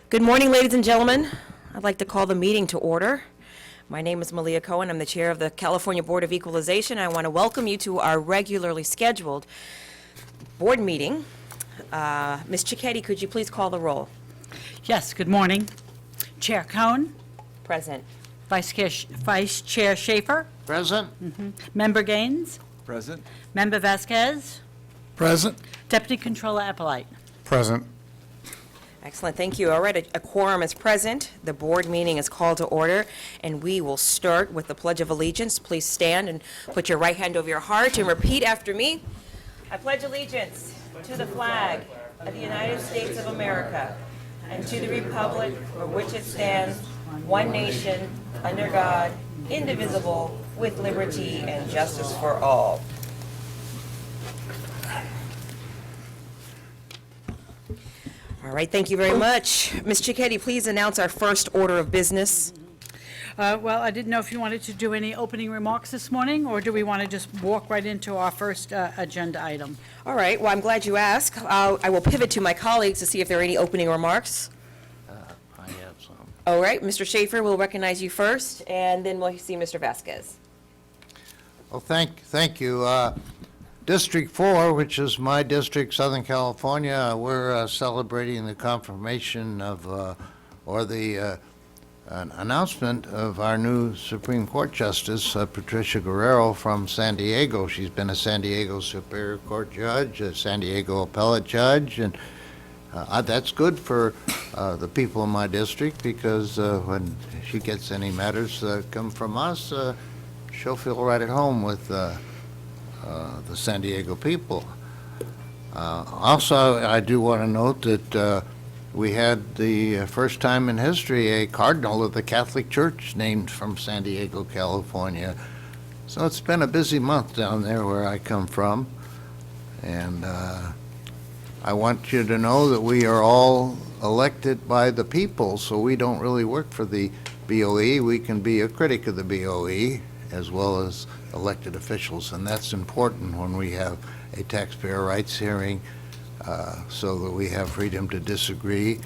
Good morning, ladies and gentlemen. I'd like to call the meeting to order. My name is Malia Cohen. I'm the chair of the California Board of Equalization. I want to welcome you to our regularly scheduled board meeting. Ms. Cicchetti, could you please call the roll? Yes, good morning. Chair Cohen, Present. Vice Chair Schaefer, Present. Member Gaines, Present. Member Vasquez, Present. Deputy Controller Eppolite. Present. Excellent, thank you. All right, a quorum is present. The board meeting is called to order, and we will start with the Pledge of Allegiance. Please stand and put your right hand over your heart and repeat after me. I pledge allegiance to the flag of the United States of America and to the republic for which it stands, one nation, under God, indivisible, with liberty and justice for all. All right, thank you very much. Ms. Cicchetti, please announce our first order of business. Well, I didn't know if you wanted to do any opening remarks this morning, or do we want to just walk right into our first agenda item? All right, well, I'm glad you asked. I will pivot to my colleagues to see if there are any opening remarks. I have some. All right, Mr. Schaefer, we'll recognize you first, and then we'll see Mr. Vasquez. Well, thank you. District 4, which is my district, Southern California, we're celebrating the confirmation of, an announcement of our new Supreme Court Justice, Patricia Guerrero from San Diego. She's been a San Diego Superior Court judge, a San Diego appellate judge, and that's good for the people in my district because when she gets any matters that come from us, she'll feel right at home with the San Diego people. Also, I do want to note that we had the first time in history a cardinal of the Catholic Church named from San Diego, California. So it's been a busy month down there where I come from. And I want you to know that we are all elected by the people, so we don't really work for the BOE. We can be a critic of the BOE as well as elected officials, and that's important when we have a taxpayer rights hearing so that we have freedom to disagree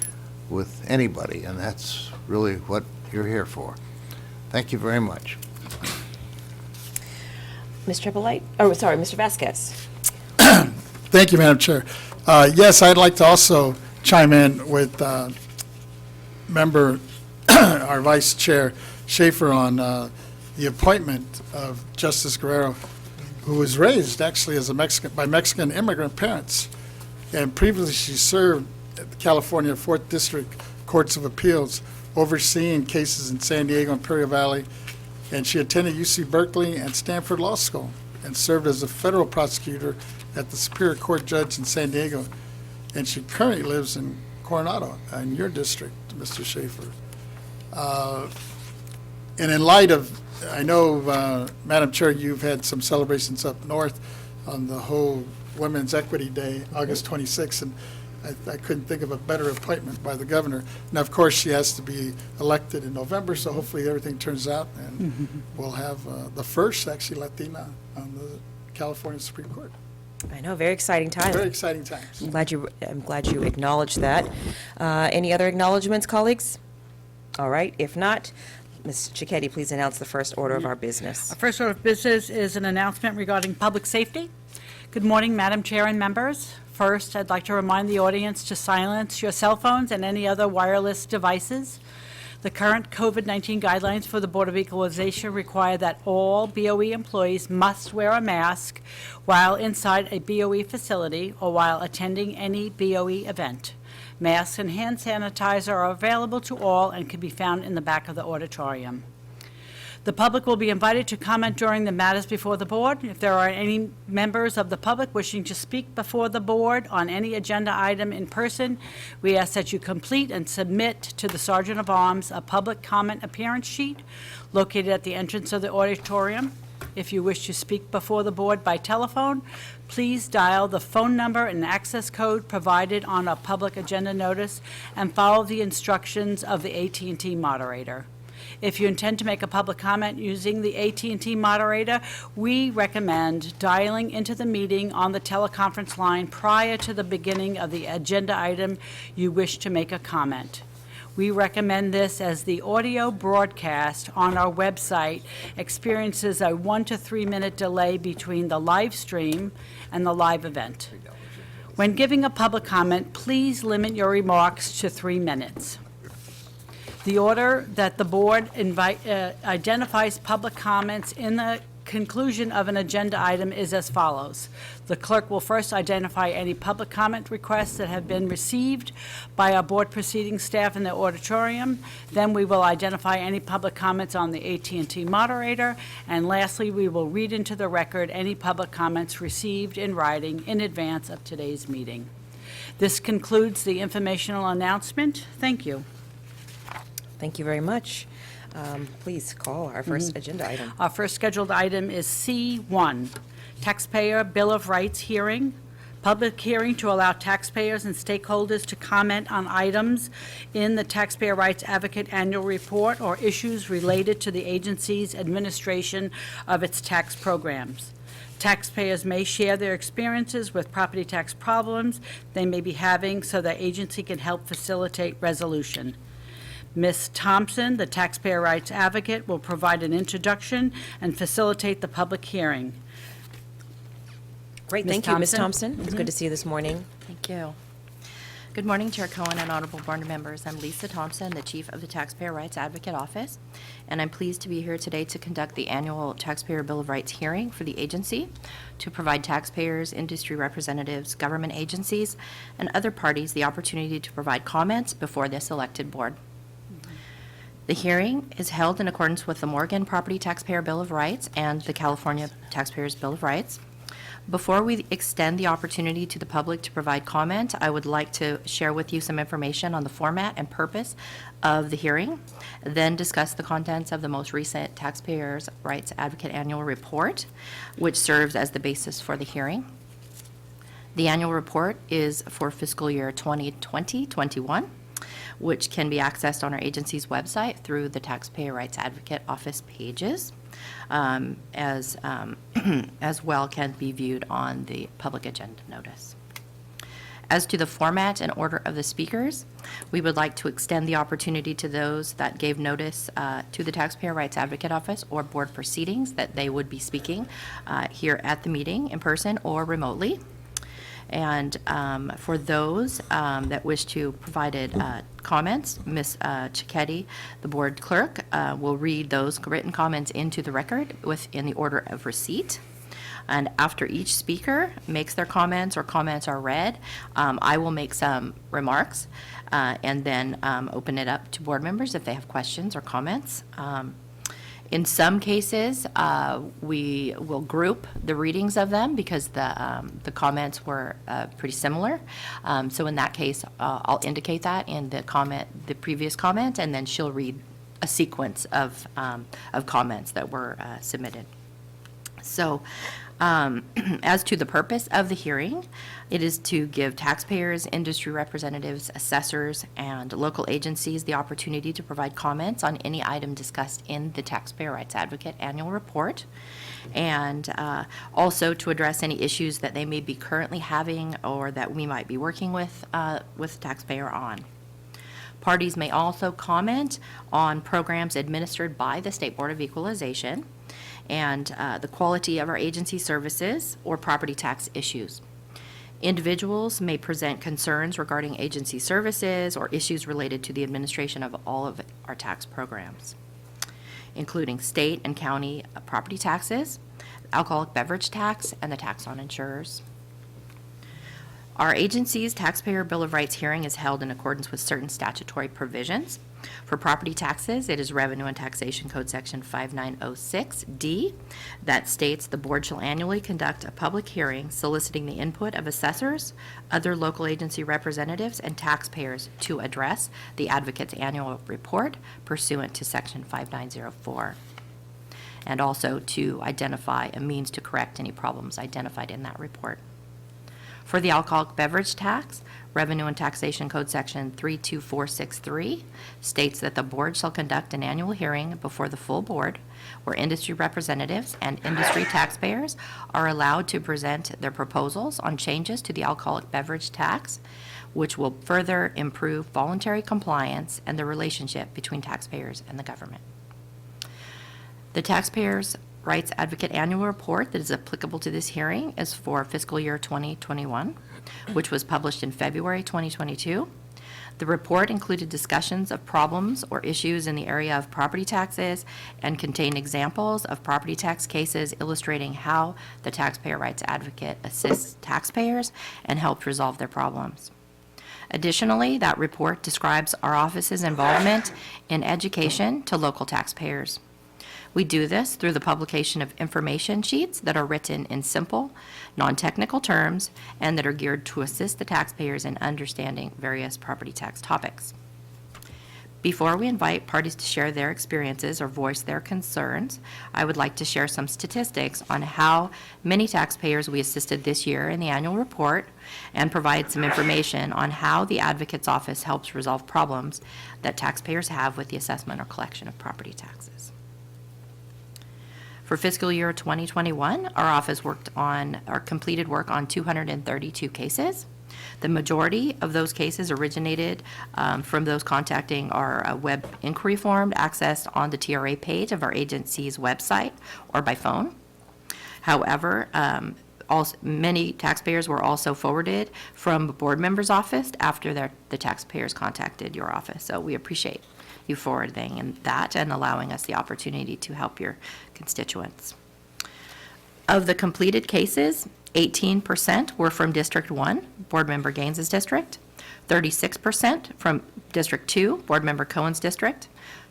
with anybody, and that's really what you're here for. Thank you very much. Mr. Eppolite? Oh, sorry, Mr. Vasquez. Thank you, Madam Chair. Yes, I'd like to also chime in with member, our Vice Chair Schaefer on the appointment of Justice Guerrero, who was raised actually as by Mexican immigrant parents. And previously she served at the California 4th District Courts of Appeals, overseeing cases in San Diego and Imperial Valley. And she attended UC Berkeley and Stanford Law School and served as a federal prosecutor at the Superior Court Judge in San Diego. And she currently lives in Coronado, in your district, Mr. Schaefer. And in light of, I know, Madam Chair, you've had some celebrations up north on the whole Women's Equity Day, August 26th, and I couldn't think of a better appointment by the governor. Now, of course, she has to be elected in November, so hopefully everything turns out, and we'll have the first, actually, Latina on the California Supreme Court. I know, very exciting times. Very exciting times. I'm glad you acknowledged that. Any other acknowledgements, colleagues? All right, if not, Ms. Cicchetti, please announce the first order of our business. Our first order of business is an announcement regarding public safety. Good morning, Madam Chair and members. First, I'd like to remind the audience to silence your cell phones and any other wireless devices. The current COVID-19 guidelines for the Board of Equalization require that all BOE employees must wear a mask while inside a BOE facility or while attending any BOE event. Masks and hand sanitizer are available to all and can be found in the back of the auditorium. The public will be invited to comment during the matters before the board. If there are any members of the public wishing to speak before the board on any agenda item in person, we ask that you complete and submit to the Sergeant of Arms a public comment appearance sheet located at the entrance of the auditorium. If you wish to speak before the board by telephone, please dial the phone number and access code provided on a public agenda notice and follow the instructions of the AT&T moderator. If you intend to make a public comment using the AT&T moderator, we recommend dialing into the meeting on the teleconference line prior to the beginning of the agenda item you wish to make a comment. We recommend this as the audio broadcast on our website experiences a 1 to 3 minute delay between the live stream and the live event. When giving a public comment, please limit your remarks to 3 minutes. The order that the board identifies public comments in the conclusion of an agenda item is as follows. The clerk will first identify any public comment requests that have been received by our board proceeding staff in the auditorium. Then we will identify any public comments on the AT&T moderator. And lastly, we will read into the record any public comments received in writing in advance of today's meeting. This concludes the informational announcement. Thank you. Thank you very much. Please call our first agenda item. Our first scheduled item is C1, Taxpayer Bill of Rights Hearing. Public hearing to allow taxpayers and stakeholders to comment on items in the Taxpayer Rights Advocate Annual Report or issues related to the agency's administration of its tax programs. Taxpayers may share their experiences with property tax problems they may be having so the agency can help facilitate resolution. Ms. Thompson, the taxpayer rights advocate, will provide an introduction and facilitate the public hearing. Great, Ms. thank you, Ms. Thompson. Thompson. It's good to see you this morning. Thank you. Good morning, Chair Cohen and honorable board members. I'm Lisa Thompson, the Chief of the Taxpayer Rights Advocate Office, and I'm pleased to be here today to conduct the annual Taxpayer Bill of Rights hearing for the agency to provide taxpayers, industry representatives, government agencies, and other parties the opportunity to provide comments before this elected board. The hearing is held in accordance with the Morgan Property Taxpayer Bill of Rights and the California Taxpayers Bill of Rights. Before we extend the opportunity to the public to provide comment, I would like to share with you some information on the format and purpose of the hearing, then discuss the contents of the most recent Taxpayers Rights Advocate Annual Report, which serves as the basis for the hearing. The annual report is for fiscal year 2020-21. Which can be accessed on our agency's website through the Taxpayer Rights Advocate Office pages, as well can be viewed on the public agenda notice. As to the format and order of the speakers, we would like to extend the opportunity to those that gave notice to the Taxpayer Rights Advocate Office or board proceedings that they would be speaking here at the meeting in person or remotely. And for those that wish to provide comments, Ms. Cicchetti, the board clerk, will read those written comments into the record in the order of receipt. And after each speaker makes their comments or comments are read, I will make some remarks and then open it up to board members if they have questions or comments. In some cases, we will group the readings of them because the comments were pretty similar. So in that case, I'll indicate that in the previous comment, and then she'll read a sequence of comments that were submitted. So as to the purpose of the hearing, it is to give taxpayers, industry representatives, assessors, and local agencies the opportunity to provide comments on any item discussed in the Taxpayer Rights Advocate Annual Report, and also to address any issues that they may be currently having or that we might be working with the taxpayer on. Parties may also comment on programs administered by the State Board of Equalization and the quality of our agency services or property tax issues. Individuals may present concerns regarding agency services or issues related to the administration of all of our tax programs, including state and county property taxes, alcoholic beverage tax, and the tax on insurers. Our agency's Taxpayer Bill of Rights hearing is held in accordance with certain statutory provisions. For property taxes, it is Revenue and Taxation Code Section 5906D that states the board shall annually conduct a public hearing soliciting the input of assessors, other local agency representatives, and taxpayers to address the advocate's annual report pursuant to Section 5904, and also to identify a means to correct any problems identified in that report. For the alcoholic beverage tax, Revenue and Taxation Code Section 32463 states that the board shall conduct an annual hearing before the full board where industry representatives and industry taxpayers are allowed to present their proposals on changes to the alcoholic beverage tax, which will further improve voluntary compliance and the relationship between taxpayers and the government. The Taxpayers' Rights Advocate Annual Report that is applicable to this hearing is for fiscal year 2021, which was published in February 2022. The report included discussions of problems or issues in the area of property taxes and contained examples of property tax cases illustrating how the Taxpayer Rights Advocate assists taxpayers and helped resolve their problems. Additionally, that report describes our office's involvement in education to local taxpayers. We do this through the publication of information sheets that are written in simple, non-technical terms and that are geared to assist the taxpayers in understanding various property tax topics. Before we invite parties to share their experiences or voice their concerns, I would like to share some statistics on how many taxpayers we assisted this year in the annual report and provide some information on how the Advocate's Office helps resolve problems that taxpayers have with the assessment or collection of property taxes. For fiscal year 2021, our office completed work on 232 cases. The majority of those cases originated from those contacting our web inquiry form accessed on the TRA page of our agency's website or by phone. However, many taxpayers were also forwarded from a board member's office after the taxpayers contacted your office. So we appreciate you forwarding that and allowing us the opportunity to help your constituents. Of the completed cases, 18% were from District 1, Board Member Gaines's district, 36% from District 2, Board Member Cohen's district,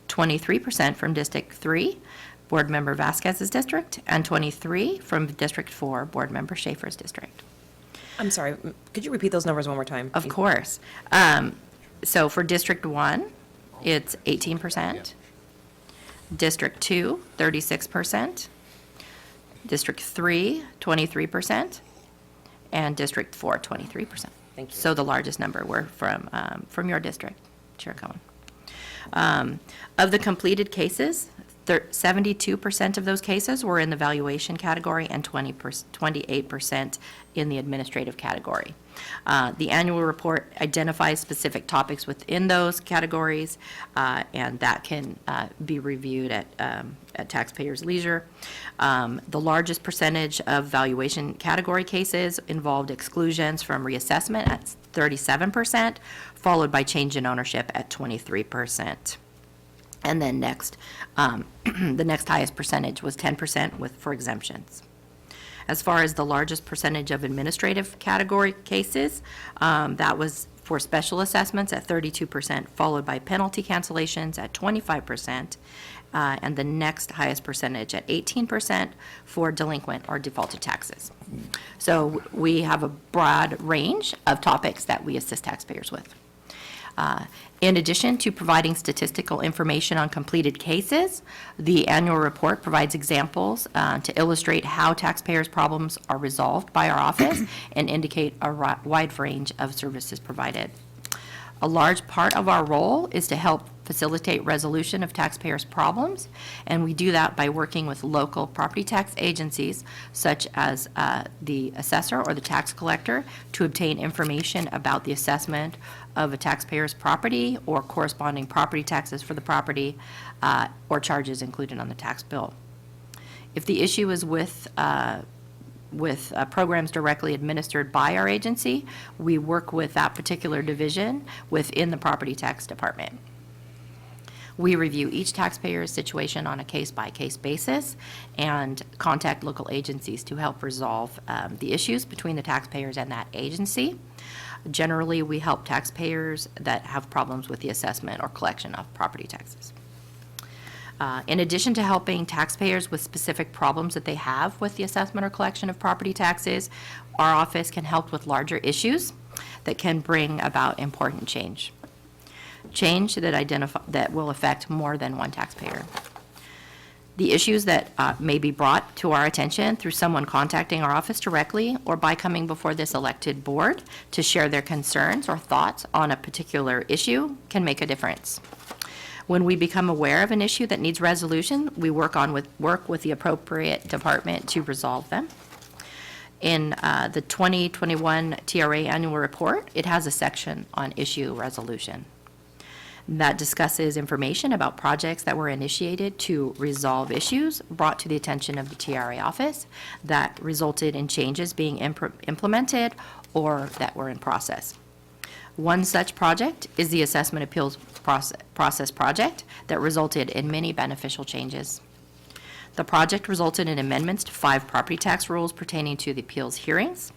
23% from District 3, Board Member Vasquez's district, and 23% from District 4, Board Member Schaefer's district. I'm sorry, could you repeat those numbers one more time? Of course. So for District 1, it's 18%. District 2, 36%. District 3, 23%. And District 4, 23%. Thank you. So the largest number were from your district, Chair Cohen. Of the completed cases, 72% of those cases were in the valuation category and 28% in the administrative category. The annual report identifies specific topics within those categories, and that can be reviewed at taxpayers' leisure. The largest percentage of valuation category cases involved exclusions from reassessment at 37%, followed by change in ownership at 23%. And then next, the next highest percentage was 10% for exemptions. As far as the largest percentage of administrative category cases, that was for special assessments at 32%, followed by penalty cancellations at 25%, and the next highest percentage at 18% for delinquent or defaulted taxes. So we have a broad range of topics that we assist taxpayers with. In addition to providing statistical information on completed cases, the annual report provides examples to illustrate how taxpayers' problems are resolved by our office and indicate a wide range of services provided. A large part of our role is to help facilitate resolution of taxpayers' problems, and we do that by working with local property tax agencies such as the assessor or the tax collector to obtain information about the assessment of a taxpayer's property or corresponding property taxes for the property or charges included on the tax bill. If the issue is with programs directly administered by our agency, we work with that particular division within the property tax department. We review each taxpayer's situation on a case-by-case basis and contact local agencies to help resolve the issues between the taxpayers and that agency. Generally, we help taxpayers that have problems with the assessment or collection of property taxes. In addition to helping taxpayers with specific problems that they have with the assessment or collection of property taxes, our office can help with larger issues that can bring about important change that will affect more than one taxpayer. The issues that may be brought to our attention through someone contacting our office directly or by coming before this elected board to share their concerns or thoughts on a particular issue can make a difference. When we become aware of an issue that needs resolution, we work with the appropriate department to resolve them. In the 2021 TRA annual report, it has a section on issue resolution that discusses information about projects that were initiated to resolve issues brought to the attention of the TRA office that resulted in changes being implemented or that were in process. One such project is the assessment appeals process project that resulted in many beneficial changes. The project resulted in amendments to 5 property tax rules pertaining to the appeals hearings,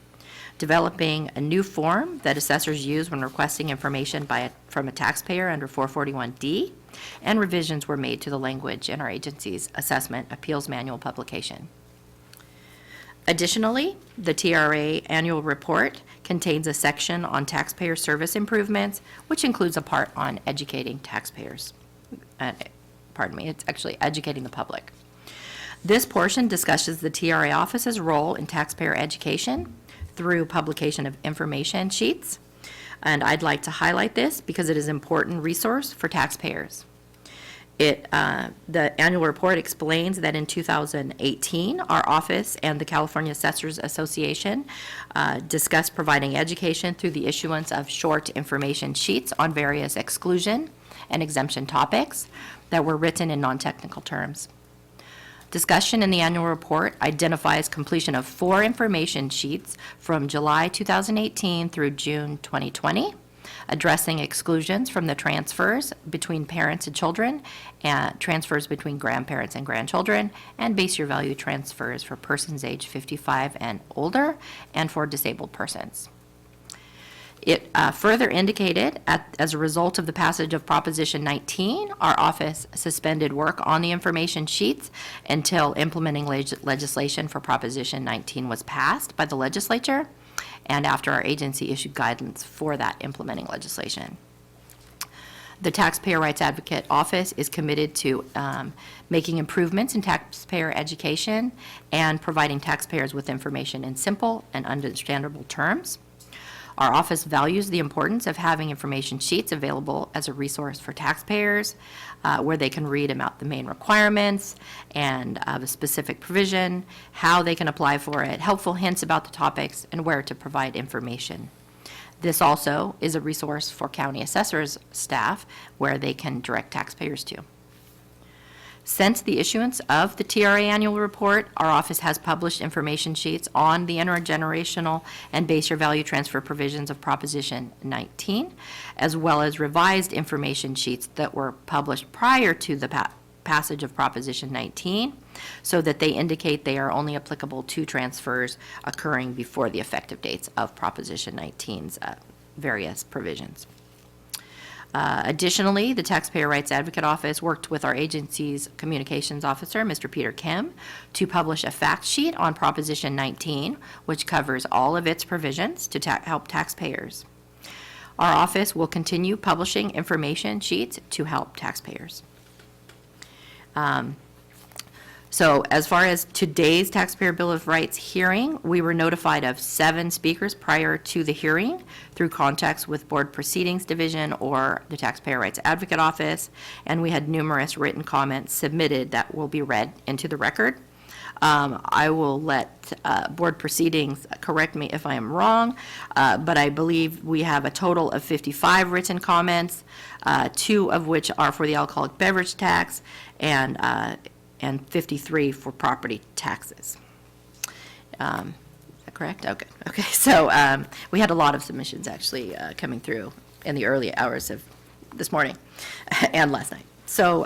developing a new form that assessors use when requesting information from a taxpayer under 441D, and revisions were made to the language in our agency's assessment appeals manual publication. Additionally, the TRA annual report contains a section on taxpayer service improvements, which includes a part on educating taxpayers. It's actually educating the public. This portion discusses the TRA office's role in taxpayer education through publication of information sheets. And I'd like to highlight this because it is an important resource for taxpayers. The annual report explains that in 2018, our office and the California Assessors Association discussed providing education through the issuance of short information sheets on various exclusion and exemption topics that were written in non-technical terms. Discussion in the annual report identifies completion of 4 information sheets from July 2018 through June 2020, addressing exclusions from the transfers between parents and children, and transfers between grandparents and grandchildren, and base year value transfers for persons age 55 and older, and for disabled persons. It further indicated, as a result of the passage of Proposition 19, our office suspended work on the information sheets until implementing legislation for Proposition 19 was passed by the legislature, and after our agency issued guidance for that implementing legislation. The Taxpayer Rights Advocate Office is committed to making improvements in taxpayer education and providing taxpayers with information in simple and understandable terms. Our office values the importance of having information sheets available as a resource for taxpayers where they can read about the main requirements and the specific provision, how they can apply for it, helpful hints about the topics, and where to provide information. This also is a resource for county assessors staff where they can direct taxpayers to. Since the issuance of the TRA annual report, our office has published information sheets on the intergenerational and base year value transfer provisions of Proposition 19, as well as revised information sheets that were published prior to the passage of Proposition 19, so that they indicate they are only applicable to transfers occurring before the effective dates of Proposition 19's various provisions. Additionally, the Taxpayer Rights Advocate Office worked with our agency's communications officer, Mr. Peter Kim, to publish a fact sheet on Proposition 19, which covers all of its provisions to help taxpayers. Our office will continue publishing information sheets to help taxpayers. So as far as today's Taxpayer Bill of Rights hearing, we were notified of 7 speakers prior to the hearing through contacts with Board Proceedings Division or the Taxpayer Rights Advocate Office, and we had numerous written comments submitted that will be read into the record. I will let Board Proceedings correct me if I am wrong, but I believe we have a total of 55 written comments, 2 of which are for the alcoholic beverage tax, and 53 for property taxes. Is that correct? Okay. So we had a lot of submissions actually coming through in the early hours of this morning and last night. So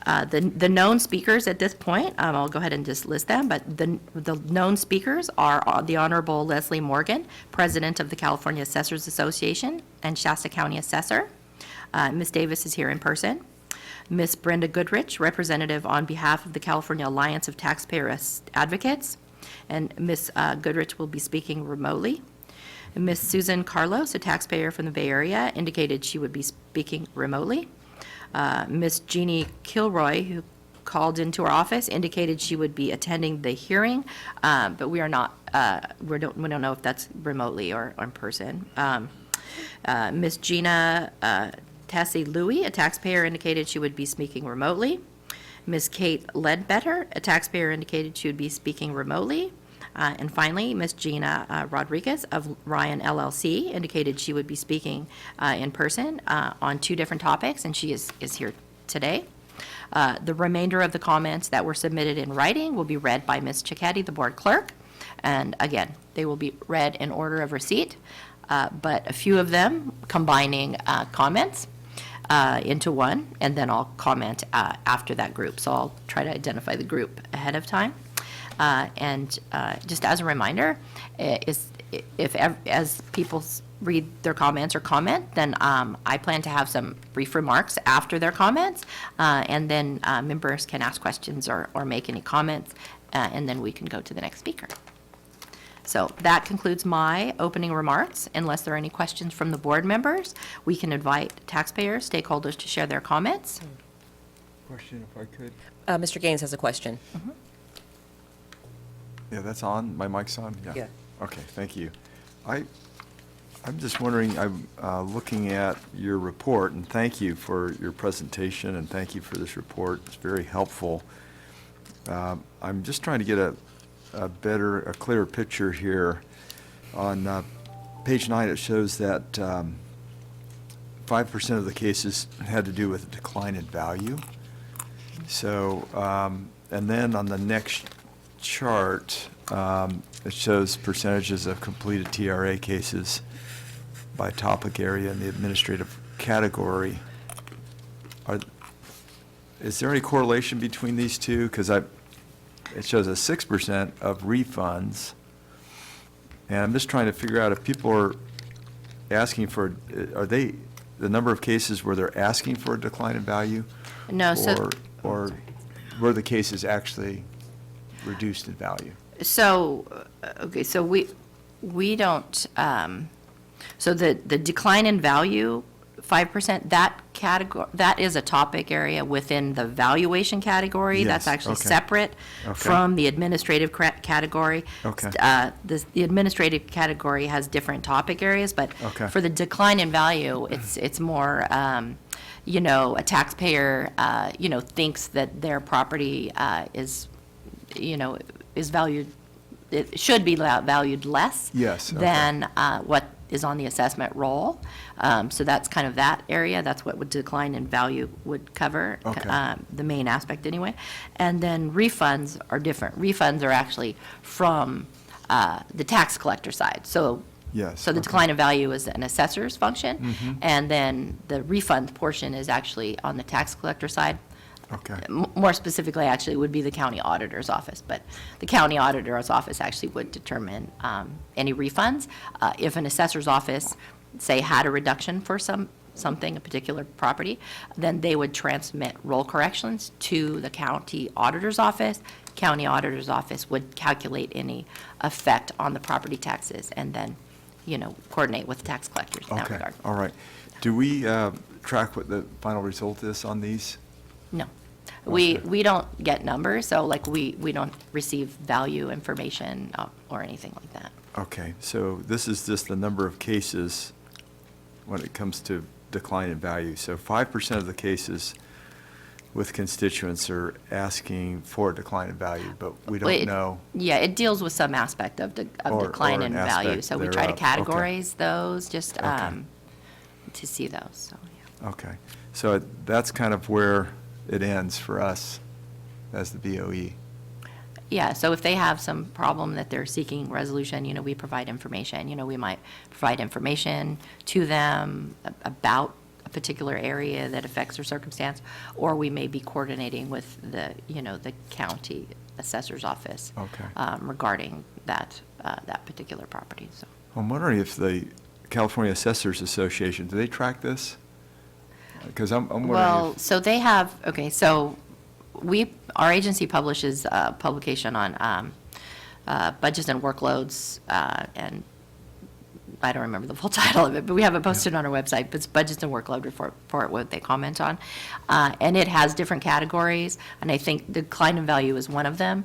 the known speakers at this point, I'll go ahead and just list them, but the known speakers are the Honorable Leslie Morgan, President of the California Assessors Association and Shasta County Assessor. Ms. Davis is here in person. Ms. Brenda Goodrich, representative on behalf of the California Alliance of Taxpayer Advocates, and Ms. Goodrich will be speaking remotely. And Ms. Susan Carlos, a taxpayer from the Bay Area, indicated she would be speaking remotely. Ms. Jeannie Kilroy, who called into our office indicated she would be attending the hearing, but we are not, we don't know if that's remotely or in person. Ms. Gina Tessie Louie, a taxpayer, indicated she would be speaking remotely. Ms. Kate Ledbetter, a taxpayer, indicated she would be speaking remotely. And finally, Ms. Gina Rodriguez of Ryan LLC indicated she would be speaking in person on 2 different topics, and she is here today. The remainder of the comments that were submitted in writing will be read by Ms. Cicchetti, the board clerk. And again, they will be read in order of receipt, but a few of them combining comments into one, and then I'll comment after that group. So I'll try to identify the group ahead of time. And just as a reminder, as people read their comments or comment, then I plan to have some brief remarks after their comments, and then members can ask questions or make any comments, and then we can go to the next speaker. So that concludes my opening remarks. Unless there are any questions from the board members, we can invite taxpayers, stakeholders to share their comments. Question, if I could. Mr. Gaines has a question. Yeah, that's on. My mic's on? Yeah. Okay, thank you. I'm just wondering, I'm looking at your report, and thank you for your presentation, and thank you for this report. It's very helpful. I'm just trying to get a clearer picture here. On page 9, it shows that 5% of the cases had to do with a decline in value. So, and then on the next chart, it shows percentages of completed TRA cases by topic area in the administrative category. Is there any correlation between these two? Because it shows a 6% of refunds, and I'm just trying to figure out if people are asking for, are they, the number of cases where they're asking for a decline in value? No, so. Or were the cases actually reduced in value? So, okay, so we don't, so the decline in value, 5%, that category, that is a topic area within the valuation category. Yes, That's actually okay. separate Okay. from the administrative category. Okay. The administrative category has different topic areas, but Okay. for the decline in value, it's more, a taxpayer, thinks that their property is valued, it should be valued less Yes, okay. than what is on the assessment roll. So that's kind of that area. That's what would decline in value would cover, Okay. the main aspect anyway. And then refunds are different. Refunds are actually from the tax collector side. So Yes, so the okay. decline in value is an assessor's function, Mhm. and then the refund portion is actually on the tax collector side. Okay. More specifically, actually, would be the county auditor's office, but the county auditor's office actually would determine any refunds. If an assessor's office, say, had a reduction for something, a particular property, then they would transmit roll corrections to the county auditor's office. County auditor's office would calculate any effect on the property taxes and then, coordinate with tax collectors in that Okay, regard. all right. Do we track what the final result is on these? No. We Okay. don't get numbers, so like we don't receive value information or anything like that. Okay, so this is just the number of cases when it comes to decline in value. So 5% of the cases with constituents are asking for a decline in value, but we Well, don't it- know. Yeah, it deals with some aspect of Or decline an in value. aspect So we try to thereof. Okay. categorize those, just Okay. to see those, so, yeah. Okay, so that's kind of where it ends for us as the BOE. Yeah, so if they have some problem that they're seeking resolution, we provide information. We might provide information to them about a particular area that affects their circumstance, or we may be coordinating with the county assessor's office Okay. regarding that particular property, so. I'm wondering if the California Assessors Association, do they track this? Because I'm wondering Well, if, so they have, okay, so our agency publishes a publication on budgets and workloads and I don't remember the full title of it, but we have it posted on our website, but it's budgets and workload report, what they comment on. And it has different categories, and I think decline in value is one of them.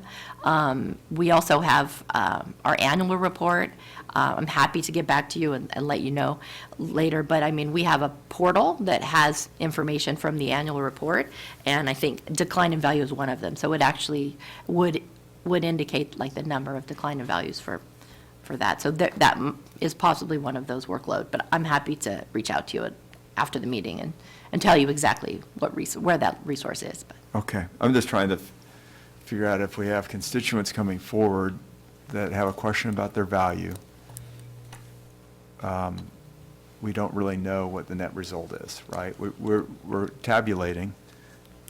We also have our annual report. I'm happy to get back to you and let you know later, but I mean, we have a portal that has information from the annual report, and I think decline in value is one of them. So it actually would indicate like the number of decline in values for that. So that is possibly one of those workload, but I'm happy to reach out to you after the meeting and tell you exactly where that resource is. But Okay, I'm just trying to figure out if we have constituents coming forward that have a question about their value. We don't really know what the net result is, right? We're tabulating,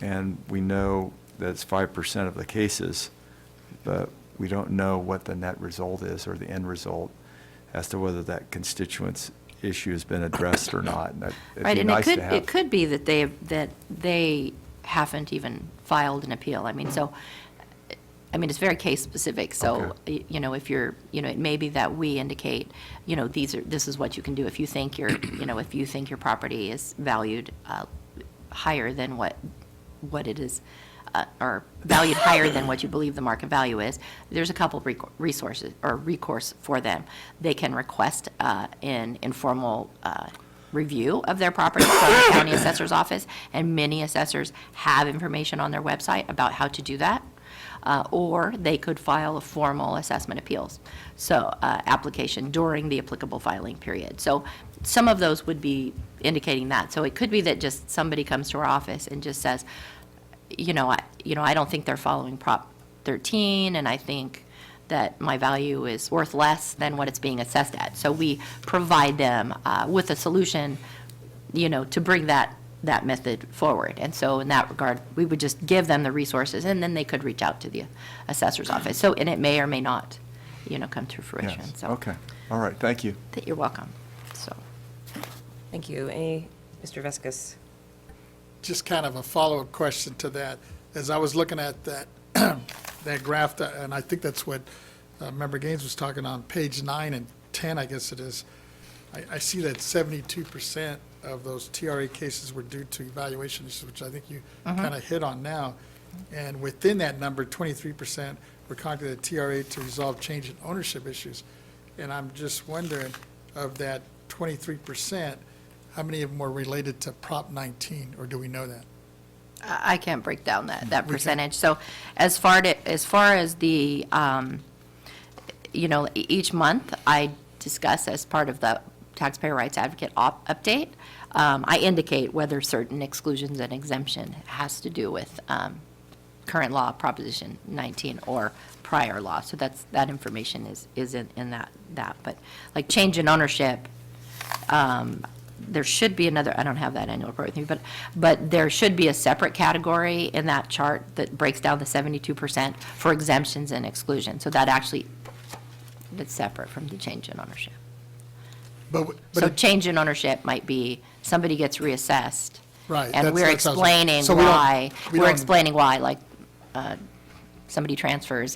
and we know that it's 5% of the cases, but we don't know what the net result is or the end result as to whether that constituent's issue has been addressed or not. And it'd right, be and nice to have. it could be that they haven't even filed an appeal. I mean, it's very case specific. So, Okay. If you're, it may be that we indicate, this is what you can do if you think if you think your property is valued higher than what it is, or valued higher than what you believe the market value is. There's a couple of resources or recourse for them. They can request an informal review of their property from the county assessor's office, and many assessors have information on their website about how to do that. Or they could file a formal assessment appeals, application during the applicable filing period. So some of those would be indicating that. So it could be that just somebody comes to our office and just says, I don't think they're following Prop 13, and I think that my value is worth less than what it's being assessed at. So we provide them with a solution, to bring that method forward. And so in that regard, we would just give them the resources, and then they could reach out to the assessor's office. So, and it may or may not, come to fruition. Yes, So okay, all right, thank you. you're welcome. So, Thank you. Mr. Veskus? Just kind of a follow-up question to that. As I was looking at that, that graph, and I think that's what Member Gaines was talking on, page 9 and 10, I guess it is. I see that 72% of those TRA cases were due to evaluation issues, which I think you kind of hit on now. And within that number, 23% were contacted TRA to resolve change in ownership issues. And I'm just wondering, of that 23%, how many of them were related to Prop 19, or do we know that? I can't break down that We can- percentage. So as far as the, each month, I discuss as part of the Taxpayer Rights Advocate update, I indicate whether certain exclusions and exemption has to do with current law, Proposition 19, or prior law. So that information is in that. But like change in ownership, there should be another, I don't have that annual report with me, but there should be a separate category in that chart that breaks down the 72% for exemptions and exclusions. So that's separate from the change in ownership. But So it- change in ownership might be somebody gets reassessed. Right, And that's- we're that's what I was- explaining so we don't- why, we we're don't- explaining why, like, somebody transfers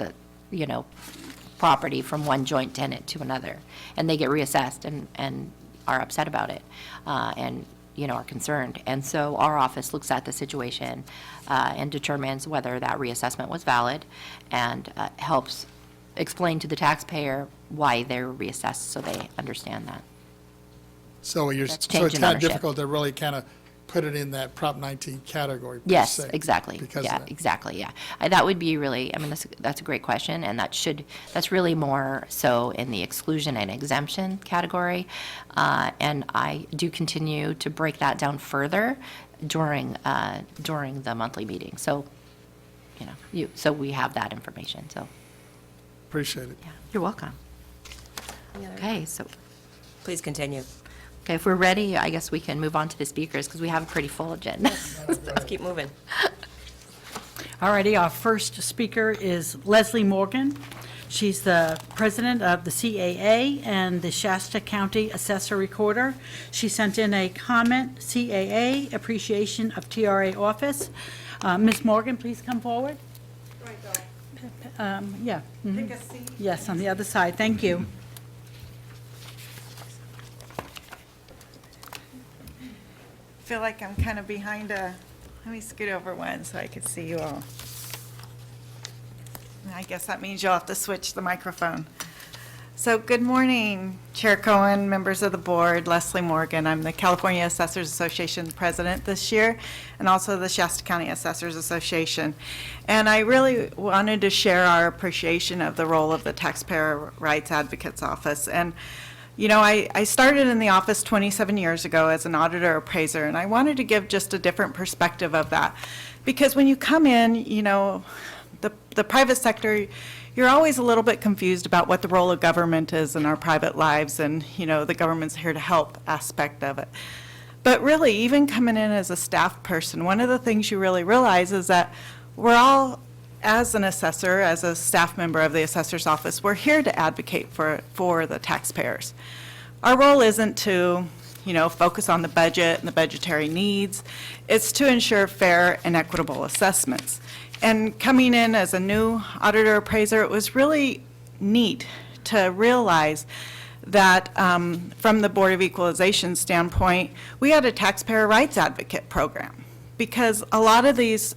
property from one joint tenant to another, and they get reassessed and are upset about it, and, are concerned. And so our office looks at the situation and determines whether that reassessment was valid, and helps explain to the taxpayer why they were reassessed, so they understand that. So That's so change it's in kind of ownership. difficult to really kind of put it in that Prop 19 category, per Yes, se, exactly. because of Yeah, that. exactly, yeah. That would be really, that's a great question, and that's really more so in the exclusion and exemption category. And I do continue to break that down further during the monthly meeting. So, so we have that information, so, Appreciate it. yeah, you're welcome. Okay, so, Please continue. okay, if we're ready, I guess we can move on to the speakers, because we have a pretty full agenda. Let's keep moving. All righty, our first speaker is Leslie Morgan. She's the president of the CAA and the Shasta County Assessor Recorder. She sent in a comment, CAA Appreciation of TRA Office. Ms. Morgan, please come forward. Yeah. mhm. Take a seat. Yes, on the other side, thank you. feel like I'm kind of behind a, let me scoot over one so I can see you all. I guess that means you'll have to switch the microphone. So good morning, Chair Cohen, members of the board, Leslie Morgan. I'm the California Assessors Association president this year, and also the Shasta County Assessors Association. And I really wanted to share our appreciation of the role of the Taxpayer Rights Advocate's Office. And you know, I started in the office 27 years ago as an auditor appraiser, and I wanted to give just a different perspective of that. Because when you come in, you know, the private sector, you're always a little bit confused about what the role of government is in our private lives, and, you know, the government's here to help aspect of it. But really, even coming in as a staff person, one of the things you really realize is that we're all, as an assessor, as a staff member of the assessor's office, we're here to advocate for the taxpayers. Our role isn't to, you know, focus on the budget and the budgetary needs. It's to ensure fair and equitable assessments. And coming in as a new auditor appraiser, it was really neat to realize that from the Board of Equalization standpoint, we had a taxpayer rights advocate program, because a lot of these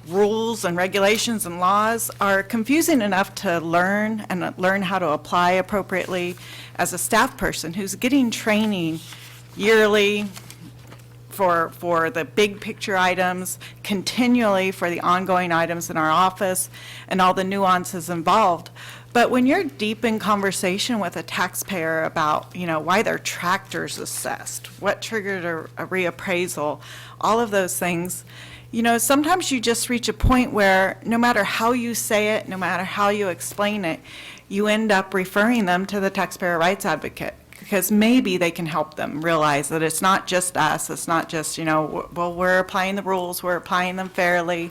rules and regulations and laws are confusing enough to learn and learn how to apply appropriately as a staff person who's getting training yearly for the big picture items, continually for the ongoing items in our office, and all the nuances involved. But when you're deep in conversation with a taxpayer about, you know, why their tractor's assessed, what triggered a reappraisal, all of those things, you know, sometimes you just reach a point where no matter how you say it, no matter how you explain it, you end up referring them to the taxpayer rights advocate, because maybe they can help them realize that it's not just us, it's not just, you know, well, we're applying the rules, we're applying them fairly.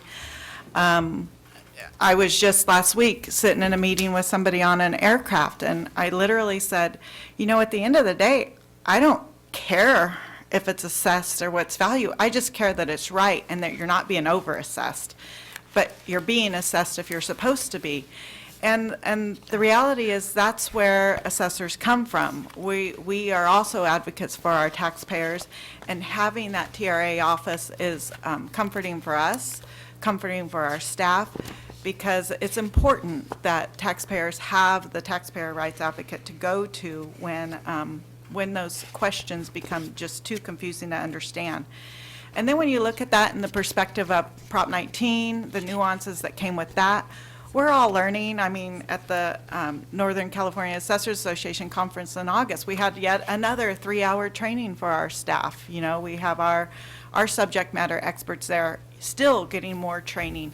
I was just last week sitting in a meeting with somebody on an aircraft, and I literally said, you know, at the end of the day, I don't care if it's assessed or what's value. I just care that it's right and that you're not being over-assessed, but you're being assessed if you're supposed to be. And the reality is that's where assessors come from. We are also advocates for our taxpayers, and having that TRA office is comforting for us, comforting for our staff, because it's important that taxpayers have the taxpayer rights advocate to go to when those questions become just too confusing to understand. And then when you look at that in the perspective of Prop 19, the nuances that came with that, we're all learning. I mean, at the Northern California Assessors Association conference in August, we had yet another 3-hour training for our staff. You know, we have our subject matter experts there still getting more training.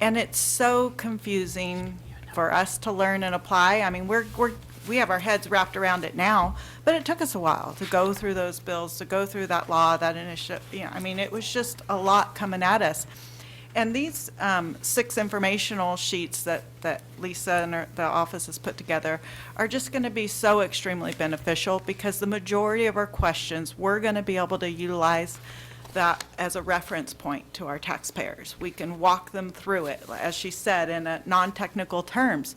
And it's so confusing for us to learn and apply. I mean, we have our heads wrapped around it now, but it took us a while to go through those bills, to go through that law, that initiative. You know, I mean, it was just a lot coming at us. And these 6 informational sheets that Lisa and the office has put together are just going to be so extremely beneficial, because the majority of our questions, we're going to be able to utilize that as a reference point to our taxpayers. We can walk them through it, as she said, in non-technical terms,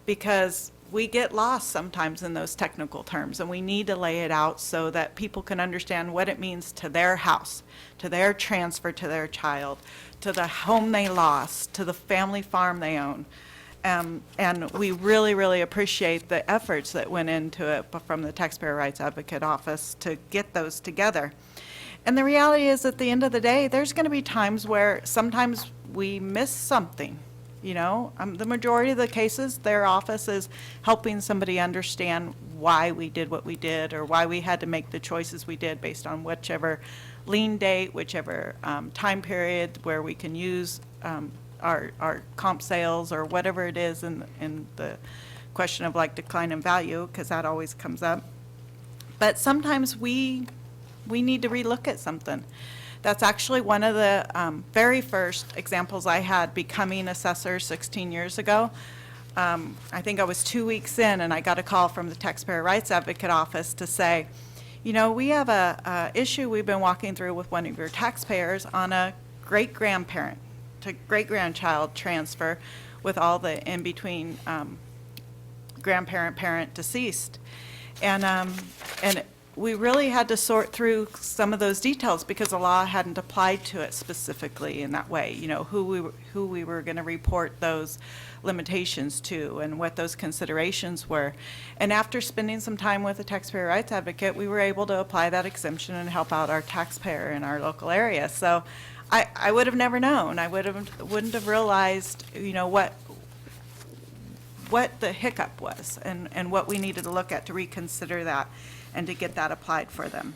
because we get lost sometimes in those technical terms, and we need to lay it out so that people can understand what it means to their house, to their transfer to their child, to the home they lost, to the family farm they own. And we really, really appreciate the efforts that went into it from the Taxpayer Rights Advocate Office to get those together. And the reality is, at the end of the day, there's going to be times where sometimes we miss something. You know, the majority of the cases, their office is helping somebody understand why we did what we did, or why we had to make the choices we did based on whichever lien date, whichever time period where we can use our comp sales, or whatever it is in the question of like decline in value, because that always comes up. But sometimes we need to relook at something. That's actually one of the very first examples I had becoming assessor 16 years ago. I think I was 2 weeks in, and I got a call from the Taxpayer Rights Advocate Office to say, you know, we have a issue we've been walking through with one of your taxpayers on a great-grandparent to great-grandchild transfer with all the in-between grandparent, parent, deceased. And we really had to sort through some of those details because the law hadn't applied to it specifically in that way. You know, who we were going to report those limitations to and what those considerations were. And after spending some time with a taxpayer rights advocate, we were able to apply that exemption and help out our taxpayer in our local area. So I would have never known. I wouldn't have realized, you know, what the hiccup was and what we needed to look at to reconsider that and to get that applied for them.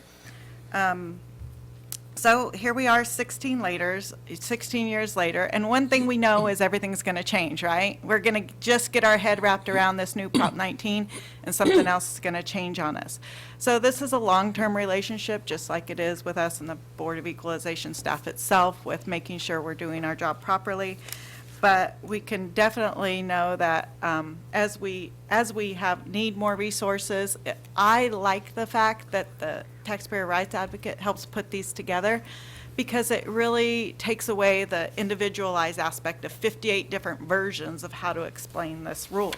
So here we are 16 years later, and one thing we know is everything's going to change, right? We're going to just get our head wrapped around this new Prop 19, and something else is going to change on us. So this is a long-term relationship, just like it is with us and the Board of Equalization staff itself, with making sure we're doing our job properly. But we can definitely know that as we need more resources, I like the fact that the taxpayer rights advocate helps put these together, because it really takes away the individualized aspect of 58 different versions of how to explain this rule.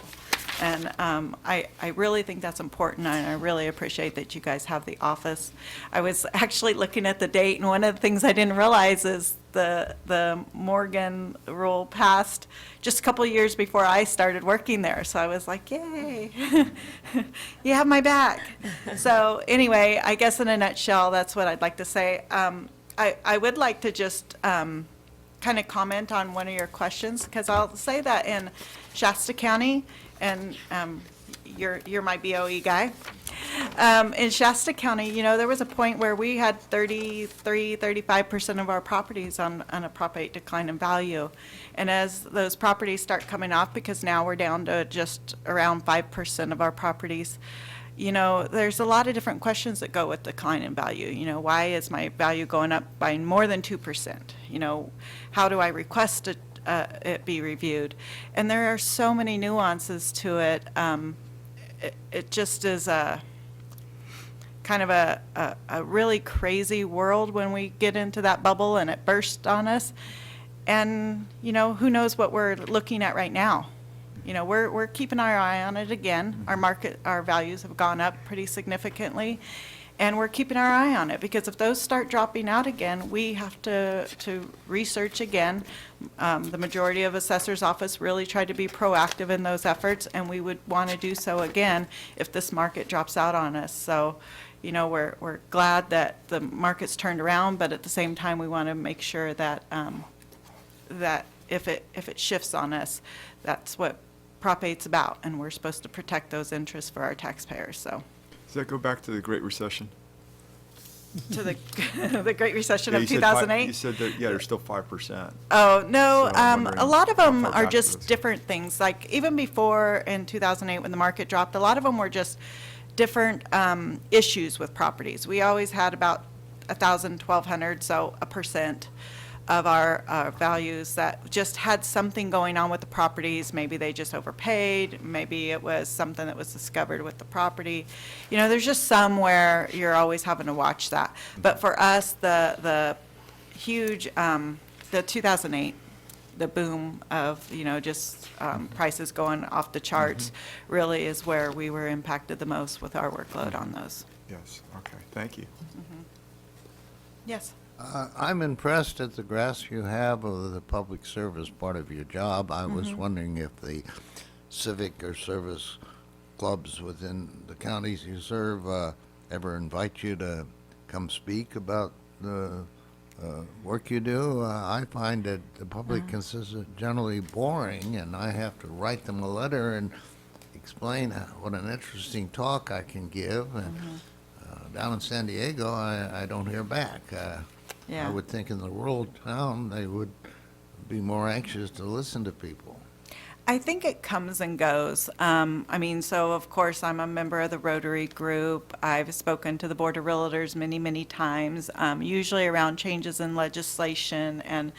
And I really think that's important, and I really appreciate that you guys have the office. I was actually looking at the date, and one of the things I didn't realize is the Morgan rule passed just a couple of years before I started working there. So I was like, yay, you have my back. So anyway, I guess in a nutshell, that's what I'd like to say. I would like to just kind of comment on one of your questions, because I'll say that in Shasta County, and you're my BOE guy. In Shasta County, you know, there was a point where we had 35% of our properties on a Prop 8 decline in value. And as those properties start coming off, because now we're down to just around 5% of our properties, you know, there's a lot of different questions that go with decline in value. You know, why is my value going up by more than 2%? You know, how do I request it be reviewed? And there are so many nuances to it. It just is a kind of a really crazy world when we get into that bubble and it bursts on us. And, you know, who knows what we're looking at right now. You know, we're keeping our eye on it again. Our values have gone up pretty significantly, and we're keeping our eye on it, because if those start dropping out again, we have to research again. The majority of assessor's office really tried to be proactive in those efforts, and we would want to do so again if this market drops out on us. So, you know, we're glad that the market's turned around, but at the same time, we want to make sure that that if it shifts on us, that's what Prop 8's about, and we're supposed to protect those interests for our taxpayers. So, Does that go back to the Great Recession? to the the Great Recession Yeah, of you said five- 2008. You said that, yeah, there's still 5%. Oh, no, So I'm wondering a lot of them how far are back just it is. different things. Like, even before in 2008, when the market dropped, a lot of them were just different issues with properties. We always had about 1,000, 1,200, so 1% of our values that just had something going on with the properties. Maybe they just overpaid, maybe it was something that was discovered with the property. You know, there's just somewhere you're always having to watch that. But for us, the huge, the 2008, the boom of, you know, just prices going off the charts really is where we were impacted the most with our workload on those. Yes, okay, thank you. Yes. I'm impressed at the grasp you have of the public service part of your job. I was wondering if the civic or service clubs within the counties you serve ever invite you to come speak about the work you do. I find that the public consists generally boring, and I have to write them a letter and explain what an interesting talk I can give. And down in San Diego, I don't hear back. Yeah. I would think in the rural town, they would be more anxious to listen to people. I think it comes and goes. I mean, so of course, I'm a member of the Rotary Group. I've spoken to the Board of Realtors many, many times, usually around changes in legislation and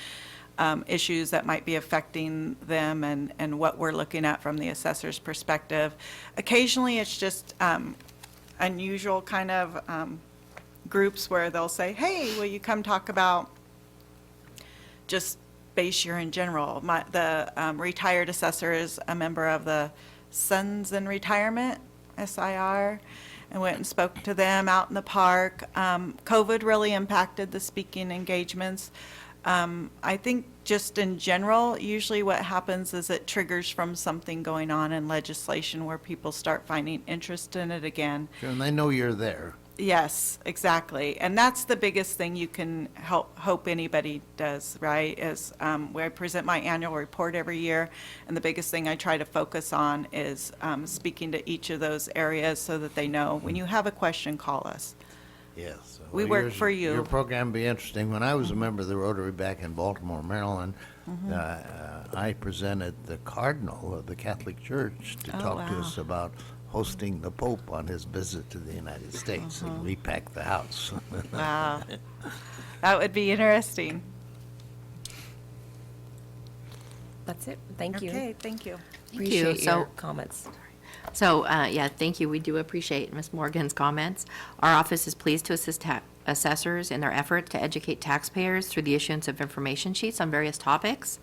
issues that might be affecting them and what we're looking at from the assessor's perspective. Occasionally, it's just unusual kind of groups where they'll say, hey, will you come talk about just base year in general? The retired assessor is a member of the Sons in Retirement, SIR, I went and spoke to them out in the park. COVID really impacted the speaking engagements. I think just in general, usually what happens is it triggers from something going on in legislation where people start finding interest in it again. Sure, and they know you're there. Yes, exactly. And that's the biggest thing you can hope anybody does, right? Is where I present my annual report every year, and the biggest thing I try to focus on is speaking to each of those areas so that they know, when you have a question, call us. Yes. We work for you. Your program will be interesting. When I was a member of the Rotary back in Baltimore, Maryland, I presented the Cardinal of the Catholic Church to Oh, talk to wow. us about hosting the Pope on his visit to the United States, and we packed the house. Wow. That would be interesting. That's it. Thank you. Okay, thank you. Appreciate So- your comments. So, yeah, thank you. We do appreciate Ms. Morgan's comments. Our office is pleased to assist assessors in their effort to educate taxpayers through the issuance of information sheets on various topics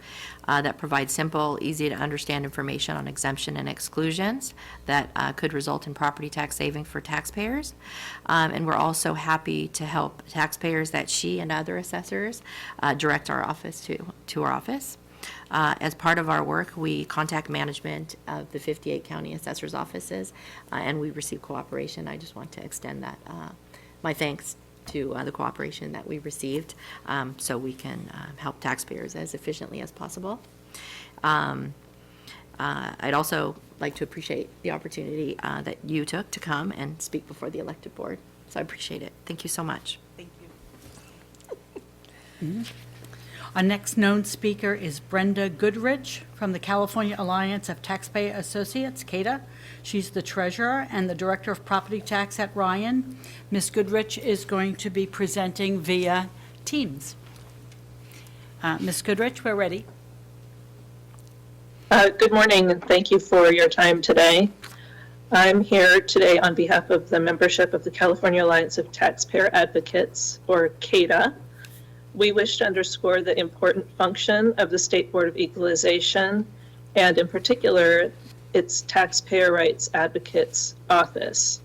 that provide simple, easy-to-understand information on exemption and exclusions that could result in property tax savings for taxpayers. And we're also happy to help taxpayers that she and other assessors direct our office to our office. As part of our work, we contact management of the 58 county assessors' offices, and we receive cooperation. I just want to extend that, my thanks to the cooperation that we received, so we can help taxpayers as efficiently as possible. I'd also like to appreciate the opportunity that you took to come and speak before the elected board. So I appreciate it. Thank you so much. Thank you. Our next known speaker is Brenda Goodrich from the California Alliance of Taxpayer Associates, CATA. She's the treasurer and the director of property tax at Ryan. Ms. Goodrich is going to be presenting via Teams. Ms. Goodrich, we're ready. Good morning, and thank you for your time today. I'm here today on behalf of the membership of the California Alliance of Taxpayer Advocates, or CATA. We wish to underscore the important function of the State Board of Equalization, and in particular, its Taxpayer Rights Advocates Office.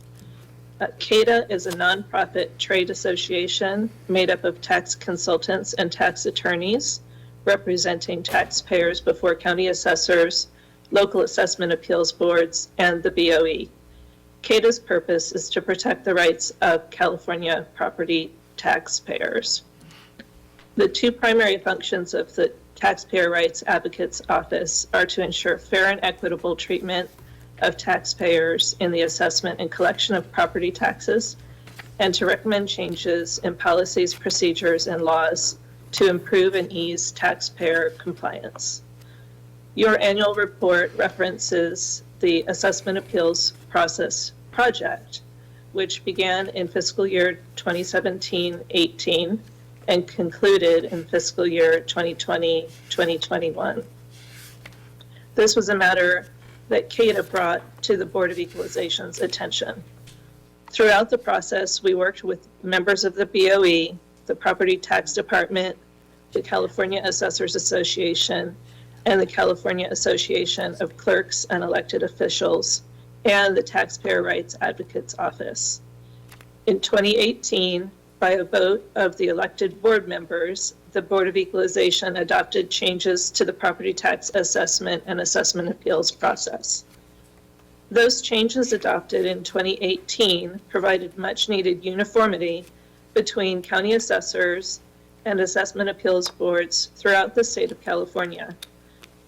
CATA is a nonprofit trade association made up of tax consultants and tax attorneys representing taxpayers before county assessors, local assessment appeals boards, and the BOE. CATA's purpose is to protect the rights of California property taxpayers. The two primary functions of the Taxpayer Rights Advocates Office are to ensure fair and equitable treatment of taxpayers in the assessment and collection of property taxes, and to recommend changes in policies, procedures, and laws to improve and ease taxpayer compliance. Your annual report references the Assessment Appeals Process Project, which began in fiscal year 2017-18 and concluded in fiscal year 2020-2021. This was a matter that CATA brought to the Board of Equalization's attention. Throughout the process, we worked with members of the BOE, the Property Tax Department, the California Assessors Association, and the California Association of Clerks and Elected Officials, and the Taxpayer Rights Advocates Office. In 2018, by a vote of the elected board members, the Board of Equalization adopted changes to the property tax assessment and assessment appeals process. Those changes adopted in 2018 provided much-needed uniformity between county assessors and assessment appeals boards throughout the state of California.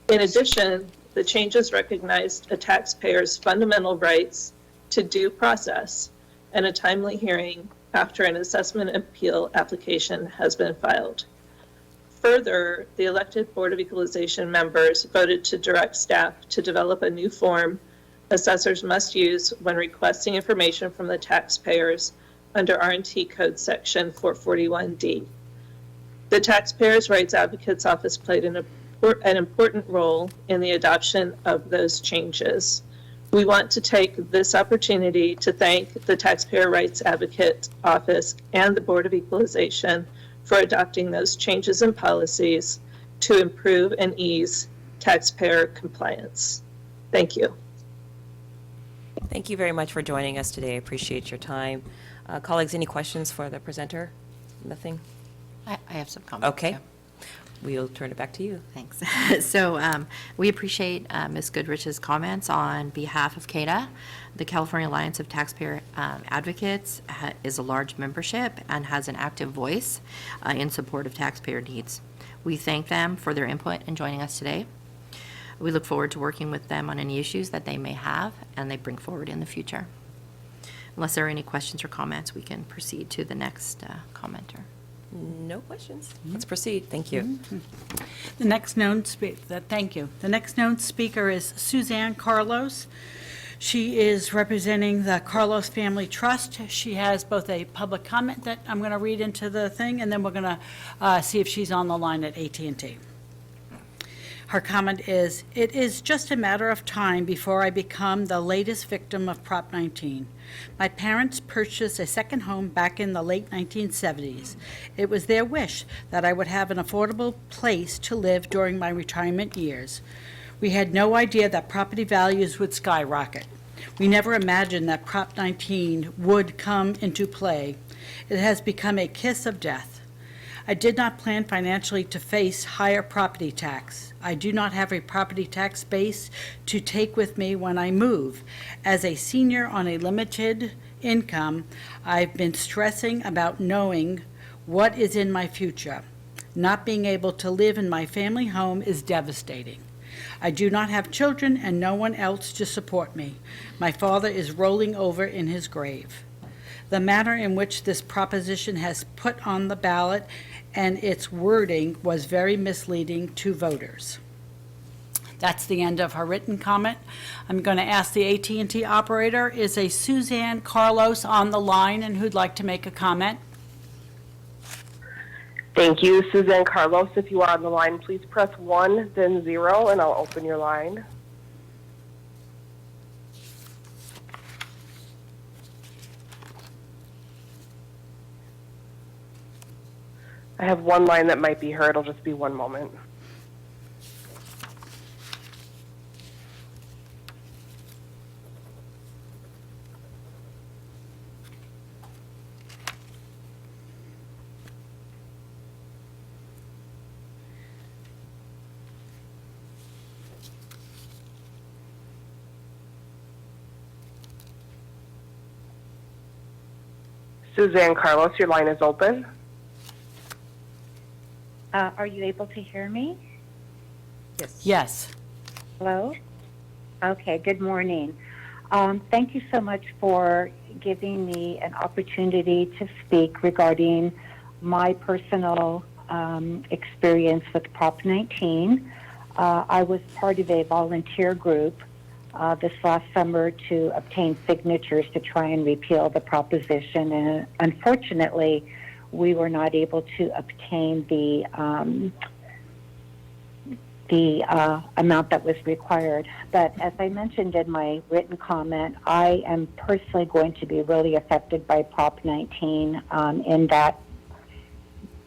In addition, the changes recognized a taxpayer's fundamental rights to due process and a timely hearing after an assessment appeal application has been filed. Further, the elected Board of Equalization members voted to direct staff to develop a new form assessors must use when requesting information from the taxpayers under R&T Code Section 441D. The Taxpayers' Rights Advocates Office played an important role in the adoption of those changes. We want to take this opportunity to thank the Taxpayer Rights Advocate Office and the Board of Equalization for adopting those changes and policies to improve and ease taxpayer compliance. Thank you. Thank you very much for joining us today. I appreciate your time. Colleagues, any questions for the presenter? Nothing? I have some comments. Okay. yeah. We'll turn it back to you. Thanks. So we appreciate Ms. Goodrich's comments on behalf of CADA. The California Alliance of Taxpayer Advocates is a large membership and has an active voice in support of taxpayer needs. We thank them for their input in joining us today. We look forward to working with them on any issues that they may have and they bring forward in the future. Unless there are any questions or comments, we can proceed to the next commenter. No questions. Let's proceed. Thank you. The next known thank you. The next known speaker is Suzanne Carlos. She is representing the Carlos Family Trust. She has both a public comment that I'm going to read into the thing, and then we're going to see if she's on the line at AT&T. Her comment is, "It is just a matter of time before I become the latest victim of Prop 19. My parents purchased a second home back in the late 1970s. It was their wish that I would have an affordable place to live during my retirement years. We had no idea that property values would skyrocket. We never imagined that Prop 19 would come into play. It has become a kiss of death. I did not plan financially to face higher property tax. I do not have a property tax base to take with me when I move. As a senior on a limited income, I've been stressing about knowing what is in my future. Not being able to live in my family home is devastating. I do not have children and no one else to support me. My father is rolling over in his grave. The manner in which this proposition has put on the ballot and its wording was very misleading to voters." That's the end of her written comment. I'm going to ask the AT&T operator, is a Suzanne Carlos on the line and who'd like to make a comment? Thank you, Suzanne Carlos. If you are on the line, please press 1, then 0, and I'll open your line. I have one line that might be her. It'll just be one moment. Suzanne Carlos, your line is open. Are you able to hear me? Yes. Hello? Okay, good morning. Thank you so much for giving me an opportunity to speak regarding my personal experience with Prop 19. I was part of a volunteer group this last summer to obtain signatures to try and repeal the proposition, and unfortunately, we were not able to obtain the amount that was required. But as I mentioned in my written comment, I am personally going to be really affected by Prop 19 in that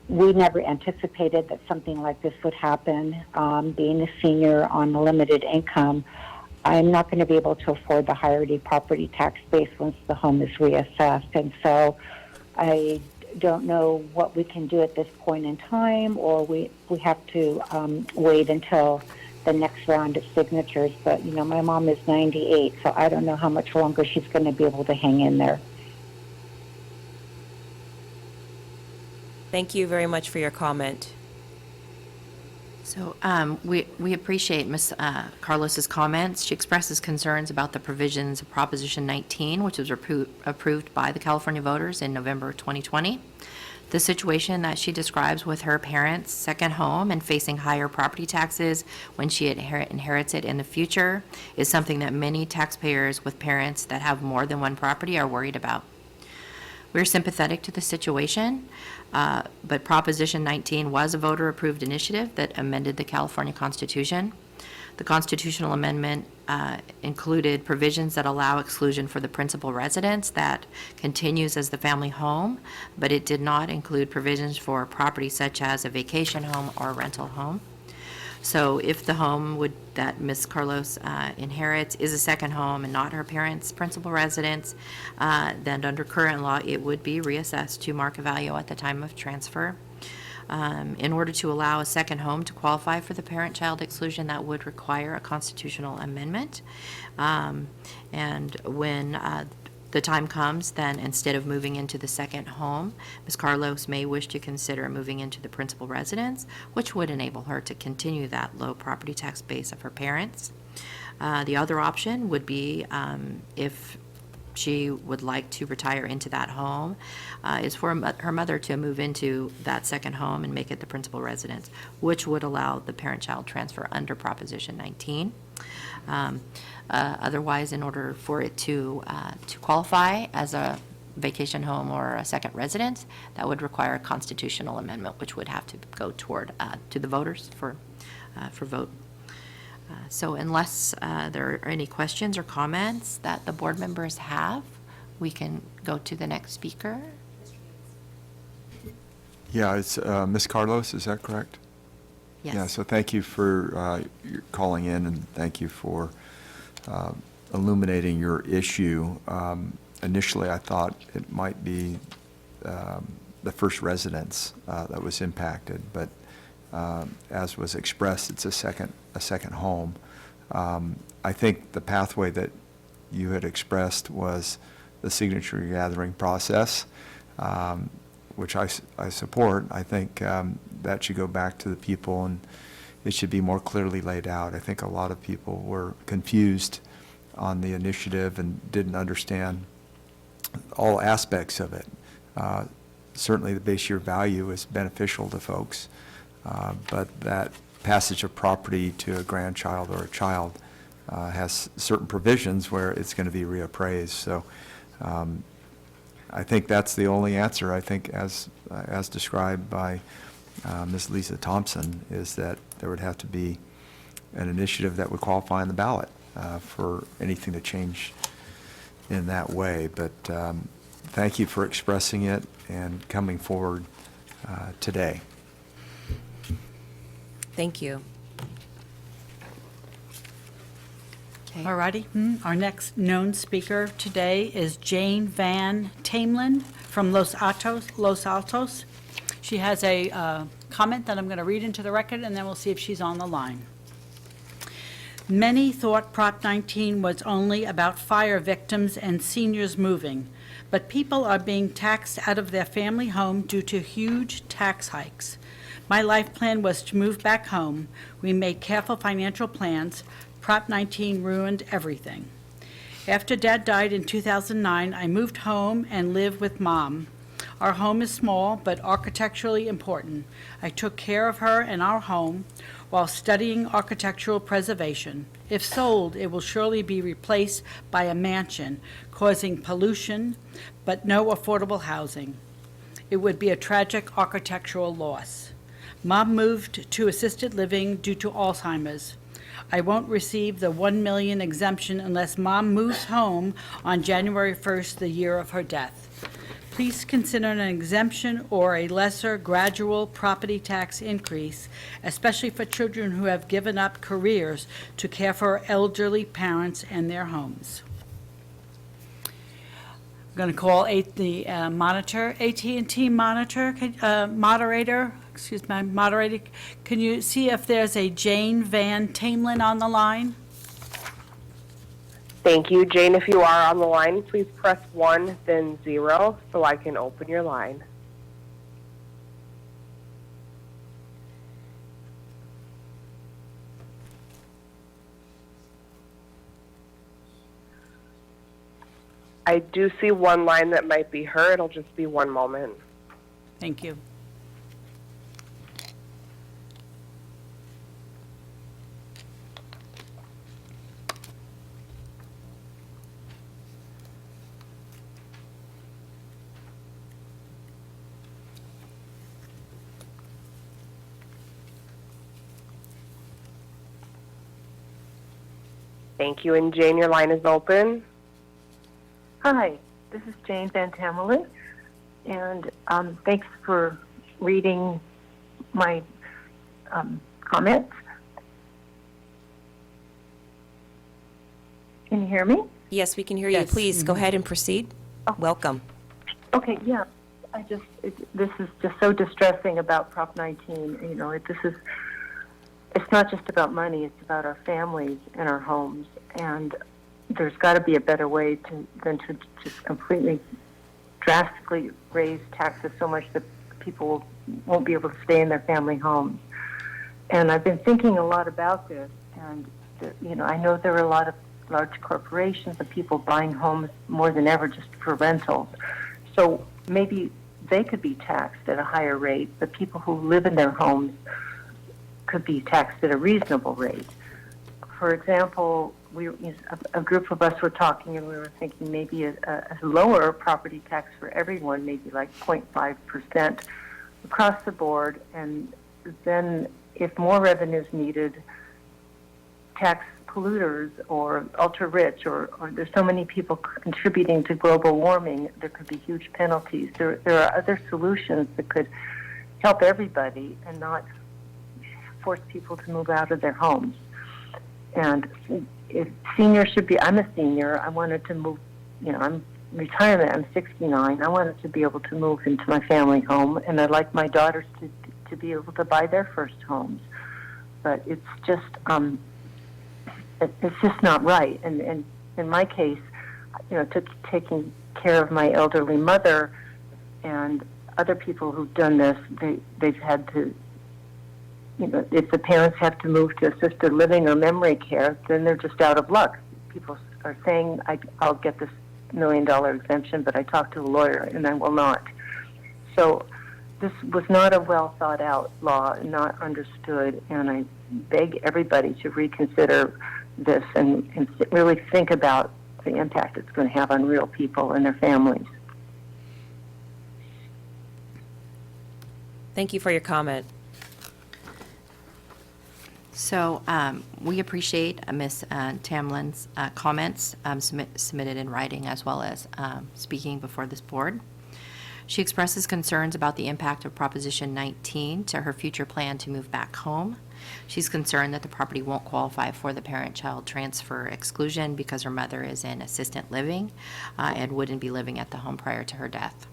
we never anticipated that something like this would happen. Being a senior on a limited income, I'm not going to be able to afford the higher property tax base once the home is reassessed. And so I don't know what we can do at this point in time, or we have to wait until the next round of signatures. But, you know, my mom is 98, so I don't know how much longer she's going to be able to hang in there. Thank you very much for your comment. So we appreciate Ms. Carlos's comments. She expresses concerns about the provisions of Proposition 19, which was approved by the California voters in November 2020. The situation that she describes with her parents' second home and facing higher property taxes when she inherits it in the future is something that many taxpayers with parents that have more than one property are worried about. We're sympathetic to the situation, but Proposition 19 was a voter-approved initiative that amended the California Constitution. The constitutional amendment included provisions that allow exclusion for the principal residence that continues as the family home, but it did not include provisions for property such as a vacation home or a rental home. So if the home that Ms. Carlos inherits is a second home and not her parents' principal residence, then under current law, it would be reassessed to market value at the time of transfer. In order to allow a second home to qualify for the parent-child exclusion, that would require a constitutional amendment. And when the time comes, then instead of moving into the second home, Ms. Carlos may wish to consider moving into the principal residence, which would enable her to continue that low property tax base of her parents. The other option would be if she would like to retire into that home, is for her mother to move into that second home and make it the principal residence, which would allow the parent-child transfer under Proposition 19. Otherwise, in order for it to qualify as a vacation home or a second residence, that would require a constitutional amendment, which would have to go toward to the voters for vote. So unless there are any questions or comments that the board members have, we can go to the next speaker. Yeah, it's Ms. Carlos, is that correct? Yes. Yeah, so thank you for your calling in, and thank you for illuminating your issue. Initially, I thought it might be the first residence that was impacted, but as was expressed, it's a second home. I think the pathway that you had expressed was the signature gathering process, which I support. I think that should go back to the people, and it should be more clearly laid out. I think a lot of people were confused on the initiative and didn't understand all aspects of it. Certainly the base year value is beneficial to folks, but that passage of property to a grandchild or a child has certain provisions where it's going to be reappraised. So I think that's the only answer. I think as described by Ms. Lisa Thompson, is that there would have to be an initiative that would qualify on the ballot for anything to change in that way. But thank you for expressing it and coming forward today. Thank you. Okay. All righty. Our next known speaker today is Jane Van Tamelin from Los Altos. She has a comment that I'm going to read into the record, and then we'll see if she's on the line. Many thought Prop 19 was only about fire victims and seniors moving, but people are being taxed out of their family home due to huge tax hikes. My life plan was to move back home. We made careful financial plans. Prop 19 ruined everything. After Dad died in 2009, I moved home and lived with Mom. Our home is small, but architecturally important. I took care of her and our home while studying architectural preservation. If sold, it will surely be replaced by a mansion, causing pollution, but no affordable housing. It would be a tragic architectural loss. Mom moved to assisted living due to Alzheimer's. I won't receive the $1 million exemption unless Mom moves home on January 1st, the year of her death. Please consider an exemption or a lesser gradual property tax increase, especially for children who have given up careers to care for elderly parents and their homes. I'm going to call the monitor, AT&T moderator. Excuse me, moderator. Can you see if there's a Jane Van Tamelin on the line? Thank you. Jane, if you are on the line, please press 1, then 0, so I can open your line. I do see one line that might be her. It'll just be one moment. Thank you. Thank you. And Jane, your line is open. Hi, this is Jane Van Tamelin, and thanks for reading my comments. Can you hear me? Yes, we can hear you. Yes. Please, go ahead and proceed. Welcome. Okay, yeah. This is just so distressing about Prop 19. You know, it's not just about money, it's about our families and our homes. And there's got to be a better way than to just completely drastically raise taxes so much that people won't be able to stay in their family homes. And I've been thinking a lot about this, and you know, I know there are a lot of large corporations and people buying homes more than ever just for rentals. So maybe they could be taxed at a higher rate, but people who live in their homes could be taxed at a reasonable rate. For example, a group of us were talking, and we were thinking maybe a lower property tax for everyone, maybe like 0.5% across the board, and then if more revenue is needed, tax polluters or ultra-rich, or there's so many people contributing to global warming, there could be huge penalties. There are other solutions that could help everybody and not force people to move out of their homes. And if seniors should be, I'm a senior, I wanted to move, you know, I'm retirement, I'm 69, I wanted to be able to move into my family home, and I'd like my daughters to be able to buy their first homes. But it's just not right. And in my case, you know, taking care of my elderly mother and other people who've done this, they've had to, you know, if the parents have to move to assisted living or memory care, then they're just out of luck. People are saying, I'll get this $1 million exemption, but I talked to a lawyer and I will not. So this was not a well thought out law, not understood, and I beg everybody to reconsider this and really think about the impact it's going to have on real people and their families. Thank you for your comment. So we appreciate Ms. Tamlin's comments submitted in writing, as well as speaking before this board. She expresses concerns about the impact of Proposition 19 to her future plan to move back home. She's concerned that the property won't qualify for the parent-child transfer exclusion because her mother is in assisted living and wouldn't be living at the home prior to her death.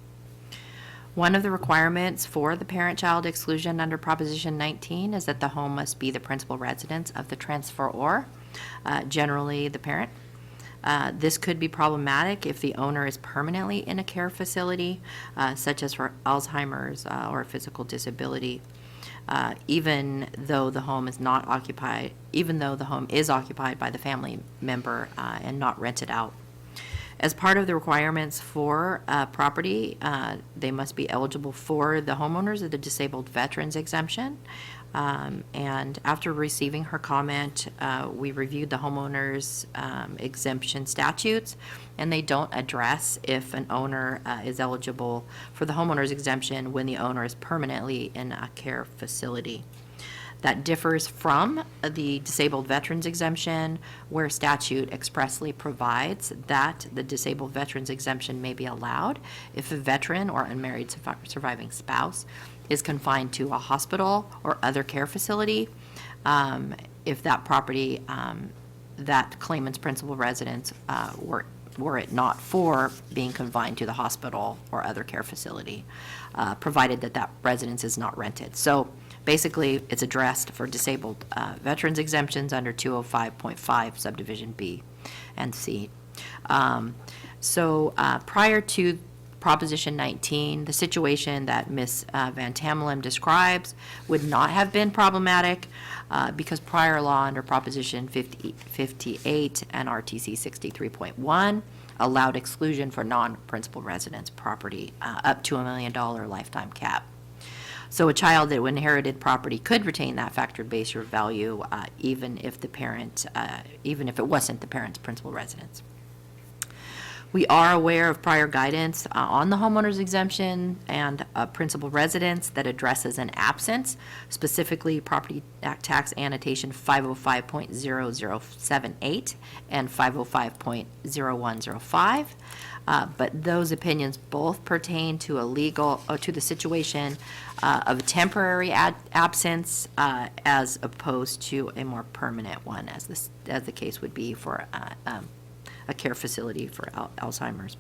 One of the requirements for the parent-child exclusion under Proposition 19 is that the home must be the principal residence of the transferor, generally the parent. This could be problematic if the owner is permanently in a care facility, such as for Alzheimer's or physical disability, even though the home is not occupied, even though the home is occupied by the family member and not rented out. As part of the requirements for property, they must be eligible for the homeowners of the disabled veterans exemption. And after receiving her comment, we reviewed the homeowners exemption statutes, and they don't address if an owner is eligible for the homeowners exemption when the owner is permanently in a care facility. That differs from the disabled veterans exemption, where statute expressly provides that the disabled veterans exemption may be allowed if a veteran or unmarried surviving spouse is confined to a hospital or other care facility, if that property, that claimant's principal residence were it not for being confined to the hospital or other care facility, provided that that residence is not rented. So basically, it's addressed for disabled veterans exemptions under 205.5 subdivision B and C. So prior to Proposition 19, the situation that Ms. Van Tamelen describes would not have been problematic because prior law under Proposition 58 and RTC 63.1 allowed exclusion for non-principal residence property up to $1 million lifetime cap. So a child that inherited property could retain that factored base year value even if the parent, even if it wasn't the parent's principal residence. We are aware of prior guidance on the homeowner's exemption and principal residence that addresses an absence, specifically property tax annotation 505.0078 and 505.0105. But those opinions both pertain to to the situation of a temporary absence as opposed to a more permanent one, as the case would be for a care facility for Alzheimer's.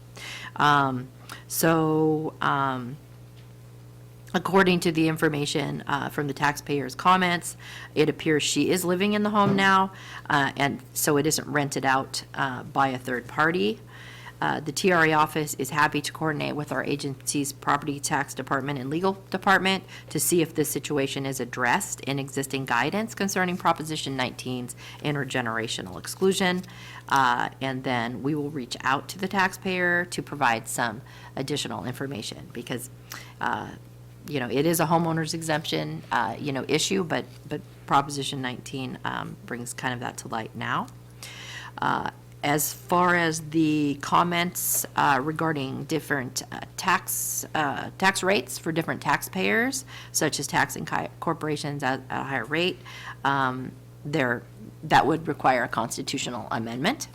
According to the information from the taxpayer's comments, it appears she is living in the home now, and so it isn't rented out by a third party. The TRA office is happy to coordinate with our agency's property tax department and legal department to see if this situation is addressed in existing guidance concerning Proposition 19's intergenerational exclusion. And then we will reach out to the taxpayer to provide some additional information because, it is a homeowner's exemption, issue, but Proposition 19 brings kind of that to light now. As far as the comments regarding different tax rates for different taxpayers, such as taxing corporations at a higher rate, that would require a constitutional amendment.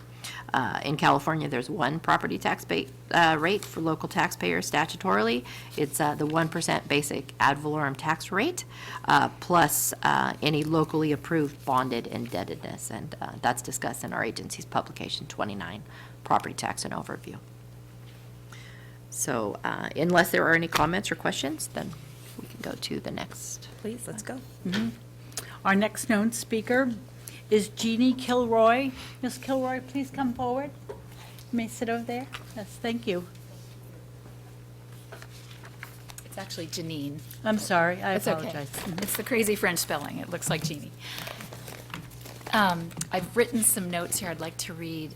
In California, there's one property tax rate for local taxpayers statutorily. It's the 1% basic ad valorem tax rate, plus any locally approved bonded indebtedness. And that's discussed in our agency's publication 29, Property Tax and Overview. So unless there are any comments or questions, then we can go to the next. Please, let's go. Our next known speaker is Jeannie Kilroy. Ms. Kilroy, please come forward. You may sit over there. Yes, thank you. It's actually Janine. I'm sorry, I It's okay. apologize. It's the crazy French spelling. It looks like Jeannie. I've written some notes here I'd like to read.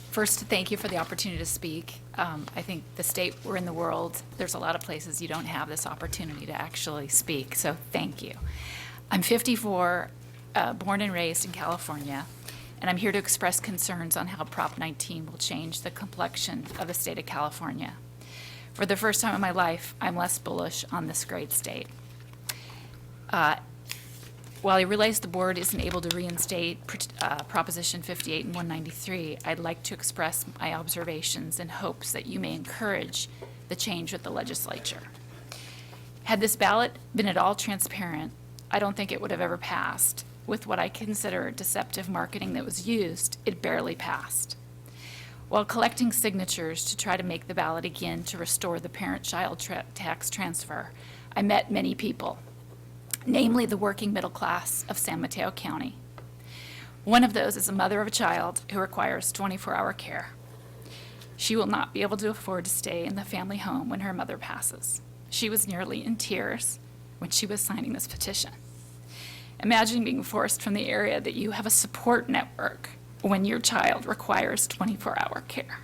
First, to thank you for the opportunity to speak. I think the state we're in the world, there's a lot of places you don't have this opportunity to actually speak, so thank you. I'm 54, born and raised in California, and I'm here to express concerns on how Prop 19 will change the complexion of the state of California. For the first time in my life, I'm less bullish on this great state. While I realize the board isn't able to reinstate Proposition 58 and 193, I'd like to express my observations in hopes that you may encourage the change with the legislature. Had this ballot been at all transparent, I don't think it would have ever passed. With what I consider deceptive marketing that was used, it barely passed. While collecting signatures to try to make the ballot again to restore the parent-child tax transfer, I met many people, namely the working middle class of San Mateo County. One of those is a mother of a child who requires 24-hour care. She will not be able to afford to stay in the family home when her mother passes. She was nearly in tears when she was signing this petition. Imagine being forced from the area that you have a support network when your child requires 24-hour care.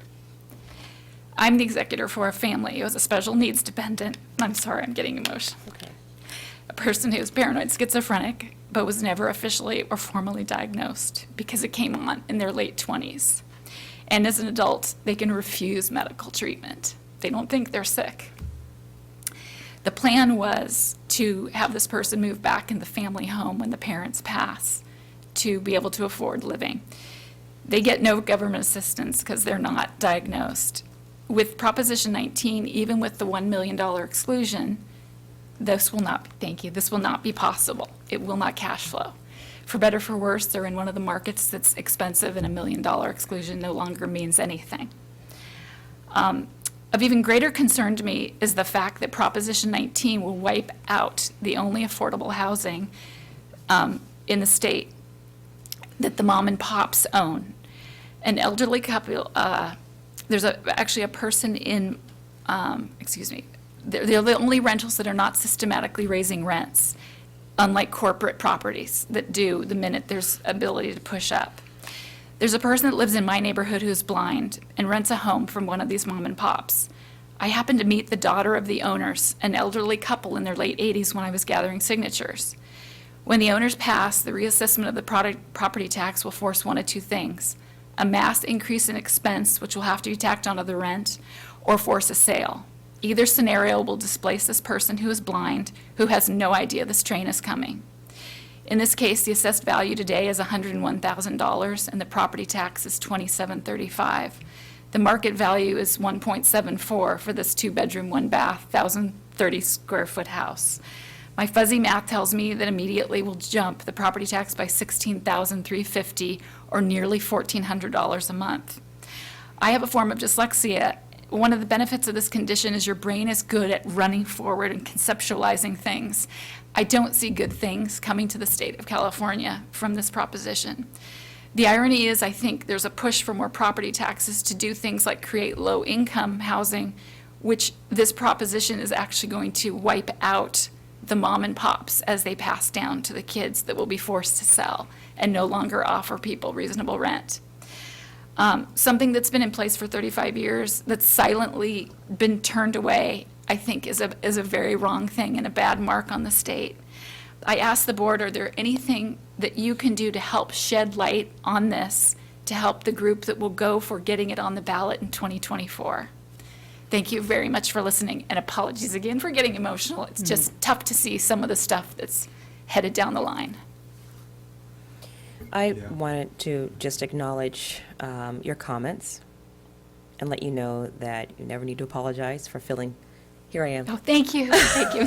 I'm the executor for a family who has a special needs dependent. I'm sorry, I'm getting emotional. Okay. A person who is paranoid schizophrenic, but was never officially or formally diagnosed because it came on in their late 20s. And as an adult, they can refuse medical treatment. They don't think they're sick. The plan was to have this person move back in the family home when the parents pass to be able to afford living. They get no government assistance because they're not diagnosed. With Proposition 19, even with the $1 million exclusion, this will not be possible. It will not cash flow. For better or for worse, they're in one of the markets that's expensive, and $1 million exclusion no longer means anything. Of even greater concern to me is the fact that Proposition 19 will wipe out the only affordable housing in the state that the mom and pops own. An elderly couple, there's actually a person in, they're the only rentals that are not systematically raising rents, unlike corporate properties that do the minute there's ability to push up. There's a person that lives in my neighborhood who's blind and rents a home from one of these mom and pops. I happened to meet the daughter of the owners, an elderly couple in their late 80s, when I was gathering signatures. When the owners pass, the reassessment of the property tax will force one of two things: a mass increase in expense, which will have to be tacked onto the rent, or force a sale. Either scenario will displace this person who is blind, who has no idea this train is coming. In this case, the assessed value today is $101,000, and the property tax is $27.35. The market value is $1.74 for this 2-bedroom, 1-bath, 1,030 square foot house. My fuzzy math tells me that immediately will jump the property tax by $16,350 or nearly $1,400 a month. I have a form of dyslexia. One of the benefits of this condition is your brain is good at running forward and conceptualizing things. I don't see good things coming to the state of California from this proposition. The irony is, I think there's a push for more property taxes to do things like create low-income housing, which this proposition is actually going to wipe out the mom and pops as they pass down to the kids that will be forced to sell and no longer offer people reasonable rent. Something that's been in place for 35 years that's silently been turned away, I think is a very wrong thing and a bad mark on the state. I asked the board, are there anything that you can do to help shed light on this, to help the group that will go for getting it on the ballot in 2024? Thank you very much for listening, and apologies again for getting emotional. It's just tough to see some of the stuff that's headed down the line. I wanted to just acknowledge your comments and let you know that you never need to apologize for feeling, here I am. Oh, thank you. Thank you.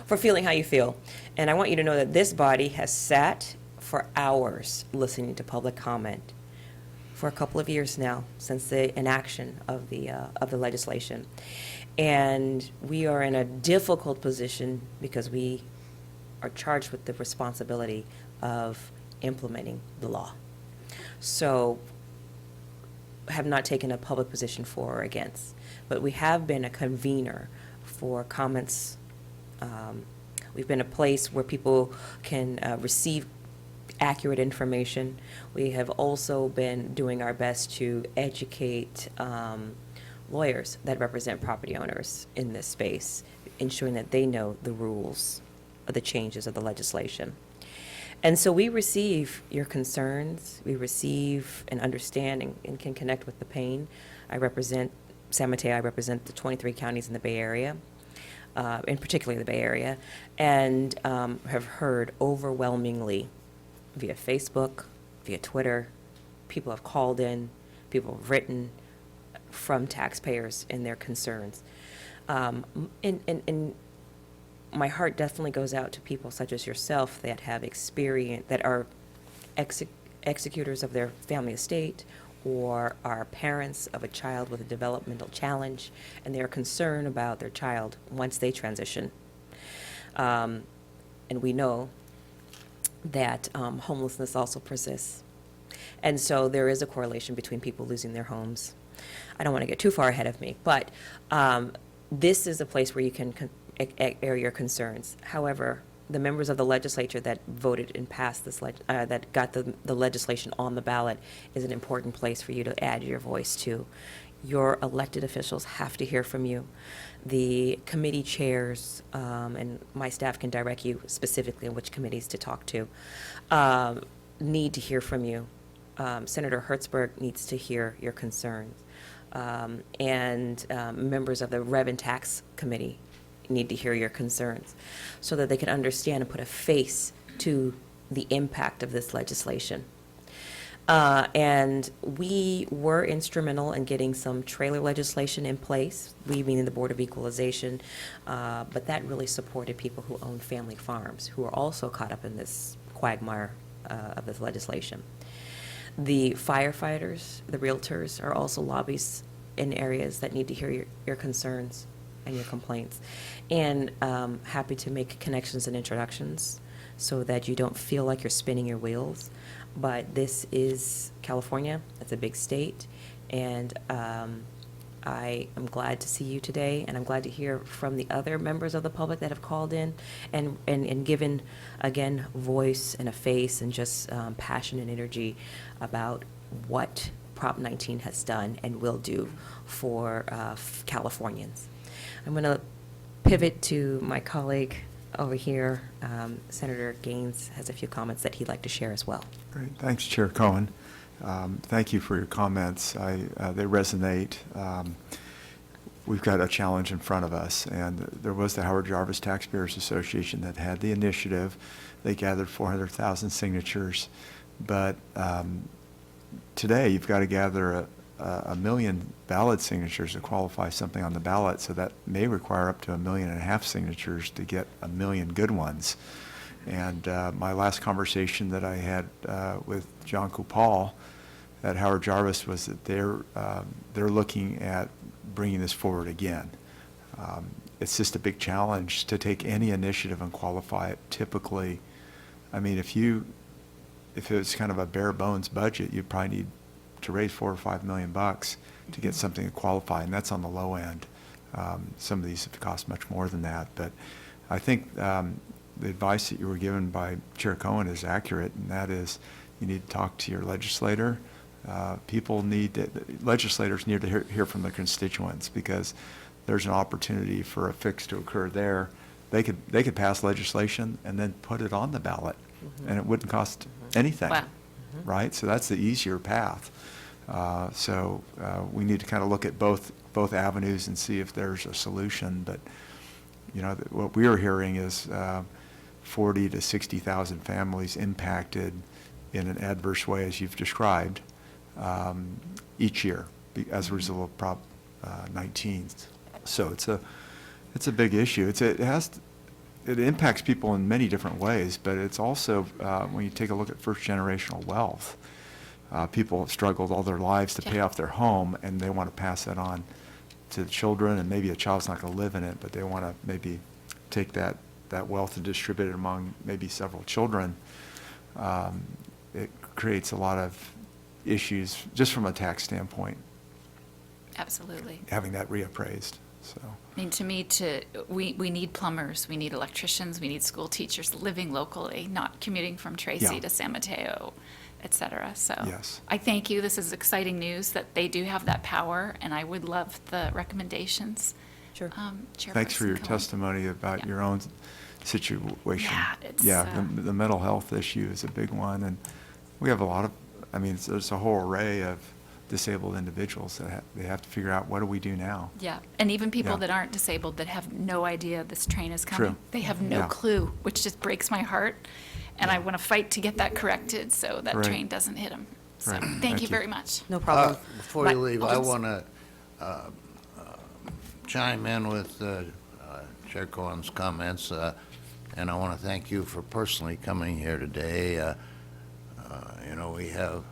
For feeling how you feel. And I want you to know that this body has sat for hours listening to public comment for a couple of years now, since the enaction of the legislation. And we are in a difficult position because we are charged with the responsibility of implementing the law. So have not taken a public position for or against, but we have been a convener for comments. We've been a place where people can receive accurate information. We have also been doing our best to educate lawyers that represent property owners in this space, ensuring that they know the rules of the changes of the legislation. And so we receive your concerns, we receive an understanding and can connect with the pain. I represent San Mateo, I represent the 23 counties in the Bay Area, in particular the Bay Area, and have heard overwhelmingly via Facebook, via Twitter, people have called in, people have written from taxpayers and their concerns. And my heart definitely goes out to people such as yourself that have experience, that are executors of their family estate or are parents of a child with a developmental challenge, and they're concerned about their child once they transition. And we know that homelessness also persists. And so there is a correlation between people losing their homes. I don't want to get too far ahead of me, but this is a place where you can air your concerns. However, the members of the legislature that voted and passed this, that got the legislation on the ballot is an important place for you to add your voice to. Your elected officials have to hear from you. The committee chairs, and my staff can direct you specifically on which committees to talk to, need to hear from you. Senator Hertzberg needs to hear your concerns. And members of the Rev and Tax Committee need to hear your concerns so that they can understand and put a face to the impact of this legislation. And we were instrumental in getting some trailer legislation in place, we meaning the Board of Equalization, but that really supported people who own family farms, who are also caught up in this quagmire of this legislation. The firefighters, the realtors are also lobbyists in areas that need to hear your concerns and your complaints. And happy to make connections and introductions so that you don't feel like you're spinning your wheels. But this is California, it's a big state, and I am glad to see you today, and I'm glad to hear from the other members of the public that have called in and given, again, voice and a face and just passion and energy about what Prop 19 has done and will do for Californians. I'm going to pivot to my colleague over here. Senator Gaines has a few comments that he'd like to share as well. Great. Thanks, Chair Cohen. Thank you for your comments. They resonate. We've got a challenge in front of us, and there was the Howard Jarvis Taxpayers Association that had the initiative. They gathered 400,000 signatures, but today you've got to gather a million ballot signatures to qualify something on the ballot, so that may require up to 1.5 million signatures to get 1 million good ones. And my last conversation that I had with John Kupal at Howard Jarvis was that they're looking at bringing this forward again. It's just a big challenge to take any initiative and qualify it. Typically, I mean, if it was kind of a bare bones budget, you'd probably need to raise $4 or $5 million to get something to qualify, and that's on the low end. Some of these have cost much more than that, but I think the advice that you were given by Chair Cohen is accurate, and that is you need to talk to your legislator. Legislators need to hear from their constituents, because there's an opportunity for a fix to occur there. They could pass legislation and then put it on the ballot, and it wouldn't cost anything, Wow. right? So that's the easier path. So we need to kind of look at both avenues and see if there's a solution. But you know, what we are hearing is 40 to 60,000 families impacted in an adverse way, as you've described, each year as a result of Prop 19. So it's a big issue. It impacts people in many different ways, but it's also, when you take a look at first generational wealth, people have struggled all their lives to pay off their home, and they want to pass that on to the children, and maybe a child's not going to live in it, but they want to maybe take that wealth and distribute it among maybe several children. It creates a lot of issues just from a tax standpoint, Absolutely. having that reappraised. So I mean, to me, we need plumbers, we need electricians, we need school teachers living locally, not commuting from Tracy Yeah. to San Mateo, et cetera. So Yes. I thank you. This is exciting news that they do have that power, and I would love the recommendations. Sure. thanks for your Chairperson Cohen. testimony about Yeah. your own situation. Yeah, it's, the mental health issue is a big one, and we have a lot of, I mean, there's a whole array of disabled individuals that they have to figure out, what do we do now? Yeah, and even people Yeah. that aren't disabled that have no idea this train is coming. True. They have no Yeah. clue, which just breaks my heart. And I want to fight to get that corrected so that Right. train doesn't hit them. So Right. thank Thank you you. very much. No problem. Before But you leave, I'll I just- want to chime in with Chair Cohen's comments, and I want to thank you for personally coming here today. You know, we have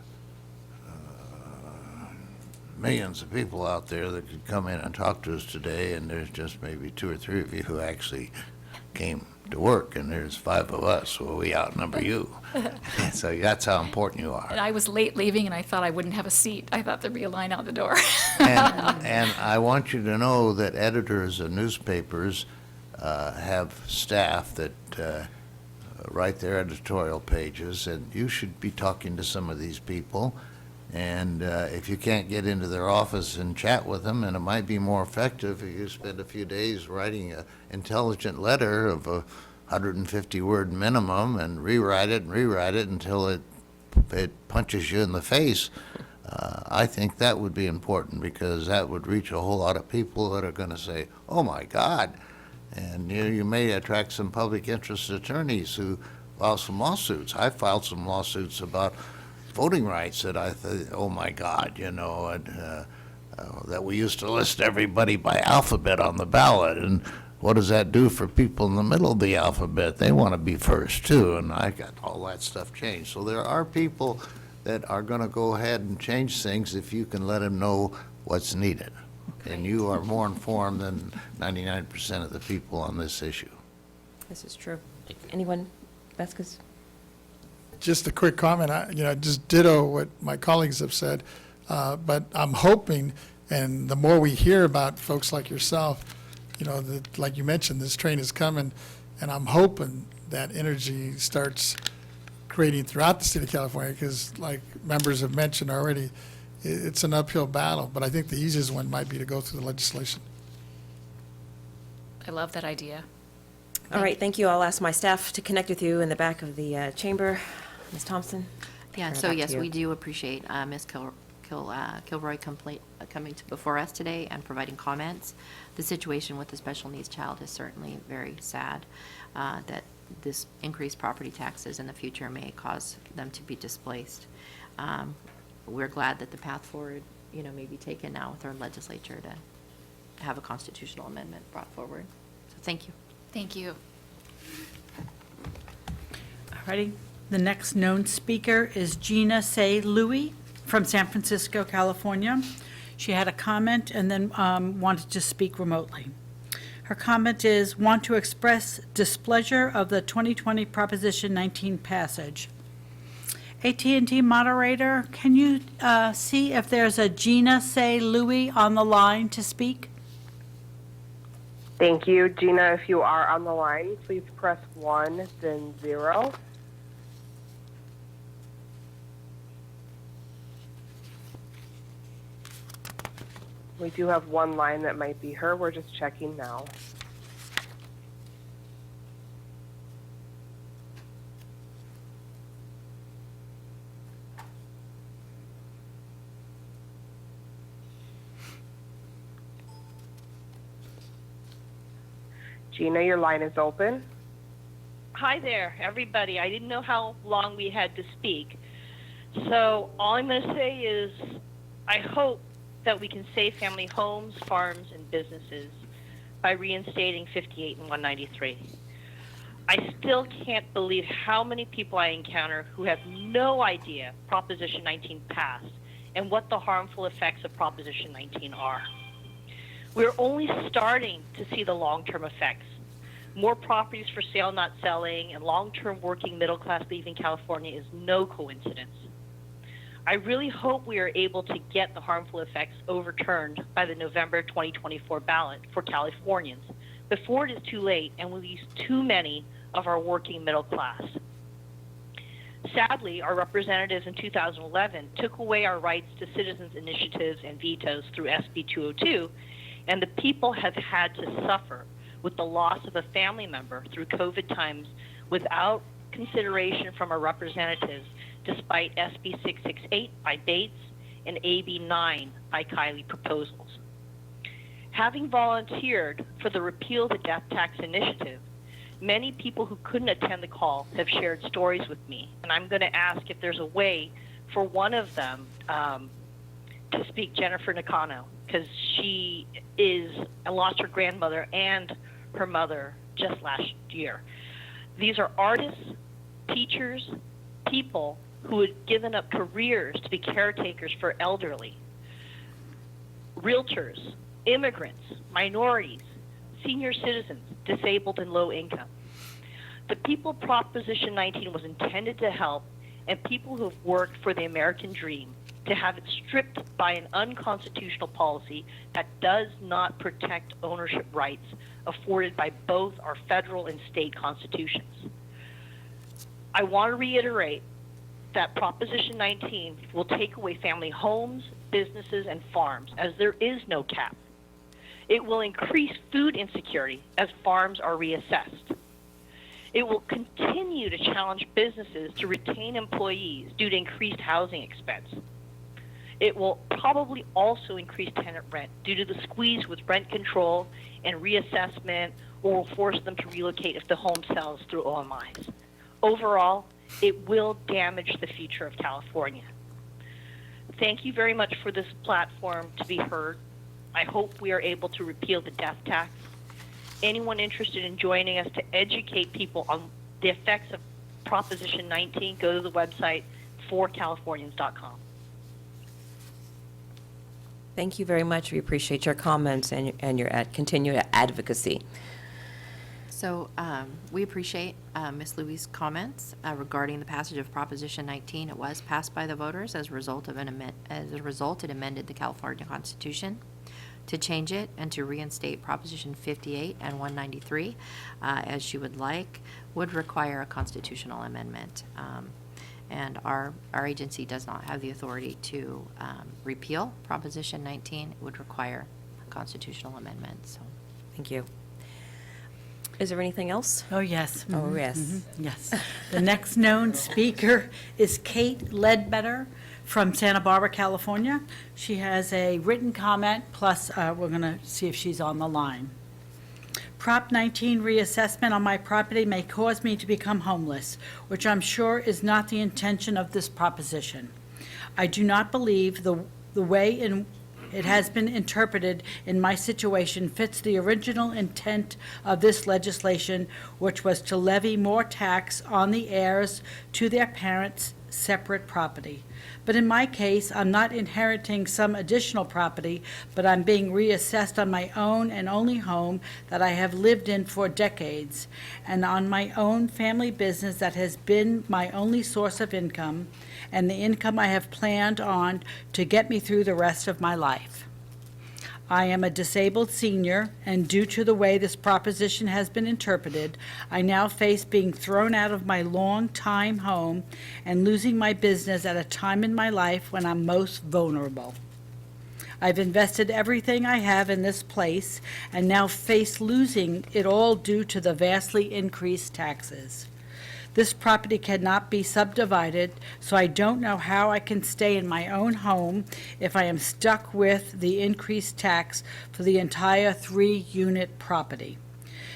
millions of people out there that could come in and talk to us today, and there's just maybe 2 or 3 of you who actually came to work, and there's 5 of us, so we outnumber you. So that's how important you are. And I was late leaving and I thought I wouldn't have a seat. I thought there'd be a line out the door. And I want you to know that editors of newspapers have staff that write their editorial pages, and you should be talking to some of these people. And if you can't get into their office and chat with them, and it might be more effective if you spend a few days writing an intelligent letter of a 150-word minimum and rewrite it until it punches you in the face. I think that would be important, because that would reach a whole lot of people that are going to say, oh, my God. And you may attract some public interest attorneys who file some lawsuits. I filed some lawsuits about voting rights that I thought, oh, my God, you know, that we used to list everybody by alphabet on the ballot. And what does that do for people in the middle of the alphabet? They want to be first, too. And I got all that stuff changed. So there are people that are going to go ahead and change things if you can let them know what's needed. And you are more informed than 99% of the people on this issue. This is true. Anyone? Vasquez? Just a quick comment, just ditto what my colleagues have said, but I'm hoping, and the more we hear about folks like yourself, that, like you mentioned, this train is coming, and I'm hoping that energy starts creating throughout the state of California, because like members have mentioned already, it's an uphill battle, but I think the easiest one might be to go through the legislation. I love that idea. All right, thank you. I'll ask my staff to connect with you in the back of the chamber. Ms. Thompson? Yeah, Turn it so back to yes, you. we do appreciate Ms. Kilroy coming before us today and providing comments. The situation with the special needs child is certainly very sad, that this increased property taxes in the future may cause them to be displaced. We're glad that the path forward maybe taken now with our legislature to have a constitutional amendment brought forward. So thank you. Thank you. Alrighty. The next known speaker is Gina Say Louie from San Francisco, California. She had a comment and then wanted to speak remotely. Her comment is, want to express displeasure of the 2020 Proposition 19 passage. AT&T moderator, can you see if there's a Gina Say Louie on the line to speak? Thank you. Gina, if you are on the line, please press 1, then 0. We do have one line that might be her. We're just checking now. Gina, your line is open. Hi there, everybody. I didn't know how long we had to speak. So all I'm going to say is I hope that we can save family homes, farms, and businesses by reinstating 58 and 193. I still can't believe how many people I encounter who have no idea Proposition 19 passed and what the harmful effects of Proposition 19 are. We're only starting to see the long-term effects. More properties for sale not selling and long-term working middle class leaving California is no coincidence. I really hope we are able to get the harmful effects overturned by the November 2024 ballot for Californians before it is too late and we lose too many of our working middle class. Sadly, our representatives in 2011 took away our rights to citizens' initiatives and vetoes through SB 202, and the people have had to suffer with the loss of a family member through COVID times without consideration from our representatives, despite SB 668 by Bates and AB 9 by Kiley proposals. Having volunteered for the Repeal the Death Tax initiative, many people who couldn't attend the call have shared stories with me, and I'm going to ask if there's a way for one of them to speak, Jennifer Nakano, because she lost her grandmother and her mother just last year. These are artists, teachers, people who had given up careers to be caretakers for elderly, realtors, immigrants, minorities, senior citizens, disabled and low income. The people Proposition 19 was intended to help, and people who have worked for the American dream, to have it stripped by an unconstitutional policy that does not protect ownership rights afforded by both our federal and state constitutions. I want to reiterate that Proposition 19 will take away family homes, businesses, and farms, as there is no cap. It will increase food insecurity as farms are reassessed. It will continue to challenge businesses to retain employees due to increased housing expense. It will probably also increase tenant rent due to the squeeze with rent control and reassessment, or will force them to relocate if the home sells through OMIs. Overall, it will damage the future of California. Thank you very much for this platform to be heard. I hope we are able to repeal the death tax. Anyone interested in joining us to educate people on the effects of Proposition 19, go to the website forcalifornians.com. Thank you very much. We appreciate your comments and your continued advocacy. So we appreciate Ms. Louie's comments regarding the passage of Proposition 19. It was passed by the voters as a result of it amended the California Constitution to change it and to reinstate Proposition 58 and 193 as she would like, would require a constitutional amendment. And our agency does not have the authority to repeal Proposition 19. It would require a constitutional amendment. So, Thank you. Is there anything else? Oh, yes. Oh, yes. Yes. The next known speaker is Kate Ledbetter from Santa Barbara, California. She has a written comment, plus we're going to see if she's on the line. Prop 19 reassessment on my property may cause me to become homeless, which I'm sure is not the intention of this proposition. I do not believe the the way in it has been interpreted in my situation fits the original intent of this legislation, which was to levy more tax on the heirs to their parents' separate property. But in my case, I'm not inheriting some additional property, but I'm being reassessed on my own and only home that I have lived in for decades, and on my own family business that has been my only source of income, and the income I have planned on to get me through the rest of my life. I am a disabled senior, and due to the way this proposition has been interpreted, I now face being thrown out of my long-time home and losing my business at a time in my life when I'm most vulnerable. I've invested everything I have in this place and now face losing it all due to the vastly increased taxes. This property cannot be subdivided, so I don't know how I can stay in my own home if I am stuck with the increased tax for the entire 3-unit property.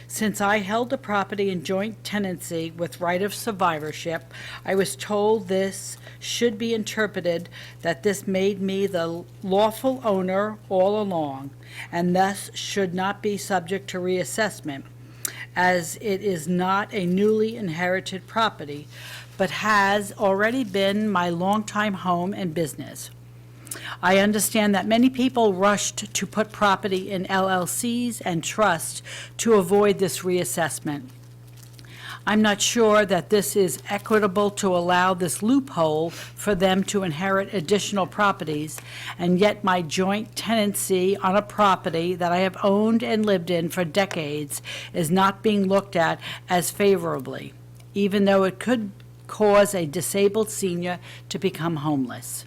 Since I held the property in joint tenancy with right of survivorship, I was told this should be interpreted that this made me the lawful owner all along, and thus should not be subject to reassessment, as it is not a newly inherited property, but has already been my longtime home and business. I understand that many people rushed to put property in LLCs and trusts to avoid this reassessment. I'm not sure that this is equitable to allow this loophole for them to inherit additional properties, and yet my joint tenancy on a property that I have owned and lived in for decades is not being looked at as favorably, even though it could cause a disabled senior to become homeless.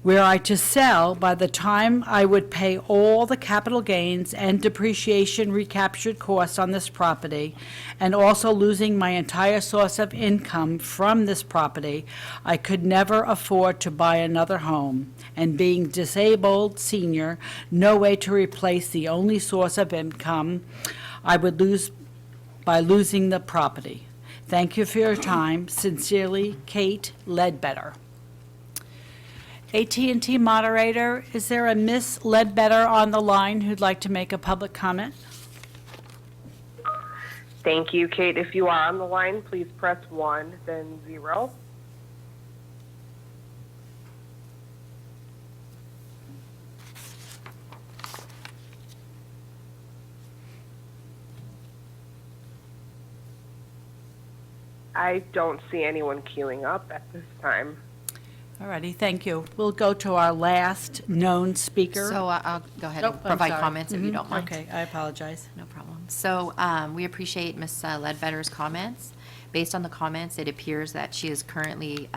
Were I to sell, by the time I would pay all the capital gains and depreciation recaptured costs on this property, and also losing my entire source of income from this property, I could never afford to buy another home. And being disabled senior, no way to replace the only source of income I would lose by losing the property. Thank you for your time. Sincerely, Kate Ledbetter. AT&T moderator, is there a Miss Ledbetter on the line who'd like to make a public comment? Thank you, Kate. If you are on the line, please press 1, then 0. I don't see anyone queuing up at this time. All righty, thank you. We'll go to our last known speaker. So I'll go ahead Oh, and I'm provide sorry. comments if you Mhm. don't mind. Okay, I apologize. No problem. So we appreciate Ms. Ledbetter's comments. Based on the comments, it appears that she is currently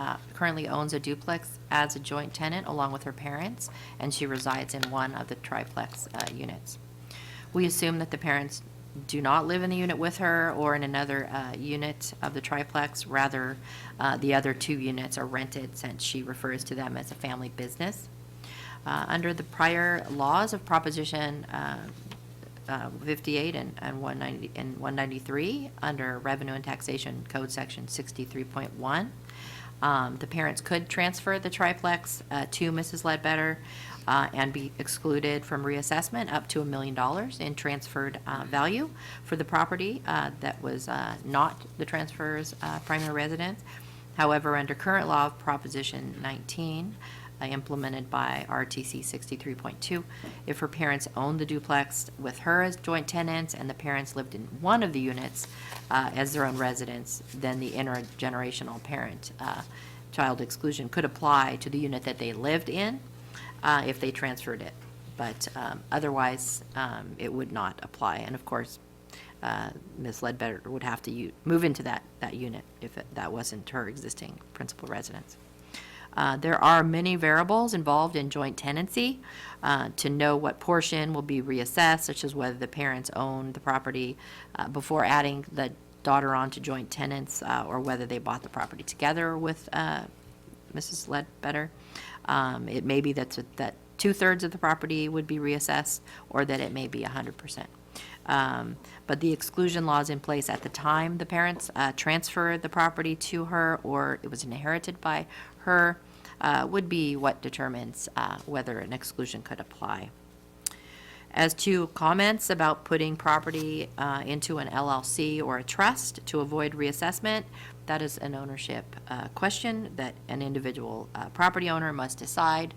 owns a duplex as a joint tenant along with her parents, and she resides in one of the triplex units. We assume that the parents do not live in the unit with her or in another unit of the triplex. Rather, the other 2 units are rented, since she refers to them as a family business. Under the prior laws of Proposition 58 and 193, under Revenue and Taxation Code Section 63.1, the parents could transfer the triplex to Mrs. Ledbetter and be excluded from reassessment up to $1 million in transferred value for the property that was not the transferor's primary residence. However, under current law of Proposition 19, implemented by RTC 63.2, if her parents owned the duplex with her as joint tenants and the parents lived in one of the units as their own residence, then the intergenerational parent-child exclusion could apply to the unit that they lived in if they transferred it. But otherwise, it would not apply. And of course, Ms. Ledbetter would have to move into that unit if that wasn't her existing principal residence. There are many variables involved in joint tenancy to know what portion will be reassessed, such as whether the parents own the property before adding the daughter on to joint tenants, or whether they bought the property together with Mrs. Ledbetter. It may be that 2/3 of the property would be reassessed, or that it may be 100%. But the exclusion laws in place at the time the parents transferred the property to her, or it was inherited by her, would be what determines whether an exclusion could apply. As to comments about putting property into an LLC or a trust to avoid reassessment, that is an ownership question that an individual property owner must decide.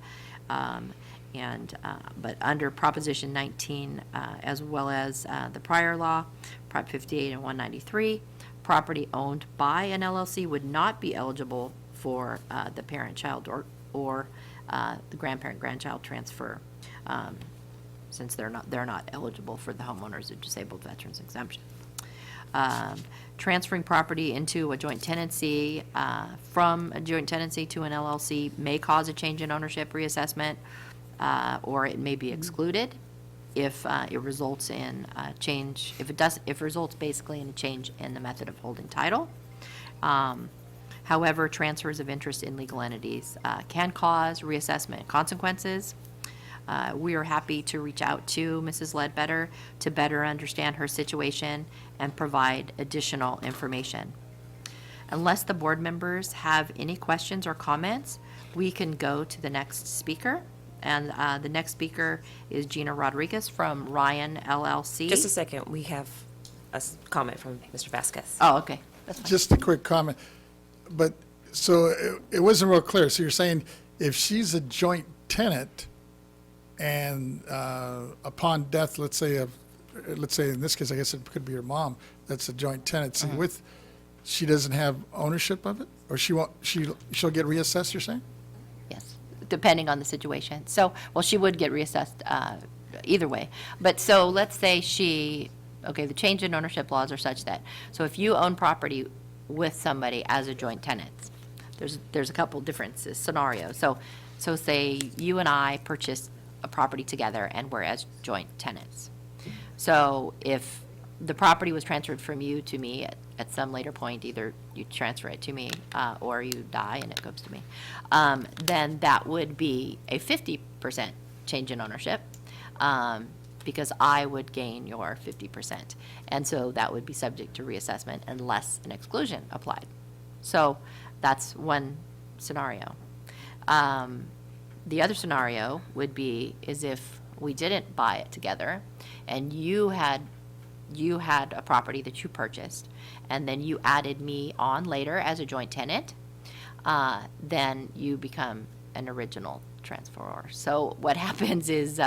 But under Proposition 19, as well as the prior law, Prop 58 and 193, property owned by an LLC would not be eligible for the parent-child or the grandparent-grandchild transfer, since they're not eligible for the homeowners of disabled veterans exemption. Transferring property into a joint tenancy from a joint tenancy to an LLC may cause a change in ownership reassessment, or it may be excluded if it results in a change, if it results basically in a change in the method of holding title. However, transfers of interest in legal entities can cause reassessment consequences. We are happy to reach out to Mrs. Ledbetter to better understand her situation and provide additional information. Unless the board members have any questions or comments, we can go to the next speaker. And the next speaker is Gina Rodriguez from Ryan LLC. Just a second, we have a comment from Mr. Vasquez. Oh, okay. That's fine. Just a quick comment. But, so it wasn't real clear. So you're saying if she's a joint tenant and upon death, let's say in this case, I guess it could be her mom, that's a joint tenancy with, she doesn't have ownership of it? Or she'll get reassessed, you're saying? Yes, depending on the situation. So, well, she would get reassessed either way. But so let's say the change in ownership laws are such that, so if you own property with somebody as a joint tenant, there's a couple different scenarios. So say you and I purchased a property together and we're as joint tenants. So if the property was transferred from you to me at some later point, either you transfer it to me or you die and it goes to me, then that would be a 50% change in ownership because I would gain your 50%. And so that would be subject to reassessment unless an exclusion applied. So that's one scenario. The other scenario would be is if we didn't buy it together and you had a property that you purchased and then you added me on later as a joint tenant, then you become an original transferor. So what happens is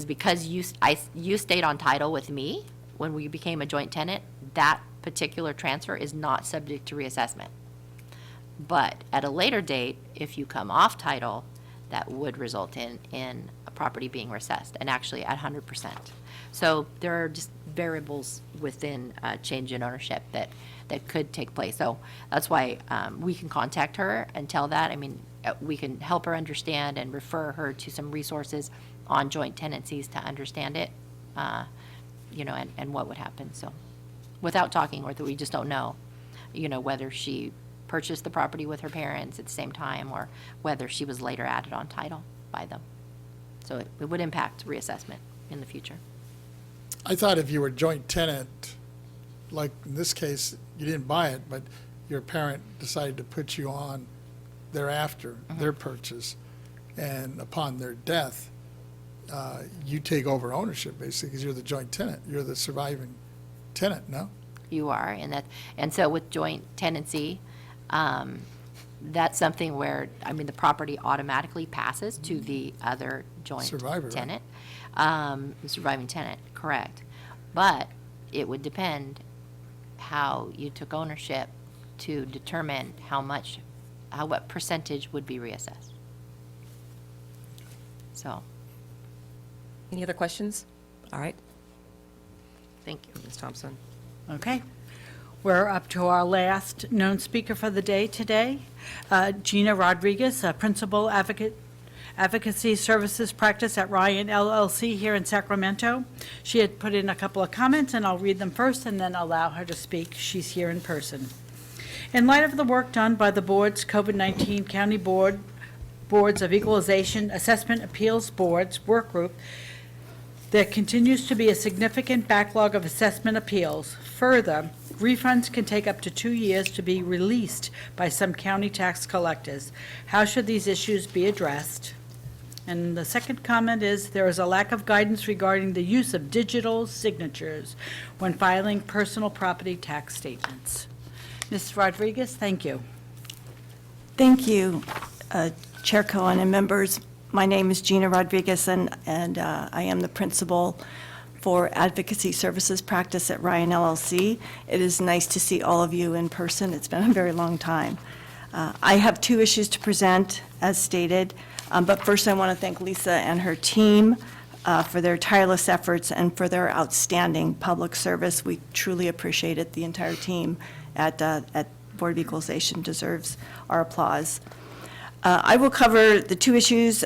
because you stayed on title with me when we became a joint tenant, that particular transfer is not subject to reassessment. But at a later date, if you come off title, that would result in a property being reassessed, and actually at 100%. So there are just variables within change in ownership that could take place. So that's why we can contact her and tell that. I mean, we can help her understand and refer her to some resources on joint tenancies to understand it, and what would happen. So without talking with her, we just don't know, whether she purchased the property with her parents at the same time or whether she was later added on title by them. So it would impact reassessment in the future. I thought if you were joint tenant, like in this case, you didn't buy it, but your parent decided to put you on thereafter, their purchase, and upon their death, you take over ownership basically because you're the joint tenant. You're the surviving tenant, no? You are, and so with joint tenancy, that's something where, the property automatically passes to the other joint Survivor, tenant. The surviving tenant, correct. But it would depend how you took ownership to determine what percentage would be reassessed. So, Any other questions? All right, thank you. Ms. Thompson. Okay. We're up to our last known speaker for the day today, Gina Rodriguez, a Principal Advocacy Services Practice at Ryan LLC here in Sacramento. She had put in a couple of comments, and I'll read them first and then allow her to speak. She's here in person. In light of the work done by the board's COVID-19 County Boards of Equalization Assessment Appeals Boards Work Group, there continues to be a significant backlog of assessment appeals. Further, Refunds can take up to 2 years to be released by some county tax collectors. How should these issues be addressed? And the second comment is, there is a lack of guidance regarding the use of digital signatures when filing personal property tax statements. Ms. Rodriguez, thank you. Thank you, Chair Cohen and members. My name is Gina Rodriguez, and I am the principal for advocacy services practice at Ryan LLC. It is nice to see all of you in person. It's been a very long time. I have 2 issues to present, as stated, but first I want to thank Lisa and her team for their tireless efforts and for their outstanding public service. We truly appreciate it. The entire team at Board of Equalization deserves our applause. I will cover the 2 issues,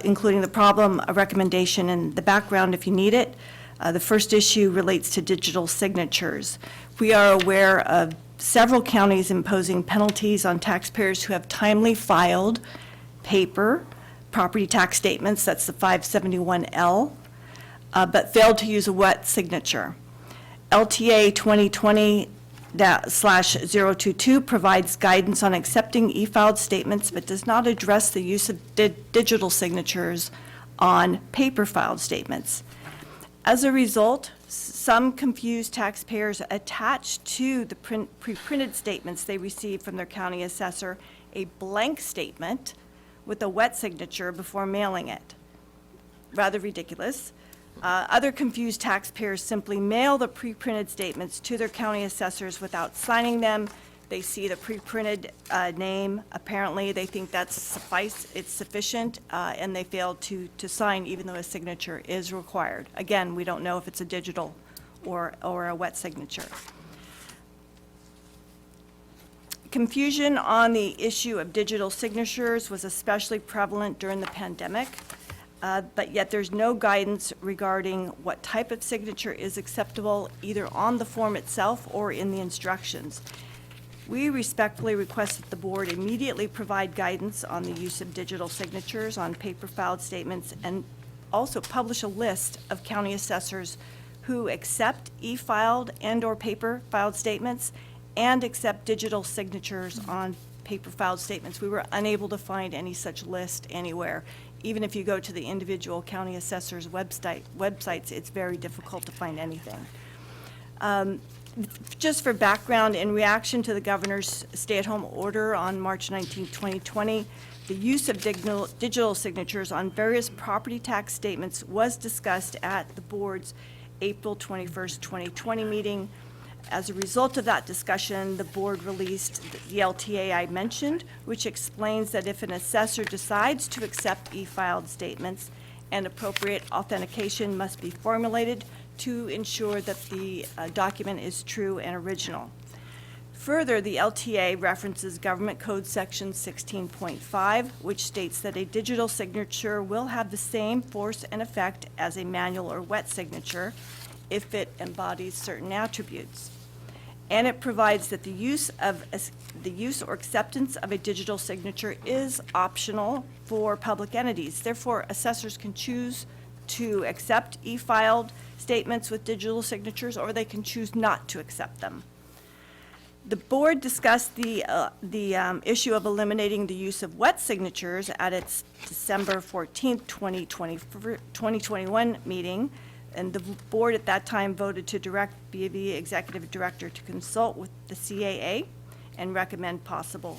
including the problem, a recommendation, and the background if you need it. The first issue relates to digital signatures. We are aware of several counties imposing penalties on taxpayers who have timely filed paper property tax statements, that's the 571L, but failed to use a wet signature. LTA 2020/022 provides guidance on accepting e-filed statements, but does not address the use of digital signatures on paper-filed statements. As a result, some confused taxpayers attach to the pre-printed statements they receive from their county assessor a blank statement with a wet signature before mailing it. Rather ridiculous. Other confused taxpayers simply mail the pre-printed statements to their county assessors without signing them. They see the pre-printed name. Apparently, they think that's it's sufficient, and they fail to sign even though a signature is required. Again, we don't know if it's a digital or a wet signature. Confusion on the issue of digital signatures was especially prevalent during the pandemic, but yet there's no guidance regarding what type of signature is acceptable either on the form itself or in the instructions. We respectfully request that the board immediately provide guidance on the use of digital signatures on paper filed statements and also publish a list of county assessors who accept e-filed and/or paper filed statements and accept digital signatures on paper filed statements. We were unable to find any such list anywhere. Even if you go to the individual county assessors' websites, it's very difficult to find anything. Just for background, in reaction to the governor's stay-at-home order on March 19, 2020, the use of digital signatures on various property tax statements was discussed at the board's April 21st, 2020 meeting. As a result of that discussion, the board released the LTA I mentioned, which explains that if an assessor decides to accept e-filed statements, an appropriate authentication must be formulated to ensure that the document is true and original. Further, the LTA references Government Code Section 16.5, which states that a digital signature will have the same force and effect as a manual or wet signature if it embodies certain attributes. And it provides that the use or acceptance of a digital signature is optional for public entities. Therefore, assessors can choose to accept e-filed statements with digital signatures, or they can choose not to accept them. The board discussed the issue of eliminating the use of wet signatures at its December 14th, 2021 meeting, and the board at that time voted to direct BOE Executive Director to consult with the CAA and recommend possible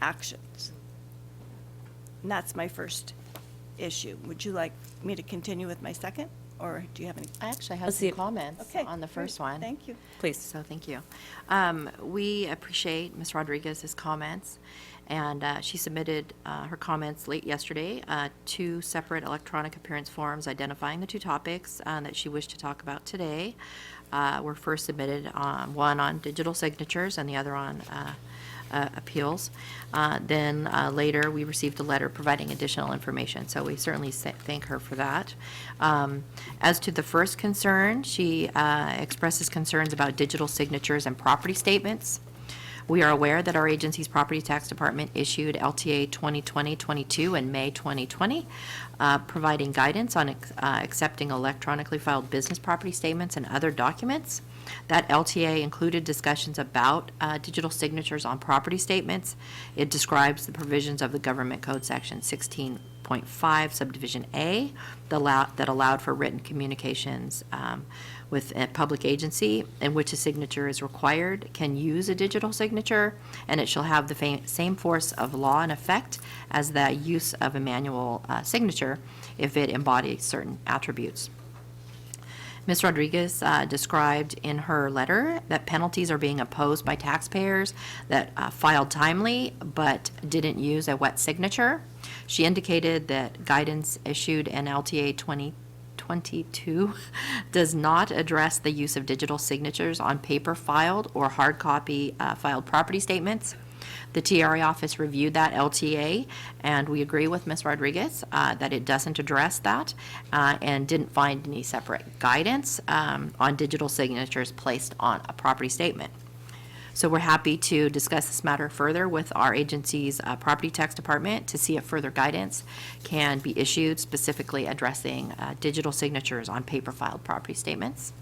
actions. And that's my first issue. Would you like me to continue with my second, or do you have any? I actually have some comments on the first one. Thank you. Please. So thank you. We appreciate Ms. Rodriguez's comments, and she submitted her comments late yesterday, 2 separate electronic appearance forms identifying the 2 topics that she wished to talk about today. Were first submitted, one on digital signatures and the other on appeals. Then later, we received a letter providing additional information, so we certainly thank her for that. As to the first concern, she expresses concerns about digital signatures and property statements. We are aware that our agency's property tax department issued LTA 2020-22 in May 2020, providing guidance on accepting electronically filed business property statements and other documents. That LTA included discussions about digital signatures on property statements. It describes the provisions of the Government Code Section 16.5 Subdivision A that allowed for written communications with a public agency in which a signature is required can use a digital signature, and it shall have the same force of law and effect as the use of a manual signature if it embodies certain attributes. Ms. Rodriguez described in her letter that penalties are being imposed by taxpayers that filed timely but didn't use a wet signature. She indicated that guidance issued in LTA 2022 does not address the use of digital signatures on paper filed or hard copy filed property statements. The TRA office reviewed that LTA, and we agree with Ms. Rodriguez that it doesn't address that and didn't find any separate guidance on digital signatures placed on a property statement. So we're happy to discuss this matter further with our agency's property tax department to see if further guidance can be issued specifically addressing digital signatures on paper filed property statements.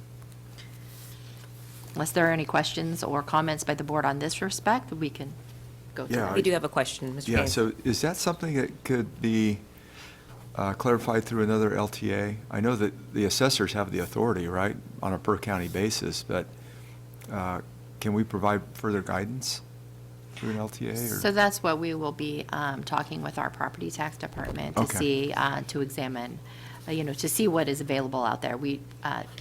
Unless there are any questions or comments by the board on this respect, we can go to Yeah, that. We do have a question, Mr. Yeah, Payne. so is that something that could be clarified through another LTA? I know that the assessors have the authority, right, on a per-county basis, but can we provide further guidance through an LTA? Or? So that's what we will be talking with our property tax department to Okay. see, to examine, to see what is available out there.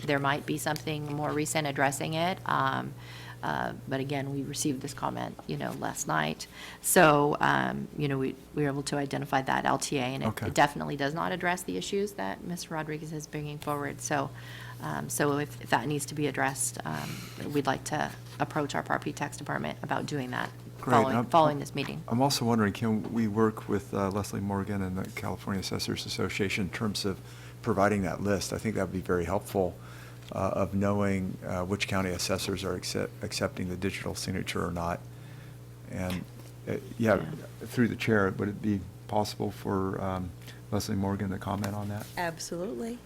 There might be something more recent addressing it, but again, we received this comment, last night. So, we were able to identify that LTA, and Okay. it definitely does not address the issues that Ms. Rodriguez is bringing forward. So, if that needs to be addressed, we'd like to approach our property tax department about doing that Great. following this meeting. I'm also wondering, can we work with Leslie Morgan and the California Assessors Association in terms of providing that list? I think that would be very helpful of knowing which county assessors are accepting the digital signature or not. And, through the chair, would it be possible for Leslie Morgan to comment on that? Absolutely.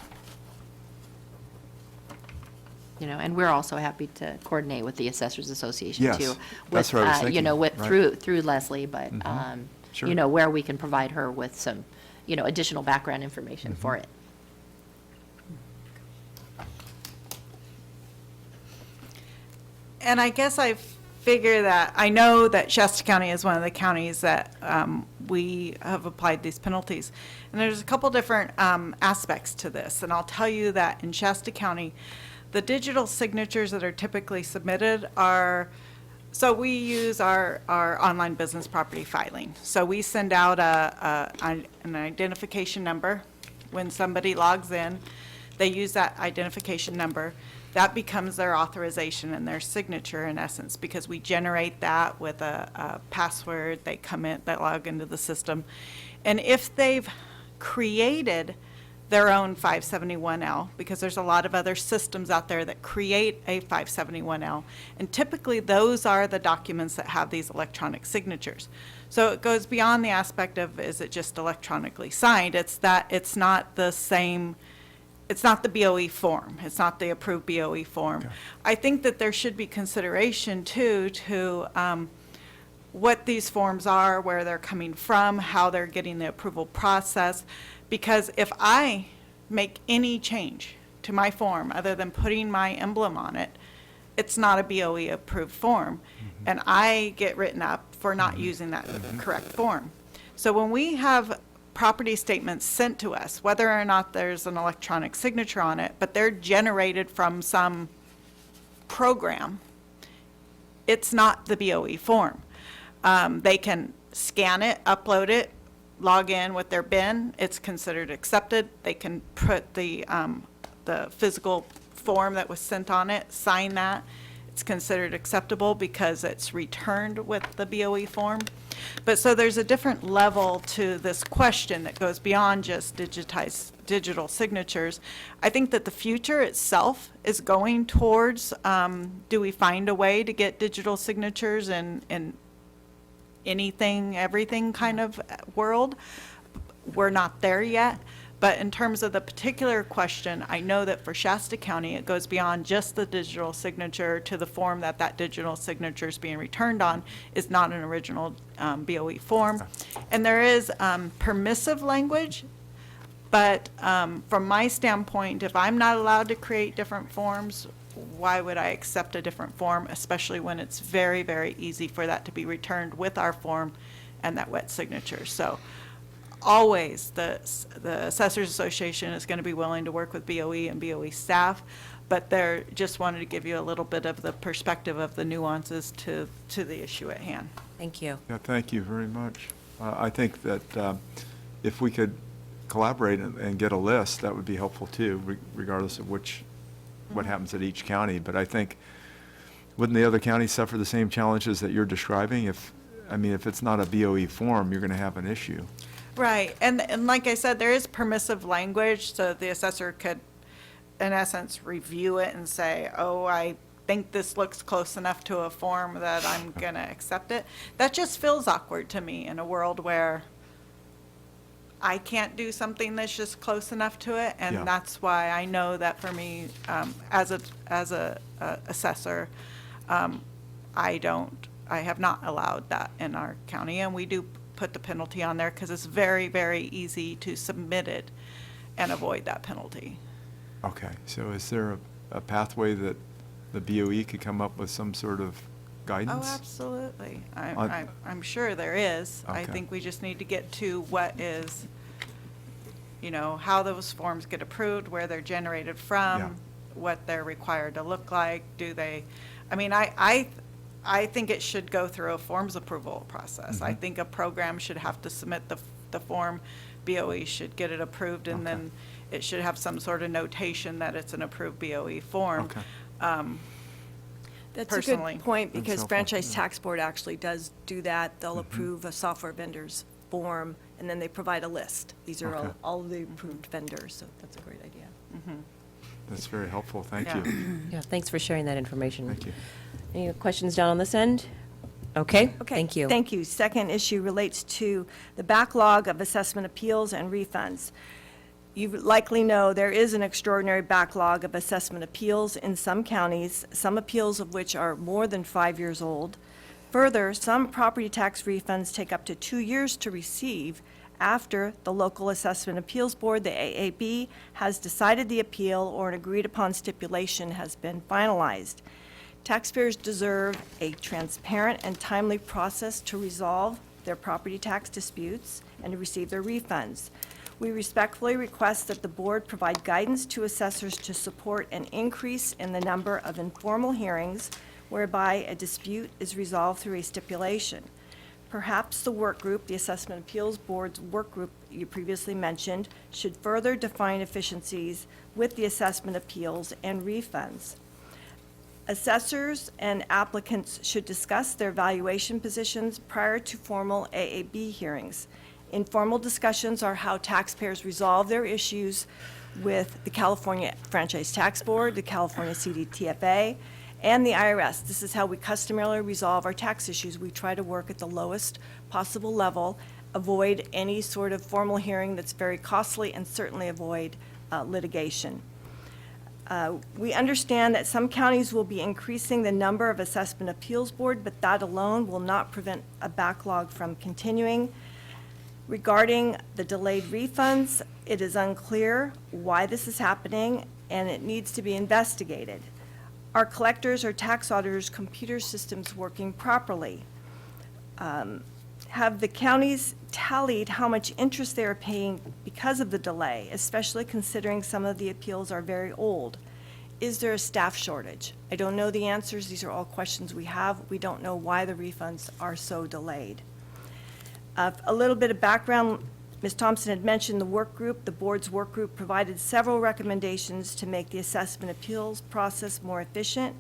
And we're also happy to coordinate with the Assessors Association Yes, too. that's what I was thinking, right. Through Leslie, but, Sure. where we can provide her with some, additional background information for it. And I guess I figure that, I know that Shasta County is one of the counties that we have applied these penalties. And there's a couple different aspects to this. And I'll tell you that in Shasta County, the digital signatures that are typically submitted are, so we use our online business property filing. So we send out an identification number. When somebody logs in, they use that identification number. That becomes their authorization and their signature in essence, because we generate that with a password. They come in, they log into the system. And if they've created their own 571L, because there's a lot of other systems out there that create a 571L, and typically those are the documents that have these electronic signatures. So it goes beyond the aspect of, is it just electronically signed? It's that it's not the same, it's not the BOE form. It's not the approved BOE form. Okay. I think that there should be consideration too to what these forms are, where they're coming from, how they're getting the approval process. Because if I make any change to my form other than putting my emblem on it, it's not a BOE approved form. And I get written up for not using that correct form. So when we have property statements sent to us, whether or not there's an electronic signature on it, but they're generated from some program, it's not the BOE form. They can scan it, upload it, log in with their BIN, it's considered accepted. They can put the physical form that was sent on it, sign that. It's considered acceptable because it's returned with the BOE form. But so there's a different level to this question that goes beyond just digitized digital signatures. I think that the future itself is going towards, do we find a way to get digital signatures in anything, everything kind of world? We're not there yet. But in terms of the particular question, I know that for Shasta County, it goes beyond just the digital signature to the form that that digital signature is being returned on is not an original BOE form. And there is permissive language, but from my standpoint, if I'm not allowed to create different forms, why would I accept a different form, especially when it's very, very easy for that to be returned with our form and that wet signature. So always the Assessors Association is going to be willing to work with BOE and BOE staff, but they're just wanted to give you a little bit of the perspective of the nuances to the issue at hand. Thank you. Yeah, thank you very much. I think that if we could collaborate and get a list, that would be helpful too, regardless of what happens at each county. But I think, wouldn't the other counties suffer the same challenges that you're describing? If it's not a BOE form, you're going to have an issue. Right, and like I said, there is permissive language, so the assessor could, in essence, review it and say, oh, I think this looks close enough to a form that I'm gonna accept it. That just feels awkward to me in a world where I can't do something that's just close enough to it, and Yeah. that's why I know that for me, as a assessor, I have not allowed that in our county, and we do put the penalty on there because it's very, very easy to submit it and avoid that penalty. Okay, so is there a pathway that the BOE could come up with some sort of guidance? Oh, absolutely. On- I'm sure there is. I Okay. think we just need to get to what is, how those forms get approved, where they're generated from, Yeah. what they're required to look like. I think it should go through a forms approval process. I think a program should have to submit the form, BOE should get it approved, and Okay. then it should have some sort of notation that it's an approved BOE form. Okay. That's a Personally. good point, That's because helpful, Franchise yeah. Tax Board actually does do that. They'll approve a software vendor's form, and then they provide a list. These are Okay. all of the approved vendors, so that's a great idea. That's very helpful, thank Yeah. you. Yeah, thanks for sharing that information. Thank you. Any questions down on this end? Okay, thank you. Thank you. Second issue relates to the backlog of assessment appeals and refunds. You likely know there is an extraordinary backlog of assessment appeals in some counties, some appeals of which are more than 5 years old. Further, some property tax refunds take up to 2 years to receive after the Local Assessment Appeals Board, the AAB, has decided the appeal or an agreed-upon stipulation has been finalized. Taxpayers deserve a transparent and timely process to resolve their property tax disputes and to receive their refunds. We respectfully request that the board provide guidance to assessors to support an increase in the number of informal hearings whereby a dispute is resolved through a stipulation. Perhaps the work group, the Assessment Appeals Board's work group you previously mentioned, should further define efficiencies with the assessment appeals and refunds. Assessors and applicants should discuss their valuation positions prior to formal AAB hearings. Informal discussions are how taxpayers resolve their issues with the California Franchise Tax Board, the California CDTFA, and the IRS. This is how we customarily resolve our tax issues. We try to work at the lowest possible level, avoid any sort of formal hearing that's very costly, and certainly avoid litigation. We understand that some counties will be increasing the number of assessment appeals board, but that alone will not prevent a backlog from continuing. Regarding the delayed refunds, it is unclear why this is happening, and it needs to be investigated. Are collectors or tax auditors' computer systems working properly? Have the counties tallied how much interest they are paying because of the delay, especially considering some of the appeals are very old? Is there a staff shortage? I don't know the answers. These are all questions we have. We don't know why the refunds are so delayed. A little bit of background, Ms. Thompson had mentioned the work group. The board's work group provided several recommendations to make the assessment appeals process more efficient.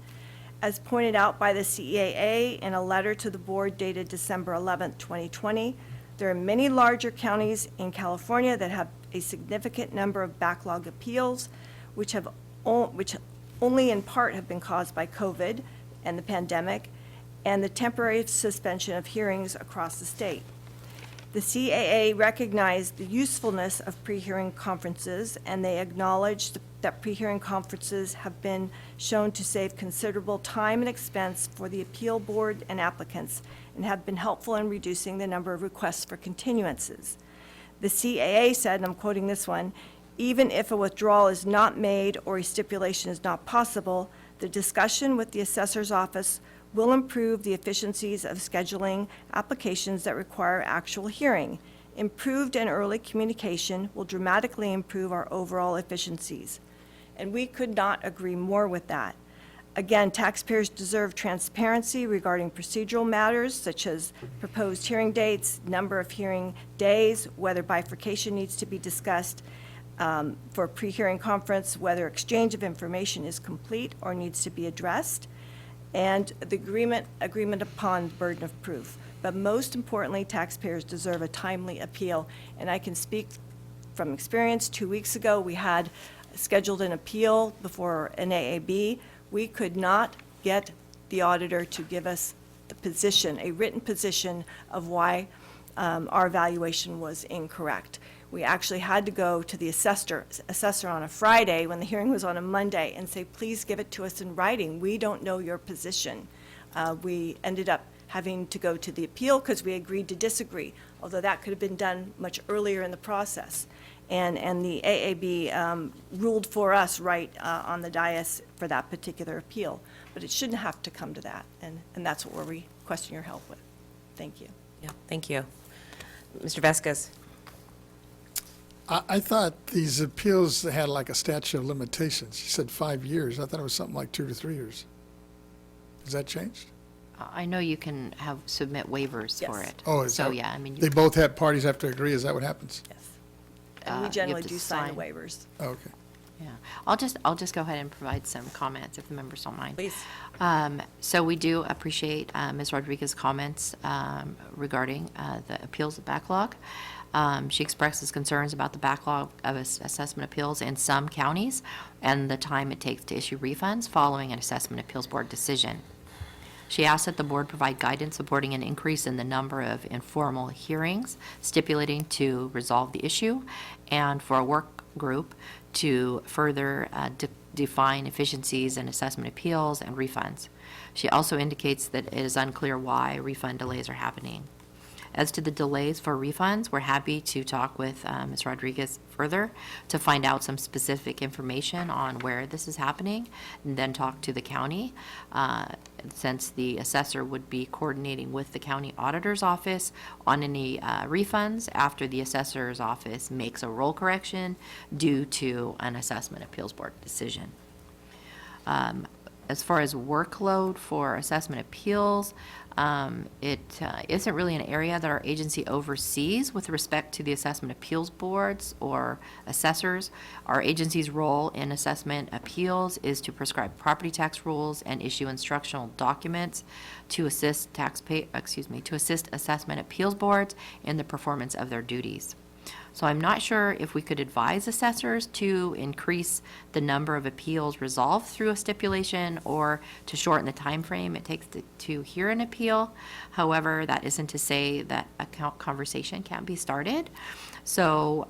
As pointed out by the CEAA in a letter to the board dated December 11th, 2020, there are many larger counties in California that have a significant number of backlog appeals, which only in part have been caused by COVID and the pandemic, and the temporary suspension of hearings across the state. The CAA recognized the usefulness of pre-hearing conferences, and they acknowledged that pre-hearing conferences have been shown to save considerable time and expense for the appeal board and applicants, and have been helpful in reducing the number of requests for continuances. The CAA said, and I'm quoting this one, "Even if a withdrawal is not made or a stipulation is not possible, the discussion with the assessor's office will improve the efficiencies of scheduling applications that require actual hearing. Improved and early communication will dramatically improve our overall efficiencies." And we could not agree more with that. Again, taxpayers deserve transparency regarding procedural matters such as proposed hearing dates, number of hearing days, whether bifurcation needs to be discussed for a pre-hearing conference, whether exchange of information is complete or needs to be addressed, and the agreement upon burden of proof. But most importantly, taxpayers deserve a timely appeal. And I can speak from experience. 2 weeks ago, we had scheduled an appeal before an AAB. We could not get the auditor to give us the position, a written position of why our evaluation was incorrect. We actually had to go to the assessor on a Friday when the hearing was on a Monday and say, please give it to us in writing. We don't know your position. We ended up having to go to the appeal because we agreed to disagree, although that could have been done much earlier in the process. And the AAB ruled for us right on the dais for that particular appeal. But it shouldn't have to come to that, and that's what we're requesting your help with. Thank you. Yeah, thank you. Mr. Vasquez. I thought these appeals had like a statute of limitations. You said 5 years. I thought it was something like 2 to 3 years. Has that changed? I know you can submit waivers for Yes. it. Oh, is So, that- yeah, I mean, They both have, parties have to agree, is that what happens? Yes. And you we have generally to do sign the sign. waivers. Oh, okay. yeah. I'll just go ahead and provide some comments if the members don't mind. Please. So we do appreciate Ms. Rodriguez's comments regarding the appeals backlog. She expresses concerns about the backlog of assessment appeals in some counties and the time it takes to issue refunds following an assessment appeals board decision. She asked that the board provide guidance supporting an increase in the number of informal hearings, stipulating to resolve the issue, and for a work group to further define efficiencies in assessment appeals and refunds. She also indicates that it is unclear why refund delays are happening. As to the delays for refunds, we're happy to talk with Ms. Rodriguez further to find out some specific information on where this is happening, and then talk to the county, since the assessor would be coordinating with the county auditor's office on any refunds after the assessor's office makes a roll correction due to an assessment appeals board decision. As far as workload for assessment appeals, it isn't really an area that our agency oversees with respect to the assessment appeals boards or assessors. Our agency's role in assessment appeals is to prescribe property tax rules and issue instructional documents to assist assessment appeals boards in the performance of their duties. So I'm not sure if we could advise assessors to increase the number of appeals resolved through a stipulation or to shorten the time frame it takes to hear an appeal. However, that isn't to say that a conversation can't be started. So,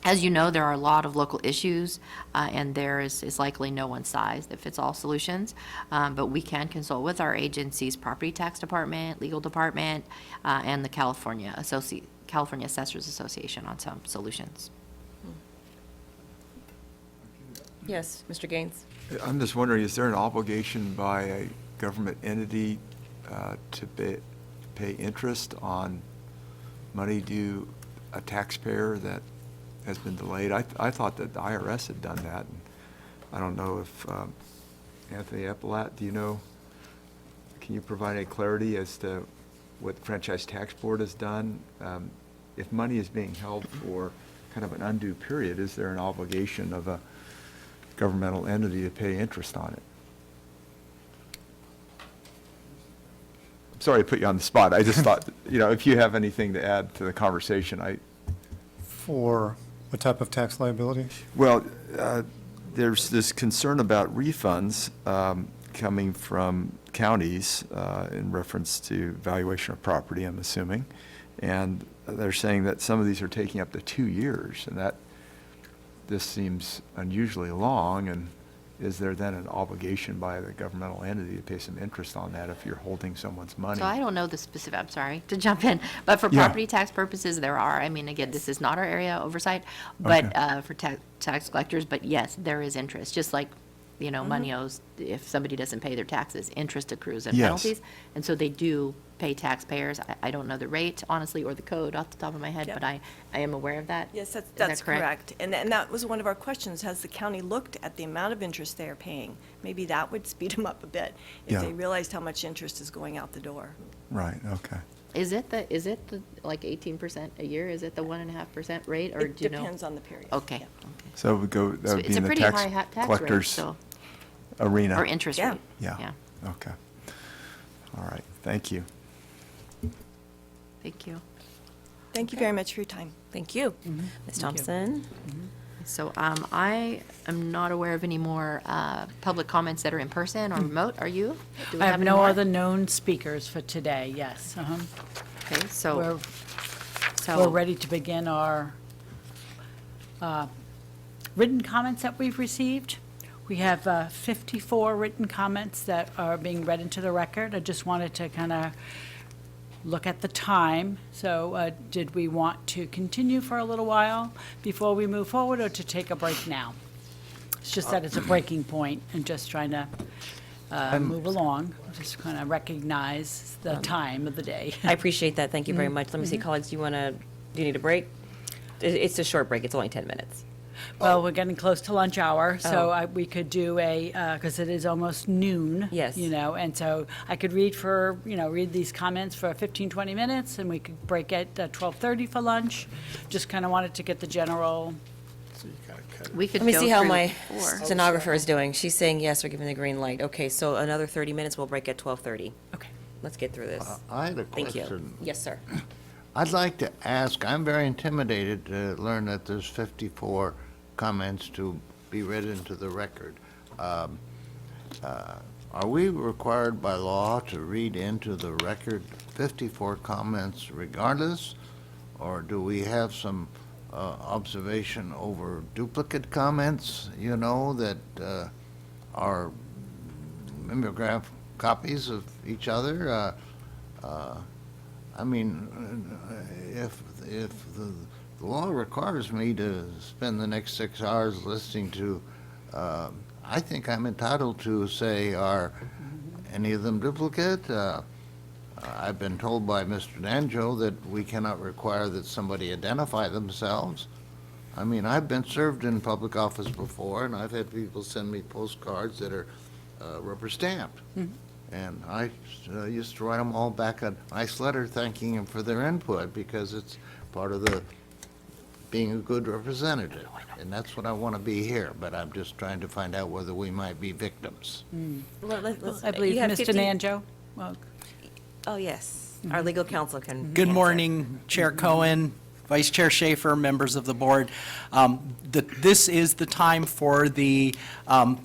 as you know, there are a lot of local issues, and there is likely no one size that fits all solutions. But we can consult with our agency's property tax department, legal department, and the California Assessors Association on some solutions. Yes, Mr. Gaines. I'm just wondering, is there an obligation by a government entity to pay interest on money due a taxpayer that has been delayed? I thought that the IRS had done that. And I don't know if, Anthony Eppelat, do you know, can you provide any clarity as to what the Franchise Tax Board has done? If money is being held for kind of an undue period, is there an obligation of a governmental entity to pay interest on it? I'm sorry to put you on the spot. I just thought, if you have anything to add to the conversation, For what type of tax liability? Well, there's this concern about refunds coming from counties in reference to valuation of property, I'm assuming. And they're saying that some of these are taking up to 2 years, and this seems unusually long. And is there then an obligation by the governmental entity to pay some interest on that if you're holding someone's money? So I don't know the specific, I'm sorry to jump in, but for Yeah. property tax purposes, there are. I mean, again, this is not our area of oversight, but for tax collectors, but yes, there is interest, just like, money owes, if somebody doesn't pay their taxes, interest accrues and Yes. penalties. And so they do pay taxpayers. I don't know the rate, honestly, or the code off the top of my head, Yep. but I am aware of that. Yes, Is that that's correct. And that was one of our questions. Has the county looked at the amount of interest they are paying? Maybe that would speed them up a bit if Yeah. they realized how much interest is going out the door. Right, okay. Is it the like 18% a year? Is it the 1.5% rate, or do you know? It depends on the period. Okay. Yeah. So that So would be it's a in the pretty tax high tax rate, collector's so, arena. or interest Yeah. rate. Yeah, okay. All right, thank you. Thank you. Thank you very much for your time. Thank you. Ms. Thompson? So I am not aware of any more public comments that are in person or remote. Are you? Do we I have any no more? other known speakers for today, yes. Okay, so. We're ready to begin our written comments that we've received. We have 54 written comments that are being read into the record. I just wanted to kind of look at the time. So did we want to continue for a little while before we move forward, or to take a break now? It's just that it's a breaking point and just trying to move along, just kind of recognize the time of the day. I appreciate that. Thank you very much. Let me see, colleagues, do you need a break? It's a short break. It's only 10 minutes. Well, we're getting close to lunch hour, so Oh. we could do because it is almost noon. Yes. And so I could read these comments for 15, 20 minutes, and we could break at 12:30 for lunch. Just kind of wanted to get the general, We could Let me go see how through my four. stenographer is doing. She's saying yes, we're giving the green light. Okay, so another 30 minutes, we'll break at 12:30. okay. Let's get through this. I had a Thank you. question. Yes, sir. I'd like to ask, I'm very intimidated to learn that there's 54 comments to be read into the record. Are we required by law to read into the record 54 comments regardless? Or do we have some observation over duplicate comments, that are mimeograph copies of each other? If the law requires me to spend the next 6 hours listening to, I think I'm entitled to say, are any of them duplicate? I've been told by Mr. Danjo that we cannot require that somebody identify themselves. I've been served in public office before, and I've had people send me postcards that are rubber stamped. And I used to write them all back a nice letter thanking them for their input, because it's part of being a good representative. And that's what I want to be here, but I'm just trying to find out whether we might be victims. I believe Mr. Nanjo. Well, Oh, yes. Our legal counsel can. Good answer. morning, Chair Cohen, Vice Chair Schaefer, members of the board. This is the time for the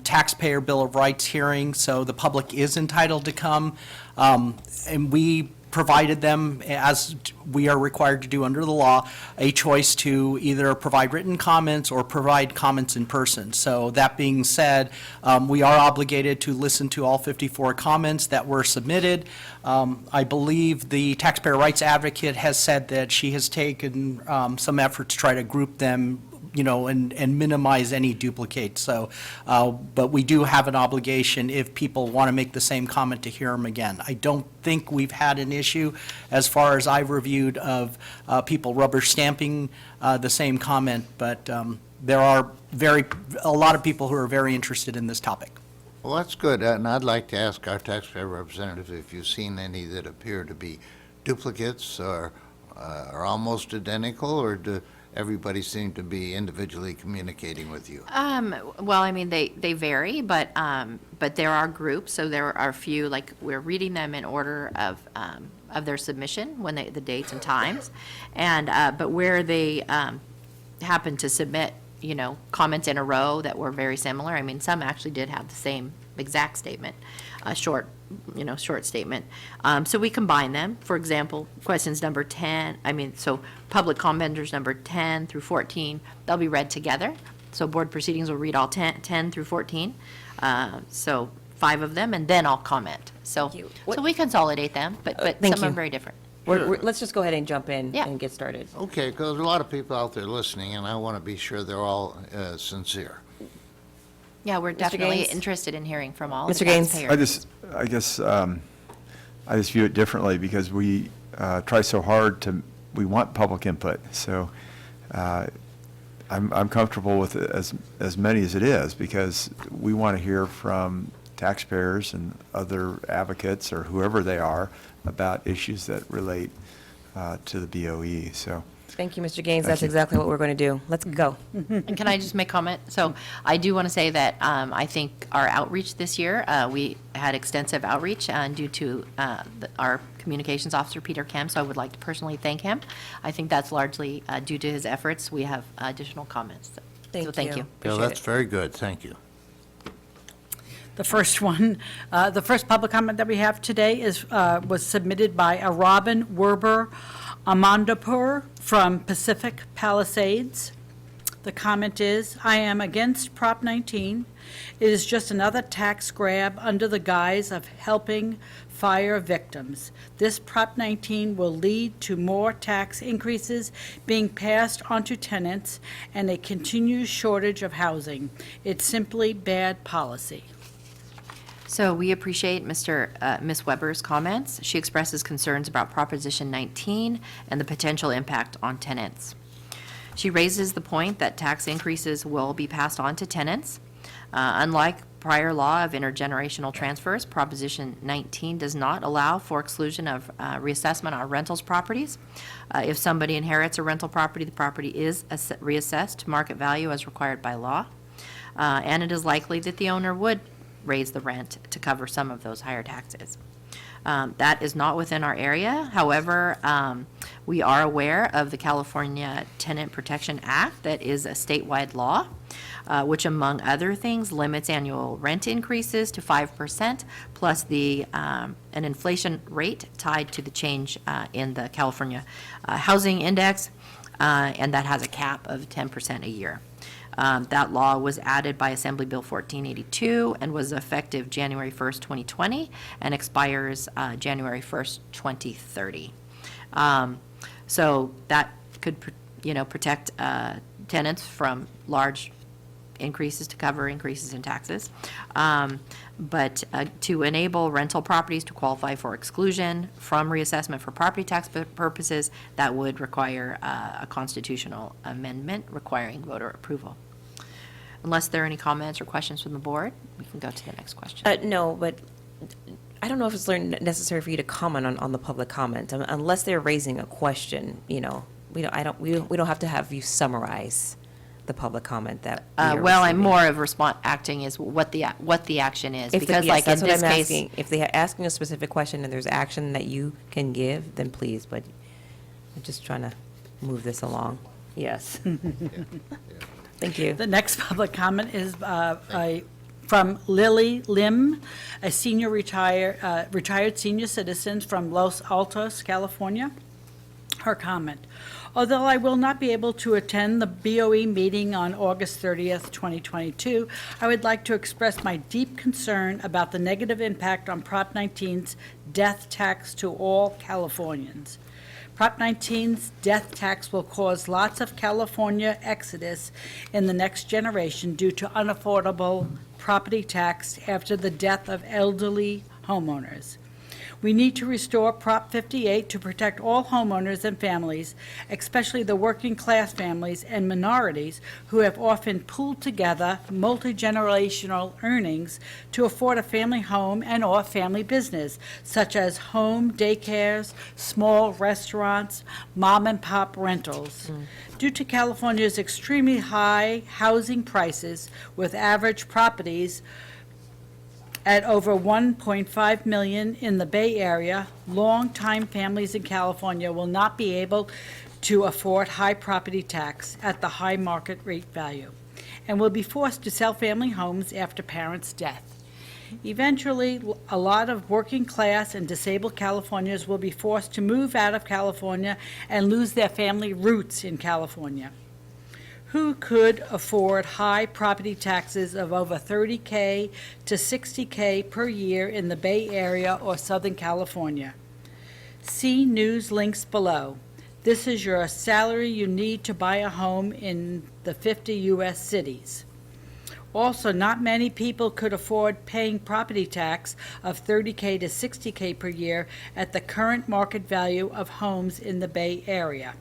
Taxpayer Bill of Rights hearing, so the public is entitled to come. And we provided them, as we are required to do under the law, a choice to either provide written comments or provide comments in person. So that being said, we are obligated to listen to all 54 comments that were submitted. I believe the Taxpayer Rights Advocate has said that she has taken some effort to try to group them, and minimize any duplicate. So, but we do have an obligation, if people want to make the same comment, to hear them again. I don't think we've had an issue, as far as I've reviewed, of people rubber stamping the same comment, but there are a lot of people who are very interested in this topic. Well, that's good, and I'd like to ask our taxpayer representative if you've seen any that appear to be duplicates or are almost identical, or do everybody seem to be individually communicating with you? Well, they vary, but there are groups, so there are a few, like, we're reading them in order of their submission, the dates and times. And, but where they happened to submit, comments in a row that were very similar. I mean, some actually did have the same exact statement, short statement. So we combine them. For example, questions number 10, so public commenters number 10 through 14, they'll be read together. So board proceedings will read all 10 through 14. So 5 of them, and then I'll comment. So we consolidate them, but Thank some are you. very different. Let's just go ahead and jump in Yeah. and get started. Okay, because there's a lot of people out there listening, and I want to be sure they're all sincere. Yeah, we're definitely Gaines? interested in hearing from all Mr. the Gaines? taxpayers. I guess I just view it differently because we try so hard we want public input. So I'm comfortable with it as many as it is because we want to hear from taxpayers and other advocates or whoever they are about issues that relate to the BOE. So Thank you, Mr. Gaines. Thank That's you. exactly what we're going to do. Let's go. And can I just make comment? So I do want to say that I think our outreach this year, we had extensive outreach due to our communications officer, Peter Kemp, so I would like to personally thank him. I think that's largely due to his efforts. We have additional comments. So thank you. Bill, Appreciate that's it. very good, thank you. The first one, the first public comment that we have today was submitted by a Robin Werber Amandapur from Pacific Palisades. The comment is, I am against Prop 19. It is just another tax grab under the guise of helping fire victims. This Prop 19 will lead to more tax increases being passed onto tenants and a continued shortage of housing. It's simply bad policy. So we appreciate Ms. Weber's comments. She expresses concerns about Proposition 19 and the potential impact on tenants. She raises the point that tax increases will be passed on to tenants. Unlike prior law of intergenerational transfers, Proposition 19 does not allow for exclusion of reassessment on rentals properties. If somebody inherits a rental property, the property is reassessed to market value as required by law. And it is likely that the owner would raise the rent to cover some of those higher taxes. That is not within our area. However, we are aware of the California Tenant Protection Act that is a statewide law, which among other things limits annual rent increases to 5% plus an inflation rate tied to the change in the California Housing Index, and that has a cap of 10% a year. That law was added by Assembly Bill 1482 and was effective January 1st, 2020, and expires January 1st, 2030. So that could, protect tenants from large increases to cover increases in taxes. But to enable rental properties to qualify for exclusion from reassessment for property tax purposes, that would require a constitutional amendment requiring voter approval. Unless there are any comments or questions from the board, we can go to the next question. No, but I don't know if it's necessary for you to comment on the public comment. Unless they're raising a question, we don't have to have you summarize the public comment that we are Well, I'm receiving. more of acting is what the action is. Because Yes, like in that's what this I'm case, asking. If they're asking a specific question and there's action that you can give, then please, but I'm just trying to move this along. Yes. Thank you. The next public comment is from Lily Lim, a retired senior citizen from Los Altos, California. Her comment: although I will not be able to attend the BOE meeting on August 30th, 2022, I would like to express my deep concern about the negative impact on Prop 19's death tax to all Californians. Prop 19's death tax will cause lots of California exodus in the next generation due to unaffordable property tax after the death of elderly homeowners. We need to restore Prop 58 to protect all homeowners and families, especially the working-class families and minorities who have often pooled together multi-generational earnings to afford a family home and/or family business, such as home daycares, small restaurants, mom-and-pop rentals. Due to California's extremely high housing prices, with average properties at over 1.5 million in the Bay Area, longtime families in California will not be able to afford high property tax at the high market rate value, and will be forced to sell family homes after parents' death. Eventually, a lot of working class and disabled Californians will be forced to move out of California and lose their family roots in California. Who could afford high property taxes of over $30K to $60K per year in the Bay Area or Southern California? See news links below. This is your salary you need to buy a home in the 50 U.S. cities. Also, not many people could afford paying property tax of $30K to $60K per year at the current market value of homes in the Bay Area.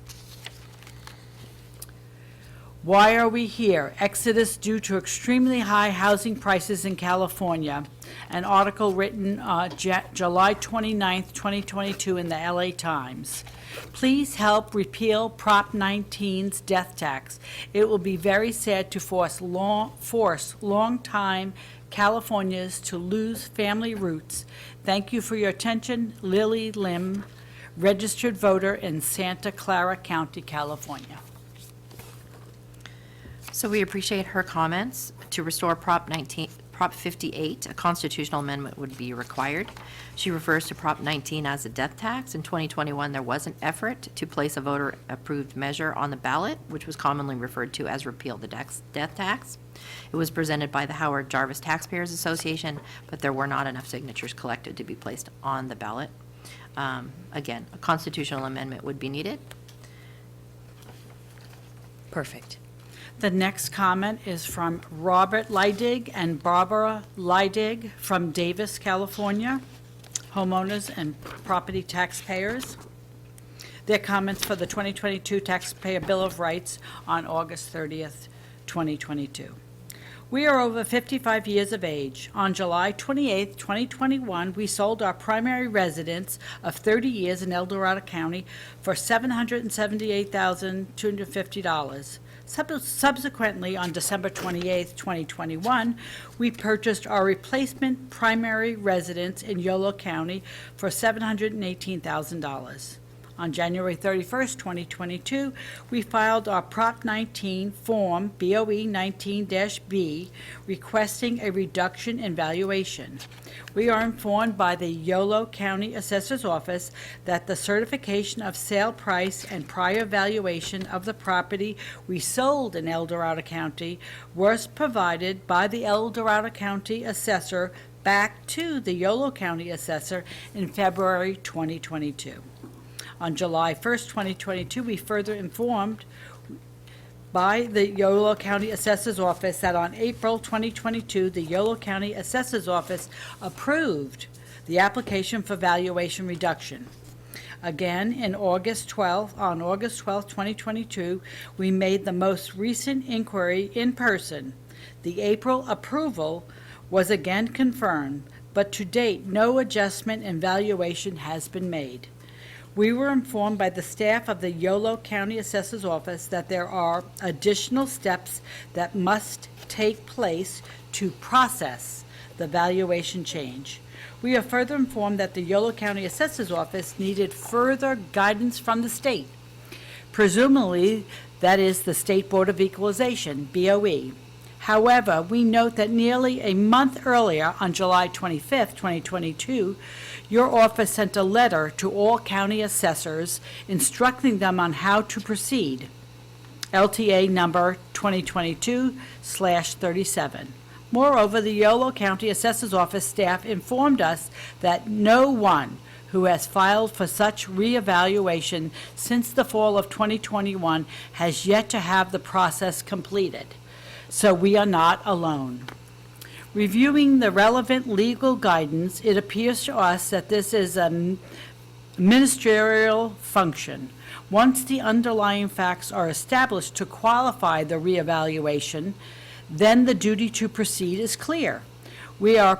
Why are we here? Exodus due to extremely high housing prices in California. An article written July 29th, 2022 in the LA Times. Please help repeal Prop 19's death tax. It will be very sad to force long-time Californians to lose family roots. Thank you for your attention. Lily Lim, registered voter in Santa Clara County, California. So we appreciate her comments. To restore Prop 58, a constitutional amendment would be required. She refers to Prop 19 as a death tax. In 2021, there was an effort to place a voter-approved measure on the ballot, which was commonly referred to as repeal the death tax. It was presented by the Howard Jarvis Taxpayers Association, but there were not enough signatures collected to be placed on the ballot. Again, a constitutional amendment would be needed. Perfect. The next comment is from Robert Leidig and Barbara Leidig from Davis, California, homeowners and property taxpayers. Their comments for the 2022 Taxpayer Bill of Rights on August 30th, 2022. We are over 55 years of age. On July 28, 2021, we sold our primary residence of 30 years in El Dorado County for $778,250. Subsequently, on December 28, 2021, we purchased our replacement primary residence in Yolo County for $718,000. On January 31st, 2022, we filed our Prop 19 Form BOE 19-B requesting a reduction in valuation. We are informed by the Yolo County Assessor's Office that the certification of sale price and prior valuation of the property we sold in El Dorado County was provided by the El Dorado County Assessor back to the Yolo County Assessor in February 2022. On July 1st, 2022, we further informed by the Yolo County Assessor's Office that on April 2022, the Yolo County Assessor's Office approved the application for valuation reduction. Again, on August 12, 2022, we made the most recent inquiry in person. The April approval was again confirmed, but to date, no adjustment in valuation has been made. We were informed by the staff of the Yolo County Assessor's Office that there are additional steps that must take place to process the valuation change. We are further informed that the Yolo County Assessor's Office needed further guidance from the state. Presumably, that is the State Board of Equalization, BOE. However, we note that nearly a month earlier, on July 25th, 2022, your office sent a letter to all county assessors instructing them on how to proceed. LTA number 2022/37. Moreover, the Yolo County Assessor's Office staff informed us that no one who has filed for such reevaluation since the fall of 2021 has yet to have the process completed. So we are not alone. Reviewing the relevant legal guidance, it appears to us that this is a ministerial function. Once the underlying facts are established to qualify the reevaluation, then the duty to proceed is clear. We are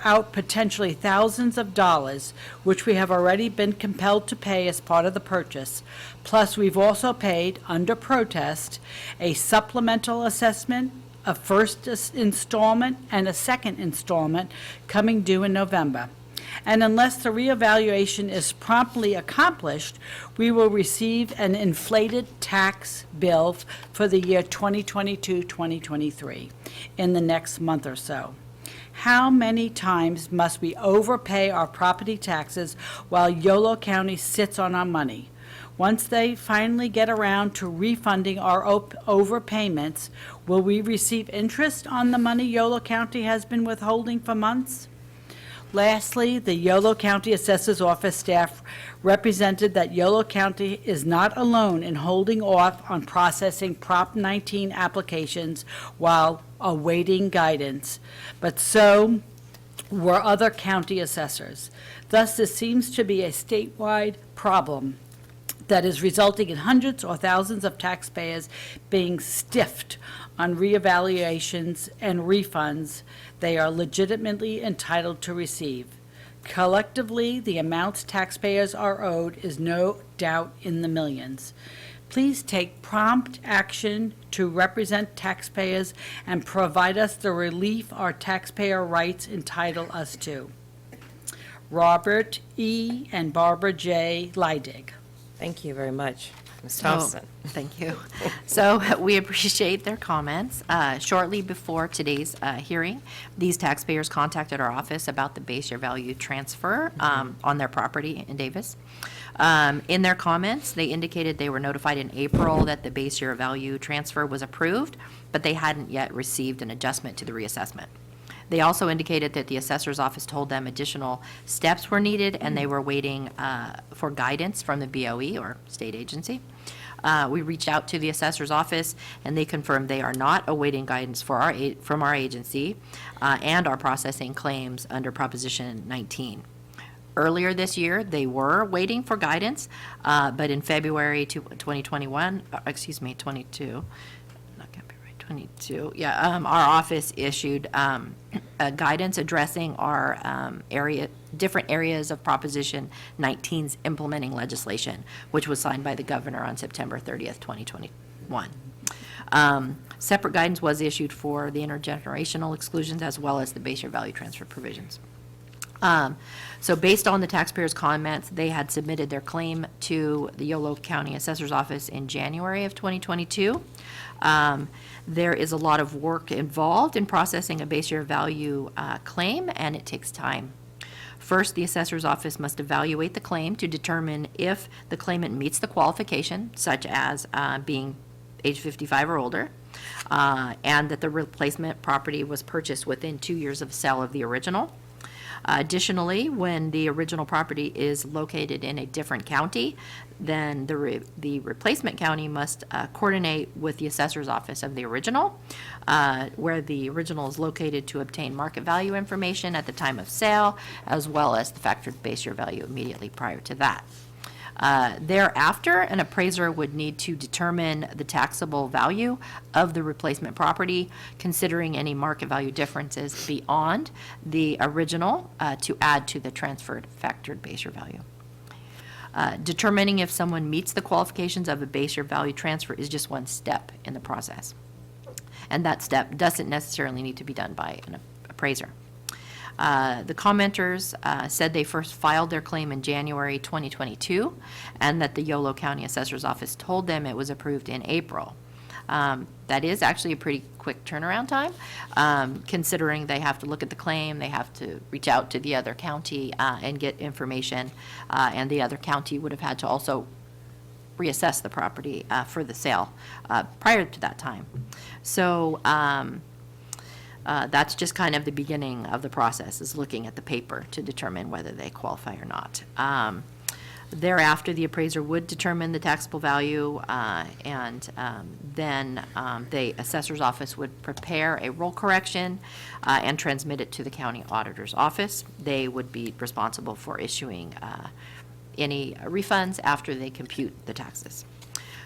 out potentially thousands of dollars, which we have already been compelled to pay as part of the purchase. Plus, we've also paid, under protest, a supplemental assessment, a first installment, and a second installment coming due in November. and unless the reevaluation is promptly accomplished, we will receive an inflated tax bill for the year 2022-2023 in the next month or so. How many times must we overpay our property taxes while Yolo County sits on our money? Once they finally get around to refunding our overpayments, will we receive interest on the money Yolo County has been withholding for months? Lastly, the Yolo County Assessor's Office staff represented that Yolo County is not alone in holding off on processing Prop 19 applications while awaiting guidance, but so were other county assessors. Thus, this seems to be a statewide problem that is resulting in hundreds or thousands of taxpayers being stiffed on reevaluations and refunds they are legitimately entitled to receive. Collectively, the amounts taxpayers are owed is no doubt in the millions. Please take prompt action to represent taxpayers and provide us the relief our taxpayer rights entitle us to. Robert E. and Barbara J. Leidig. Thank you very much. Ms. So- Thompson. Thank you. So we appreciate their comments. Shortly before today's hearing, these taxpayers contacted our office about the base year value transfer on their property in Davis. In their comments, they indicated they were notified in April that the base year value transfer was approved, but they hadn't yet received an adjustment to the reassessment. They also indicated that the assessor's office told them additional steps were needed, and they were waiting for guidance from the BOE, or state agency. We reached out to the assessor's office, and they confirmed they are not awaiting guidance from our agency and are processing claims under Proposition 19. Earlier this year, they were waiting for guidance, but in February 22, our office issued guidance addressing our different areas of Proposition 19's implementing legislation, which was signed by the governor on September 30th, 2021. Separate guidance was issued for the intergenerational exclusions as well as the base year value transfer provisions. So based on the taxpayers' comments, they had submitted their claim to the Yolo County Assessor's Office in January of 2022. There is a lot of work involved in processing a base year value claim, and it takes time. First, the assessor's office must evaluate the claim to determine if the claimant meets the qualification, such as being age 55 or older, and that the replacement property was purchased within 2 years of sale of the original. Additionally, when the original property is located in a different county, then the replacement county must coordinate with the assessor's office of the original, where the original is located, to obtain market value information at the time of sale, as well as the factored base year value immediately prior to that. Thereafter, an appraiser would need to determine the taxable value of the replacement property, considering any market value differences beyond the original to add to the transferred factored base year value. Determining if someone meets the qualifications of a base year value transfer is just one step in the process. And that step doesn't necessarily need to be done by an appraiser. The commenters said they first filed their claim in January 2022, and that the Yolo County Assessor's Office told them it was approved in April. That is actually a pretty quick turnaround time, considering they have to look at the claim, they have to reach out to the other county and get information, and the other county would have had to also reassess the property for the sale prior to that time. So that's just kind of the beginning of the process, is looking at the paper to determine whether they qualify or not. Thereafter, the appraiser would determine the taxable value, and then the assessor's office would prepare a roll correction and transmit it to the county auditor's office. They would be responsible for issuing any refunds after they compute the taxes.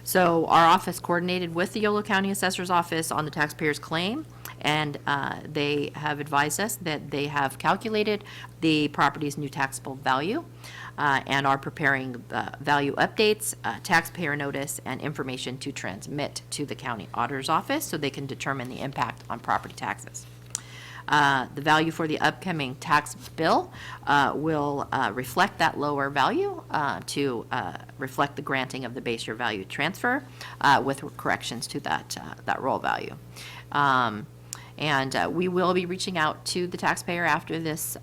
So our office coordinated with the Yolo County Assessor's Office on the taxpayer's claim, and they have advised us that they have calculated the property's new taxable value and are preparing value updates, taxpayer notice, and information to transmit to the county auditor's office so they can determine the impact on property taxes. The value for the upcoming tax bill will reflect that lower value to reflect the granting of the base year value transfer with corrections to that roll value. And we will be reaching out to the taxpayer after this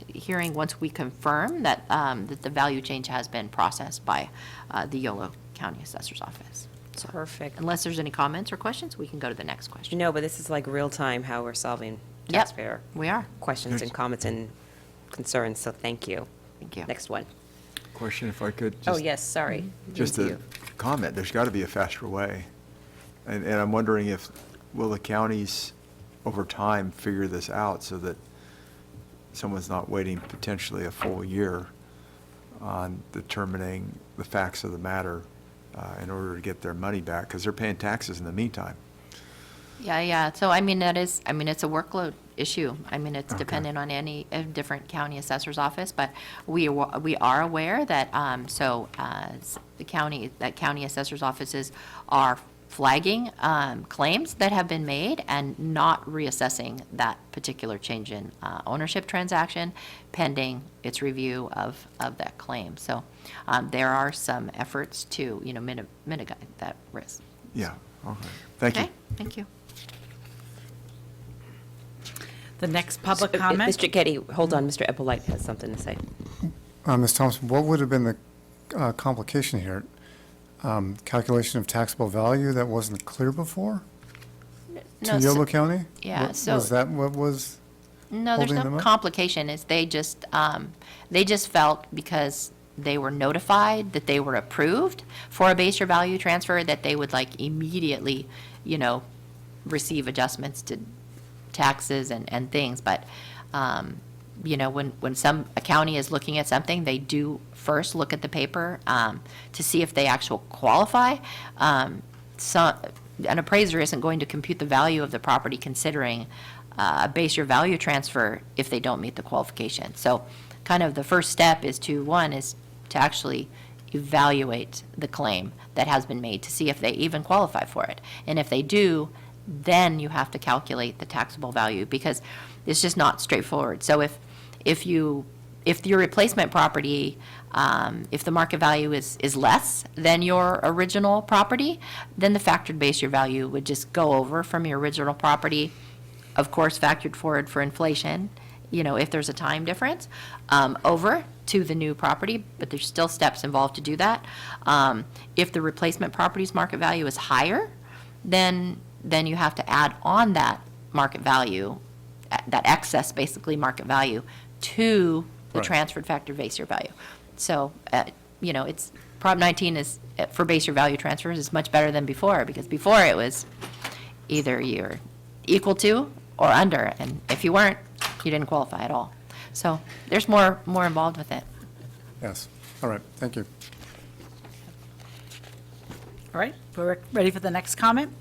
hearing once we confirm that, that the value change has been processed by the Yolo County Assessor's Office. So, Perfect. unless there's any comments or questions, we can go to the next question. No, but this is like real time how we're solving Yep, taxpayer we are. questions and comments and concerns, so thank you. Thank you. Next one. Question, if I could. Oh, just- yes, sorry. Just Into a you. comment, there's got to be a faster way. And I'm wondering if, will the counties over time figure this out so that someone's not waiting potentially a full year on determining the facts of the matter in order to get their money back, because they're paying taxes in the meantime. Yeah. So, I mean, it's a workload issue. I mean, it's Okay. dependent on any different county assessor's office, but we are aware that, the county assessor's offices are flagging claims that have been made and not reassessing that particular change in ownership transaction pending its review of that claim. So there are some efforts to, mitigate that risk. Yeah, okay. Thank you. Okay, thank you. The next public comment. Mr. Getty, hold on, Mr. Eppolite has something to say. Ms. Thompson, what would have been the complication here? Calculation of taxable value that wasn't clear before No, to so- Yolo County? Yeah, so- Was that what was No, there's holding no them up? complication. It's they just felt because they were notified that they were approved for a base year value transfer, that they would like immediately, receive adjustments to taxes and things. But, when a county is looking at something, they do first look at the paper to see if they actually qualify. So an appraiser isn't going to compute the value of the property considering a base year value transfer if they don't meet the qualification. So kind of the first step is to actually evaluate the claim that has been made to see if they even qualify for it. And if they do, then you have to calculate the taxable value, because it's just not straightforward. So if your replacement property, if the market value is less than your original property, then the factored base year value would just go over from your original property, of course factored forward for inflation, if there's a time difference, over to the new property, but there's still steps involved to do that. If the replacement property's market value is higher, then you have to add on that market value, that excess basically market value, to the Right. transferred factor base year value. So, it's, Prop 19 is, for base year value transfers, is much better than before, because before it was either you're equal to or under, and if you weren't, you didn't qualify at all. So there's more involved with it. Yes. All right, thank you. All right, we're ready for the next comment.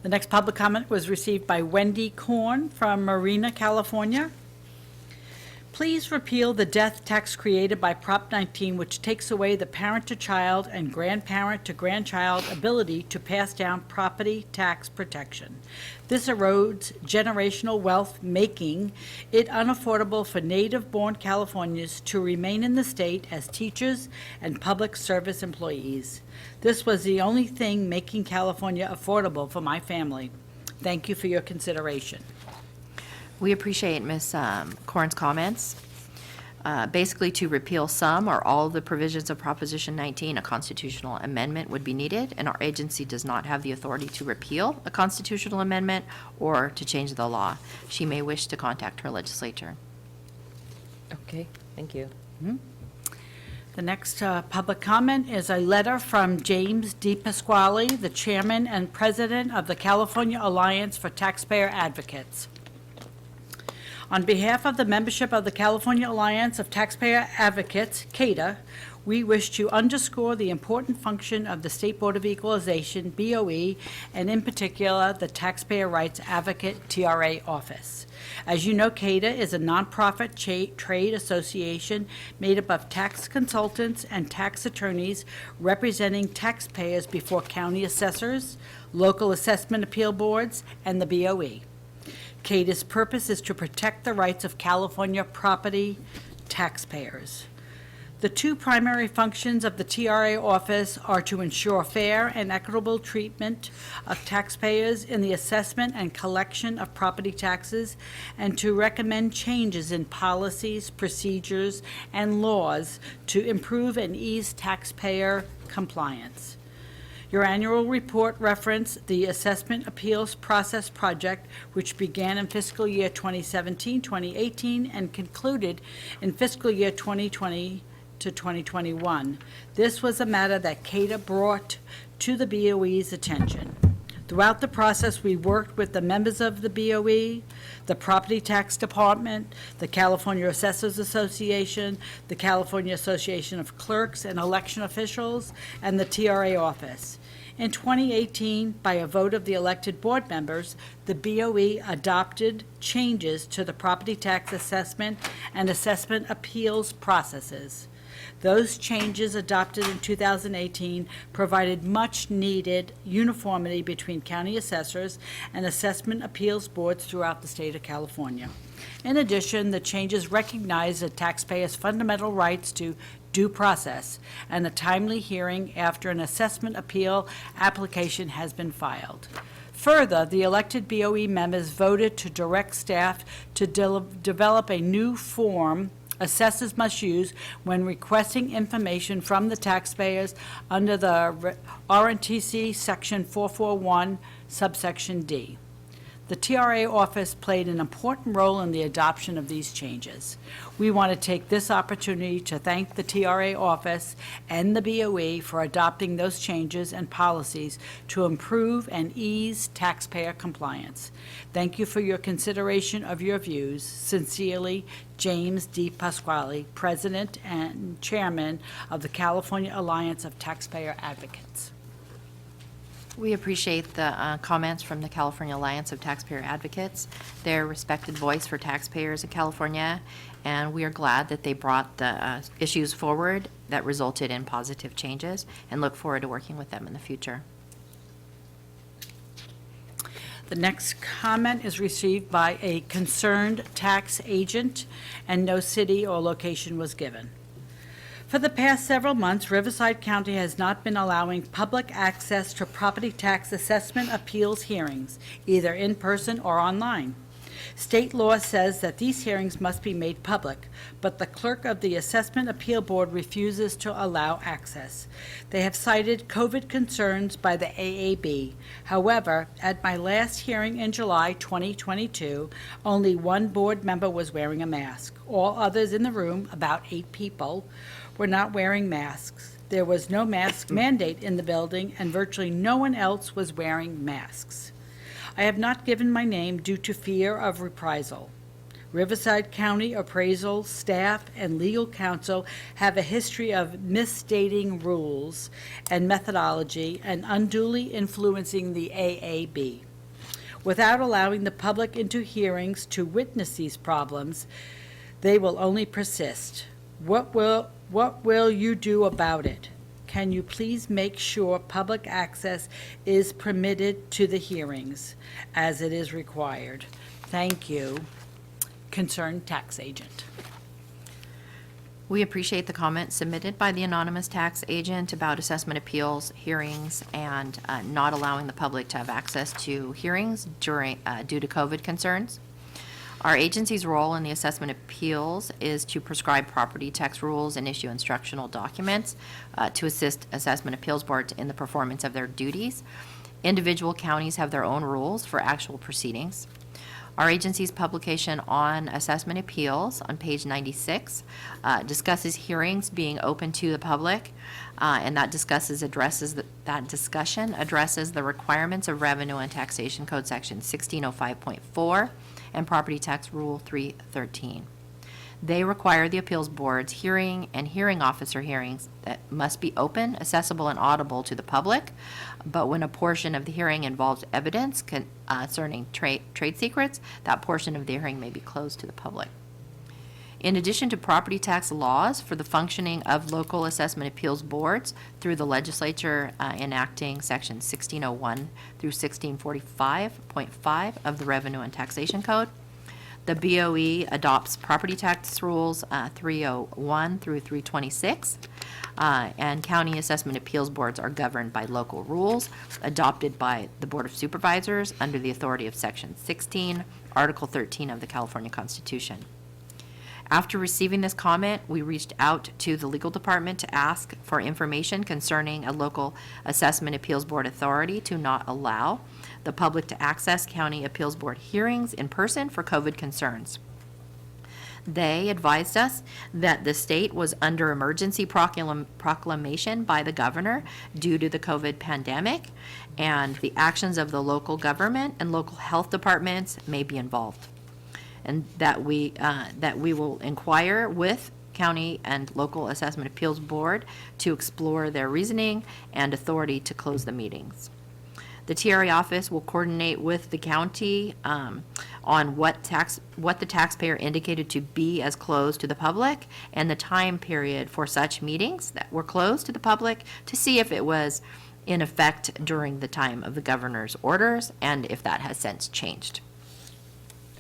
The next public comment was received by Wendy Korn from Marina, California. Please repeal the death tax created by Prop 19, which takes away the parent-to-child and grandparent-to-grandchild ability to pass down property tax protection. This erodes generational wealth, making it unaffordable for native-born Californians to remain in the state as teachers and public service employees. This was the only thing making California affordable for my family. Thank you for your consideration. We appreciate Ms. Korn's comments. Basically, to repeal some or all of the provisions of Proposition 19, a constitutional amendment would be needed, and our agency does not have the authority to repeal a constitutional amendment or to change the law. She may wish to contact her legislature. Okay, thank you. The next public comment is a letter from James D. Pasquale, the chairman and president of the California Alliance for Taxpayer Advocates. On behalf of the membership of the California Alliance of Taxpayer Advocates, CATA, we wish to underscore the important function of the State Board of Equalization, BOE, and in particular, the Taxpayer Rights Advocate, TRA office. As you know, CATA is a nonprofit trade association made up of tax consultants and tax attorneys representing taxpayers before county assessors, local assessment appeal boards, and the BOE. CADA's purpose is to protect the rights of California property taxpayers. The two primary functions of the TRA office are to ensure fair and equitable treatment of taxpayers in the assessment and collection of property taxes, and to recommend changes in policies, procedures, and laws to improve and ease taxpayer compliance. Your annual report referenced the Assessment Appeals Process Project, which began in fiscal year 2017-2018 and concluded in fiscal year 2020 to 2021. This was a matter that CADA brought to the BOE's attention. Throughout the process, we worked with the members of the BOE, the Property Tax Department, the California Assessors Association, the California Association of Clerks and Election Officials, and the TRA office. In 2018, by a vote of the elected board members, the BOE adopted changes to the property tax assessment and assessment appeals processes. Those changes adopted in 2018 provided much-needed uniformity between county assessors and assessment appeals boards throughout the state of California. In addition, the changes recognize the taxpayers' fundamental rights to due process and a timely hearing after an assessment appeal application has been filed. Further, the elected BOE members voted to direct staff to develop a new form assessors must use when requesting information from the taxpayers under the RNTC Section 441, subsection D. The TRA office played an important role in the adoption of these changes. We want to take this opportunity to thank the TRA office and the BOE for adopting those changes and policies to improve and ease taxpayer compliance. Thank you for your consideration of your views. Sincerely, James D. Pasquale, President and Chairman of the California Alliance of Taxpayer Advocates. We appreciate the comments from the California Alliance of Taxpayer Advocates, their respected voice for taxpayers in California, and we are glad that they brought the issues forward that resulted in positive changes and look forward to working with them in the future. The next comment is received by a concerned tax agent, and no city or location was given. For the past several months, Riverside County has not been allowing public access to property tax assessment appeals hearings, either in person or online. State law says that these hearings must be made public, but the clerk of the Assessment Appeal Board refuses to allow access. They have cited COVID concerns by the AAB. However, at my last hearing in July 2022, only one board member was wearing a mask. All others in the room, about 8 people, were not wearing masks. There was no mask mandate in the building, and virtually no one else was wearing masks. I have not given my name due to fear of reprisal. Riverside County appraisal staff and legal counsel have a history of misstating rules and methodology and unduly influencing the AAB. Without allowing the public into hearings to witness these problems, they will only persist. What will you do about it? Can you please make sure public access is permitted to the hearings as it is required? Thank you, concerned tax agent. We appreciate the comments submitted by the anonymous tax agent about assessment appeals, hearings, and not allowing the public to have access to hearings due to COVID concerns. Our agency's role in the assessment appeals is to prescribe property tax rules and issue instructional documents to assist assessment appeals boards in the performance of their duties. Individual counties have their own rules for actual proceedings. Our agency's publication on assessment appeals on page 96 discusses hearings being open to the public, and that discussion addresses the requirements of Revenue and Taxation Code Section 1605.4 and Property Tax Rule 313. They require the appeals board's hearing and hearing officer hearings that must be open, accessible, and audible to the public, but when a portion of the hearing involves evidence concerning trade secrets, that portion of the hearing may be closed to the public. In addition to property tax laws for the functioning of local assessment appeals boards through the legislature enacting Section 1601 through 1645.5 of the Revenue and Taxation Code, the BOE adopts property tax rules 301 through 326, and county assessment appeals boards are governed by local rules adopted by the Board of Supervisors under the authority of Section 16, Article 13 of the California Constitution. After receiving this comment, we reached out to the legal department to ask for information concerning a local assessment appeals board authority to not allow the public to access county appeals board hearings in person for COVID concerns. They advised us that the state was under emergency proclamation by the governor due to the COVID pandemic, and the actions of the local government and local health departments may be involved. And that we will inquire with county and local assessment appeals board to explore their reasoning and authority to close the meetings. The TRA office will coordinate with the county on what the taxpayer indicated to be as closed to the public and the time period for such meetings that were closed to the public to see if it was in effect during the time of the governor's orders and if that has since changed.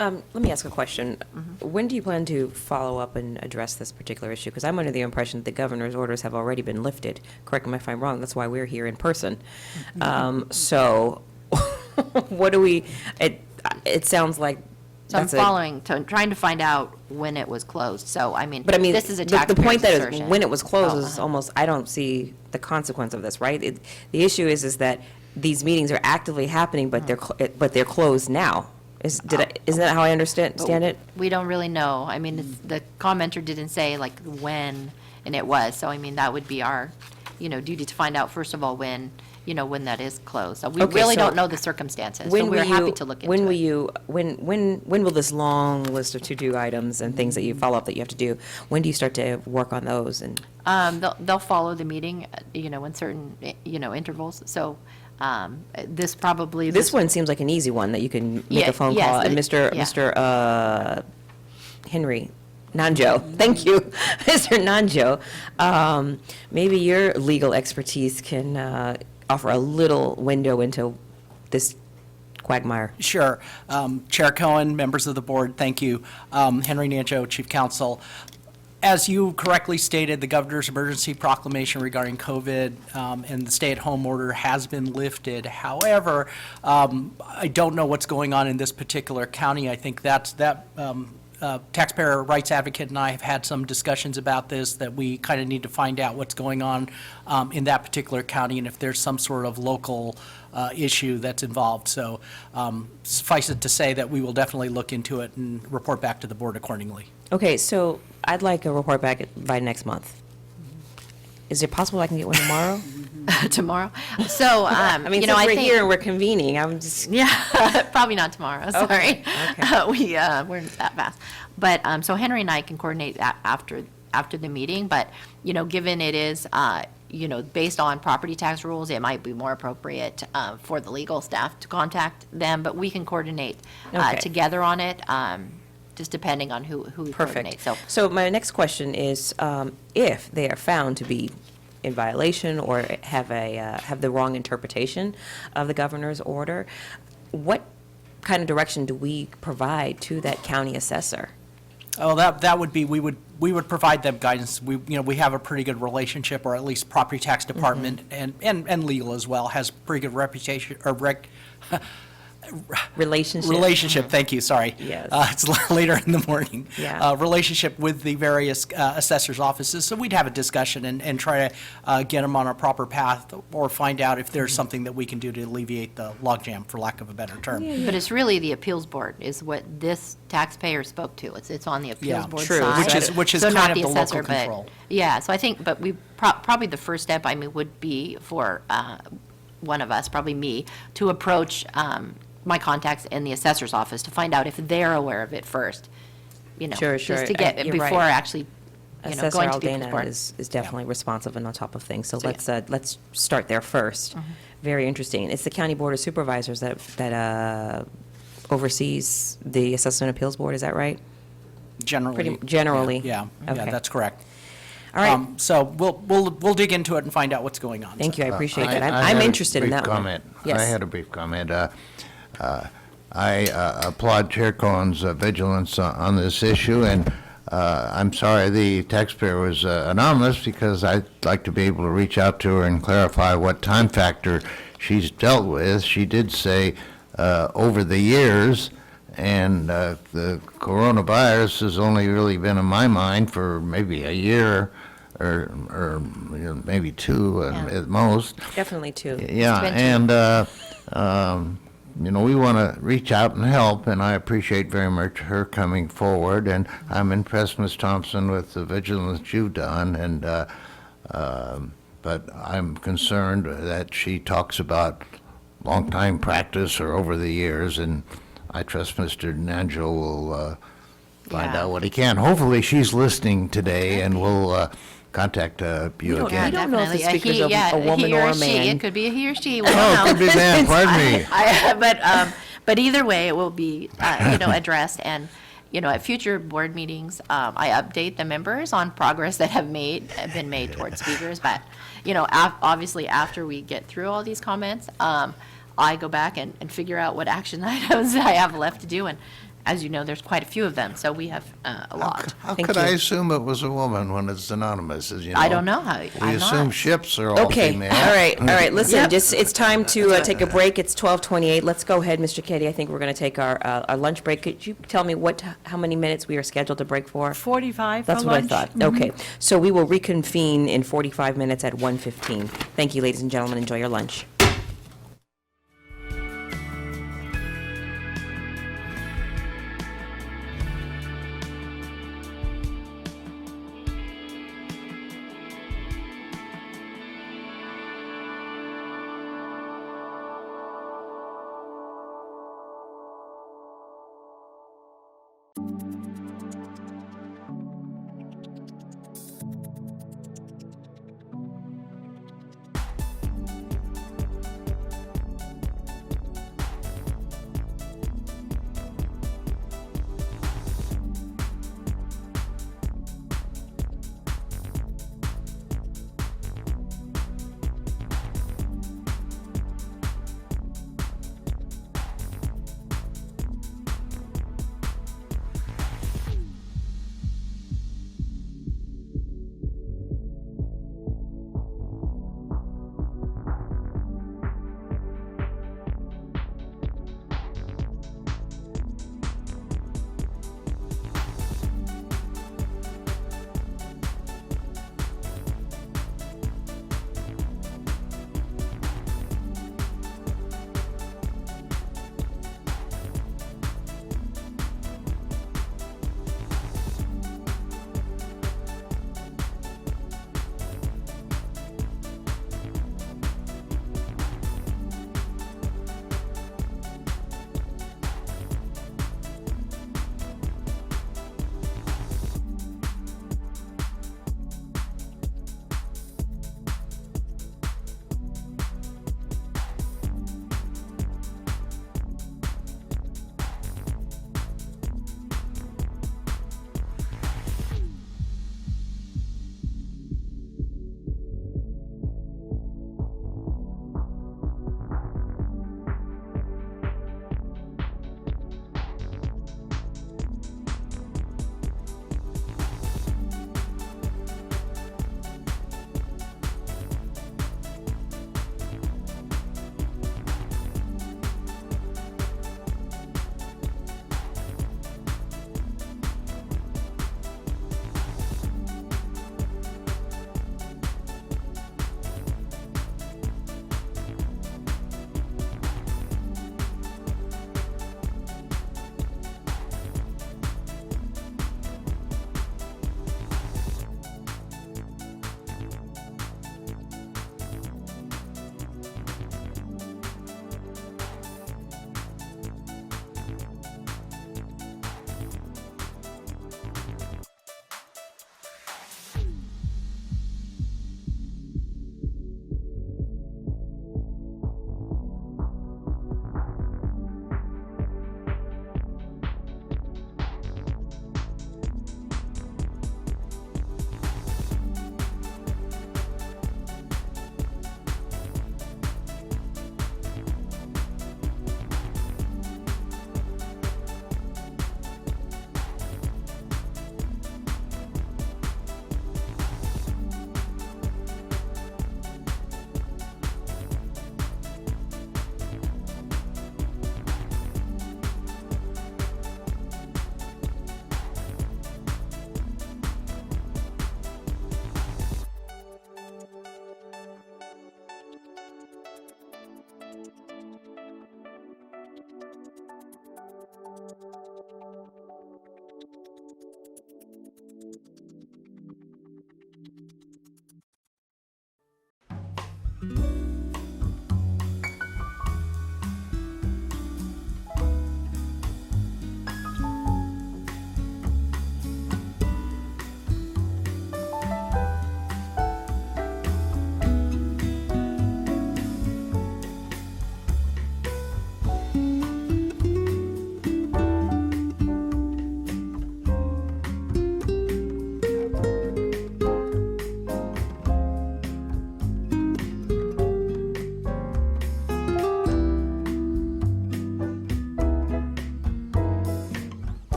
Let me ask a question. When do you plan to follow up and address this particular issue? Because I'm under the impression that the governor's orders have already been lifted. Correct me if I'm wrong, that's why we're here in person. So what do we, it sounds like So I'm that's trying to find out when it was closed. So, I mean, But I mean, this is a the taxpayer's point that is, assertion. when it was closed Oh, is almost, I don't see the consequence of this, right? The issue is that these meetings are actively happening, but they're closed now. Isn't that how I understand it? We don't really know. I mean, the commenter didn't say like when and it was. So, I mean, that would be our, duty to find out, first of all, when that is closed. So we Okay, really so don't know the circumstances. So When we're will happy you- to look into When will it. you, when will this long list of to-do items and things that you follow up that you have to do, when do you start to work on those? And They'll follow the meeting, in certain, intervals. So this probably. This one seems like an easy one that you can make Yeah, a phone yes, call. And Mr. Henry Nanjo, thank you, Mr. Nanjo. Maybe your legal expertise can offer a little window into this quagmire. Sure. Chair Cohen, members of the board, thank you. Henry Nanjo, Chief Counsel. As you correctly stated, the governor's emergency proclamation regarding COVID and the stay-at-home order has been lifted. However, I don't know what's going on in this particular county. I think taxpayer rights advocate and I have had some discussions about this, that we kind of need to find out what's going on in that particular county and if there's some sort of local issue that's involved. So suffice it to say that we will definitely look into it and report back to the board accordingly. Okay, so I'd like a report back by next month. Is it possible I can get one tomorrow? Tomorrow? So, I mean, since I we're think. here and we're convening, I'm just. Yeah, probably not tomorrow, sorry. Okay. We're not that fast. But, so Henry and I can coordinate that after the meeting, but, given it is, based on property tax rules, it might be more appropriate for the legal staff to contact them, but we can coordinate Okay. together on it, just depending on who we coordinate. Perfect. So my next question is, if they are found to be in violation or have the wrong interpretation of the governor's order, what kind of direction do we provide to that county assessor? Oh, that would be, we would provide them guidance. We have a pretty good relationship, or at least property tax department and legal as well has pretty good reputation, or relationship, thank you, sorry. Yes. It's later in the morning. Yeah. Relationship with the various assessors' offices, so we'd have a discussion and try to get them on a proper path, or find out if there's something that we can do to alleviate the logjam, for lack of a better term. But it's really the appeals board is what this taxpayer spoke to. It's on the appeals Yeah, board true. side. Which is So not kind of the local assessor, but- control. Yeah, so I think, but we, probably the first step, would be for one of us, probably me, to approach my contacts in the assessor's office to find out if they're aware of it first. Sure. Just to get, You're right. before actually, Assessor going to the appeals Aldana board. is definitely responsive and on top of things, so So, let's start there first. Very interesting. It's the County Board of Supervisors that oversees the Assessment Appeals Board, is that right? Generally. Generally? Yeah, yeah, Okay. that's correct. All right. So we'll dig into it and find out what's going on. Thank you, I appreciate that. I I'm had a interested in brief that one. comment. Yes. I had a brief comment. I applaud Chair Cohen's vigilance on this issue, and I'm sorry the taxpayer was anonymous, because I'd like to be able to reach out to her and clarify what time factor she's dealt with. She did say over the years, and the coronavirus has only really been in my mind for maybe a year or maybe two at most. Definitely two. Yeah, and we want to reach out and help, and I appreciate very much her coming forward, and I'm impressed, Ms. Thompson, with the vigilance you've done, and but I'm concerned that she talks about long-time practice or over the years, and I trust Mr. Nangel will find out what he can. Hopefully, she's listening today, and will contact you again. We don't know if the Definitely. speaker's a woman he or or a she. man. It could be a he or she. Oh, it could be man, pardon me. But either way, it will be, addressed. And, at future board meetings, I update the members on progress that have been made towards speakers. But, obviously, after we get through all these comments, I go back and figure out what action items I have left to do. And as you know, there's quite a few of them, so we have a lot. How Thank could you. I assume it was a woman when it's anonymous, as you know? I don't know how. We I'm assume not. ships are all Okay, female. all right, listen, Yep. it's time to take a break. It's 12:28. Let's go ahead, Mr. Katie. I think we're going to take our lunch break. Could you tell me how many minutes we are scheduled to break for? 45 for That's what I lunch. thought. Mhm. Okay, so we will reconvene in 45 minutes at 1:15. Thank you, ladies and gentlemen. Enjoy your lunch.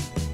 you.